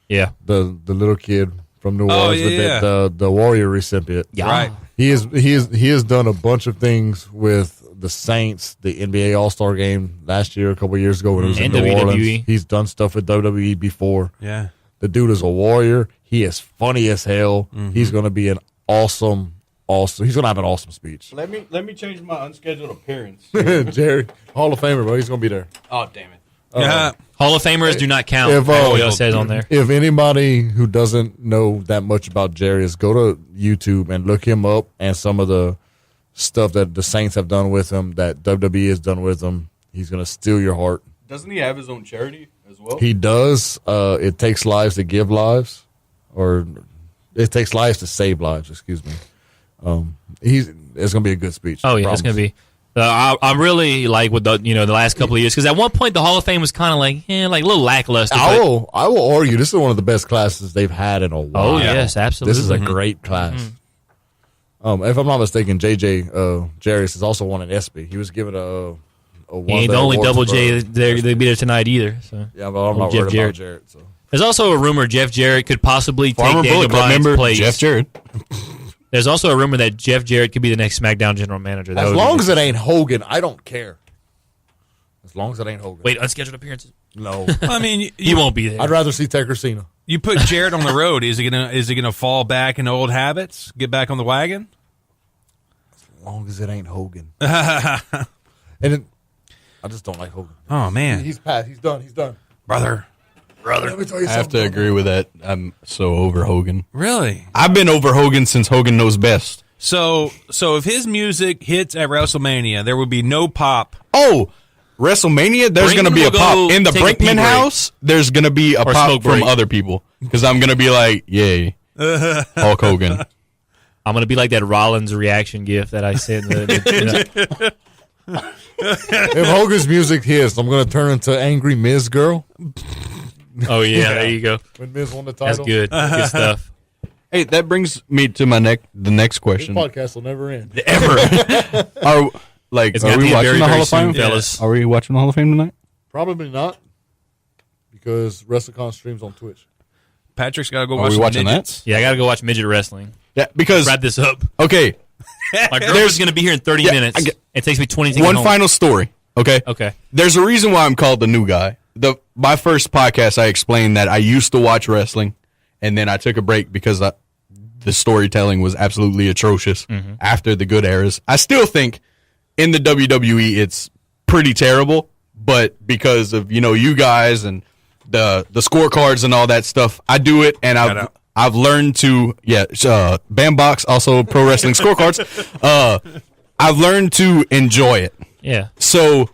[SPEAKER 4] Yeah,
[SPEAKER 5] the little kid from New Orleans, the Warrior recipient.
[SPEAKER 4] Yeah.
[SPEAKER 6] Right.
[SPEAKER 5] He has done a bunch of things with the Saints, the NBA All-Star Game last year, a couple of years ago when it was in
[SPEAKER 4] And
[SPEAKER 5] New
[SPEAKER 4] WWE.
[SPEAKER 5] Orleans. He's done stuff with WWE before.
[SPEAKER 6] Yeah.
[SPEAKER 5] The dude is a warrior. He is funny as hell. He's going to be an awesome. He's going to have an awesome speech.
[SPEAKER 7] Let me change my unscheduled appearance.
[SPEAKER 5] Jerry, Hall of Famer, bro. He's going to be there.
[SPEAKER 7] Oh, damn it.
[SPEAKER 6] Yeah.
[SPEAKER 4] Hall of Famers do not count.
[SPEAKER 5] If,
[SPEAKER 4] That's what it says on there.
[SPEAKER 5] If anybody who doesn't know that much about Jerry is go to YouTube and look him up and some of the stuff that the Saints have done with him, that WWE has done with him, he's going to steal your heart.
[SPEAKER 7] Doesn't he have his own charity as well?
[SPEAKER 5] He does. It takes lives to give lives, or it takes lives to save lives. Excuse me. It's going to be a good speech.
[SPEAKER 4] Oh, yeah, it's going to be. I'm really like with the last couple of years, because at one point the Hall of Fame was kind of like a little lackluster.
[SPEAKER 5] I will argue this is one of the best classes they've had in a while.
[SPEAKER 4] Oh yes, absolutely.
[SPEAKER 5] This is a great class. If I'm not mistaken, JJ Jarris has also won an ESPY. He was given a one.
[SPEAKER 4] He ain't the only double J they be there tonight either. So.
[SPEAKER 5] Yeah, but I'm not
[SPEAKER 4] Jeff
[SPEAKER 5] worried
[SPEAKER 4] Jarrett.
[SPEAKER 5] about Jarrett. So.
[SPEAKER 4] There's also a rumor Jeff Jarrett could possibly take
[SPEAKER 7] Farmer
[SPEAKER 4] Daniel
[SPEAKER 7] Bullock,
[SPEAKER 4] Bryan's
[SPEAKER 7] remember
[SPEAKER 4] place.
[SPEAKER 7] Jeff Jarrett?
[SPEAKER 4] There's also a rumor that Jeff Jarrett could be the next SmackDown general manager.
[SPEAKER 5] As long as it ain't Hogan, I don't care. As long as it ain't Hogan.
[SPEAKER 4] Wait, unscheduled appearances.
[SPEAKER 5] No.
[SPEAKER 6] I mean,
[SPEAKER 4] He won't be there.
[SPEAKER 5] I'd rather see Taker Cena.
[SPEAKER 6] you put Jared on the road. Is he gonna fall back into old habits? Get back on the wagon?
[SPEAKER 5] As long as it ain't Hogan. I just don't like Hogan.
[SPEAKER 6] Oh man,
[SPEAKER 5] He's past. He's done.
[SPEAKER 6] brother.
[SPEAKER 5] Let me tell you
[SPEAKER 7] I have to
[SPEAKER 5] something.
[SPEAKER 7] agree with that. I'm so over Hogan.
[SPEAKER 6] Really?
[SPEAKER 7] I've been over Hogan since Hogan knows best.
[SPEAKER 6] So if his music hits at WrestleMania, there would be no pop.
[SPEAKER 7] Oh, WrestleMania, there's going to
[SPEAKER 4] Brinkman
[SPEAKER 7] be a
[SPEAKER 4] will
[SPEAKER 7] pop.
[SPEAKER 4] go
[SPEAKER 7] In the
[SPEAKER 4] take a pee
[SPEAKER 7] Brinkman
[SPEAKER 4] break.
[SPEAKER 7] house, there's going to be a
[SPEAKER 4] Or
[SPEAKER 7] pop
[SPEAKER 4] smoke
[SPEAKER 7] from
[SPEAKER 4] break.
[SPEAKER 7] other people. Because I'm going to be like, yay, Hulk Hogan.
[SPEAKER 4] I'm gonna be like that Rollins reaction gif that I sent.
[SPEAKER 5] If Hogan's music hits, I'm going to turn into Angry Miz Girl
[SPEAKER 4] Oh yeah, there you go.
[SPEAKER 5] when Miz won the title.
[SPEAKER 4] That's good. Good stuff.
[SPEAKER 7] Hey, that brings me to the next
[SPEAKER 5] This
[SPEAKER 7] question.
[SPEAKER 5] podcast will never end.
[SPEAKER 7] Ever. Are
[SPEAKER 4] It's
[SPEAKER 7] are
[SPEAKER 4] gonna
[SPEAKER 7] we
[SPEAKER 4] be
[SPEAKER 7] watching
[SPEAKER 4] very,
[SPEAKER 7] the Hall
[SPEAKER 4] very
[SPEAKER 7] of Fame?
[SPEAKER 4] soon, fellas.
[SPEAKER 7] Are we watching the Hall of Fame tonight?
[SPEAKER 5] Probably not, because WrestleCon streams on Twitch.
[SPEAKER 6] Patrick's got to go
[SPEAKER 7] Are
[SPEAKER 6] watch
[SPEAKER 7] we
[SPEAKER 6] some
[SPEAKER 7] watching
[SPEAKER 6] midgets.
[SPEAKER 4] Yeah, I gotta go watch midget wrestling.
[SPEAKER 7] Yeah, because
[SPEAKER 4] Wrap this up.
[SPEAKER 7] okay,
[SPEAKER 4] My girlfriend's gonna be here in 30
[SPEAKER 7] Yeah,
[SPEAKER 4] minutes.
[SPEAKER 7] I get-
[SPEAKER 4] It takes me 20 to get
[SPEAKER 7] one
[SPEAKER 4] home.
[SPEAKER 7] final story. Okay,
[SPEAKER 4] Okay.
[SPEAKER 7] there's a reason why I'm called the new guy. My first podcast, I explained that I used to watch wrestling, and then I took a break because the storytelling was absolutely atrocious after the good eras. I still think in the WWE it's pretty terrible, but because of you guys and the scorecards and all that stuff, I do it, and I've learned to Bambox, also pro wrestling scorecards. I've learned to enjoy it.
[SPEAKER 4] Yeah.
[SPEAKER 7] So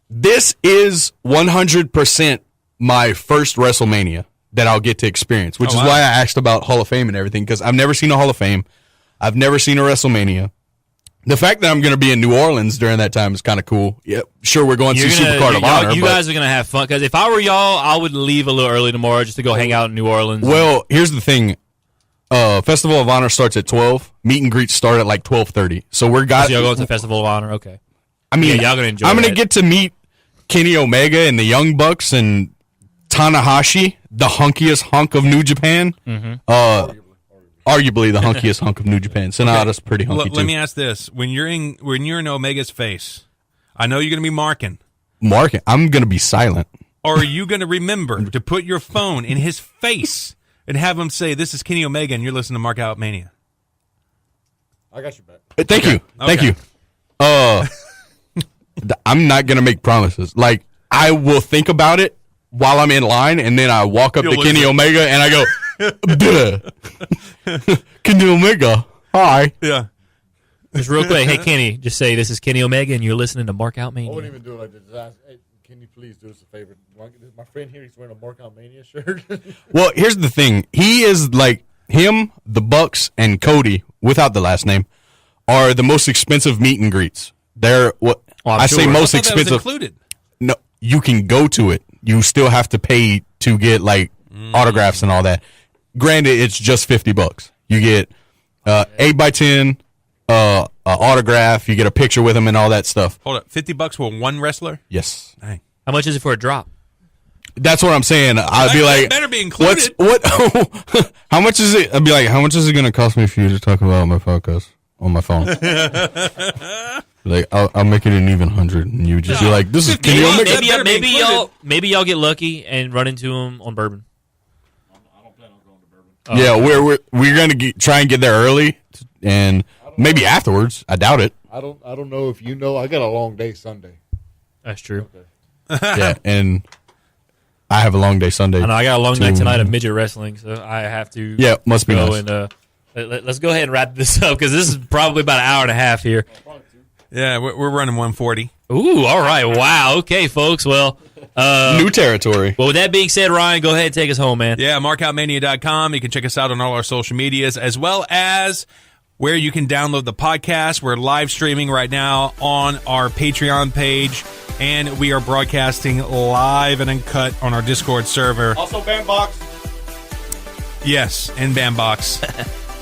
[SPEAKER 7] this is 100% my first WrestleMania that I'll get to experience, which is why I asked about Hall of Fame and everything, because I've never seen a Hall of Fame. I've never seen a WrestleMania. The fact that I'm going to be in New Orleans during that time is kind of cool. Yeah, sure, we're going to Supercard of Honor.
[SPEAKER 4] You
[SPEAKER 7] but-
[SPEAKER 4] guys are gonna have fun, because if I were y'all, I would leave a little early tomorrow just to go hang out in New Orleans.
[SPEAKER 7] Well, here's the thing. Festival of Honor starts at 12. Meet and greets start at like 12:30. So we're
[SPEAKER 4] so y'all going to the Festival of Honor. Okay.
[SPEAKER 7] I mean,
[SPEAKER 4] Yeah, y'all gonna enjoy
[SPEAKER 7] I'm gonna
[SPEAKER 4] that.
[SPEAKER 7] get to meet Kenny Omega and the Young Bucks and Tanahashi, the hunkiest hunk of New Japan. Arguably the hunkiest hunk of New Japan. Sonata's pretty hunky too.
[SPEAKER 6] Let me ask this: when you're in Omega's face, I know you're going to be marking.
[SPEAKER 7] Mark it. I'm gonna be silent.
[SPEAKER 6] Or are you going to remember to put your phone in his face and have him say, "This is Kenny Omega," and you're listening to Mark Out Mania?
[SPEAKER 5] I got your back.
[SPEAKER 7] Thank you. Thank you. I'm not gonna make promises. Like, I will think about it while I'm in line, and then I walk up to Kenny Omega and I go, "Duh. Kenny Omega, hi."
[SPEAKER 6] Yeah.
[SPEAKER 4] Just real quick, hey Kenny, just say this is Kenny Omega, and you're listening to Mark Out
[SPEAKER 5] I wouldn't
[SPEAKER 4] Mania.
[SPEAKER 5] even do it like this. Just ask, hey, can you please do us a favor? My friend here, he's wearing a Mark Out Mania shirt.
[SPEAKER 7] Well, here's the thing. He is like him, the Bucks, and Cody, without the last name, are the most expensive meet and greets. They're what
[SPEAKER 4] I'm
[SPEAKER 7] I say
[SPEAKER 4] sure.
[SPEAKER 7] most
[SPEAKER 6] I thought that was
[SPEAKER 7] expensive.
[SPEAKER 6] included.
[SPEAKER 7] No, you can go to it. You still have to pay to get like autographs and all that. Granted, it's just $50. You get 8x10 autograph. You get a picture with him and all that stuff.
[SPEAKER 6] Hold up, $50 for one wrestler?
[SPEAKER 7] Yes.
[SPEAKER 6] Dang.
[SPEAKER 4] How much is it for a drop?
[SPEAKER 7] That's what I'm saying. I'd be like,
[SPEAKER 6] better be included.
[SPEAKER 7] What? How much is it? I'd be like, how much is it going to cost me for you to talk about my podcast on my phone? Like, I'll make it an even 100, and you would just be like, "This is
[SPEAKER 4] maybe y'all get lucky and run into him on Bourbon."
[SPEAKER 5] I don't plan on going to Bourbon.
[SPEAKER 7] Yeah, we're going to try and get there early, and maybe afterwards. I doubt it.
[SPEAKER 5] I don't know if you know. I got a long day Sunday.
[SPEAKER 4] That's true.
[SPEAKER 5] Okay.
[SPEAKER 7] Yeah, and I have a long day Sunday.
[SPEAKER 4] I know I got a long night tonight of midget wrestling, so I have to.
[SPEAKER 7] Yeah, must be
[SPEAKER 4] go
[SPEAKER 7] nice.
[SPEAKER 4] And let's go ahead and wrap this up because this is probably about an hour and a half here.
[SPEAKER 6] Yeah, we're running 140.
[SPEAKER 4] Ooh, all right. Wow. Okay, folks. Well,
[SPEAKER 7] new territory.
[SPEAKER 4] Well, with that being said, Ryan, go ahead and take us home, man.
[SPEAKER 6] Yeah, MarkOutMania.com. You can check us out on all our social medias as well as where you can download the podcast. We're live streaming right now on our Patreon page, and we are broadcasting live and uncut on our Discord server.
[SPEAKER 5] Also, Bandbox.
[SPEAKER 6] Yes, and Bandbox.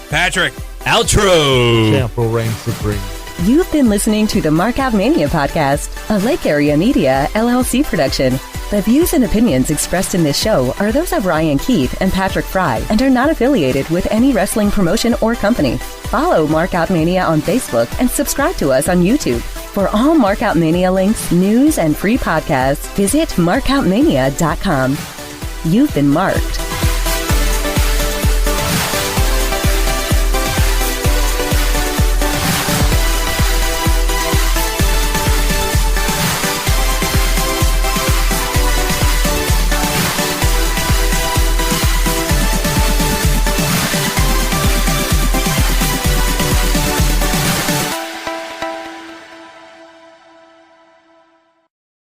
[SPEAKER 6] Patrick.
[SPEAKER 4] Outro.
[SPEAKER 5] Champ will reign supreme.
[SPEAKER 2] You've been listening to the MarkOutMania podcast, a Lake Area Media, LLC production. The views and opinions expressed in this show are those of Ryan Keith and Patrick Fry and are not affiliated with any wrestling promotion or company. Follow MarkOutMania on Facebook and subscribe to us on YouTube. For all MarkOutMania links, news, and free podcasts, visit MarkOutMania.com. You've been marked.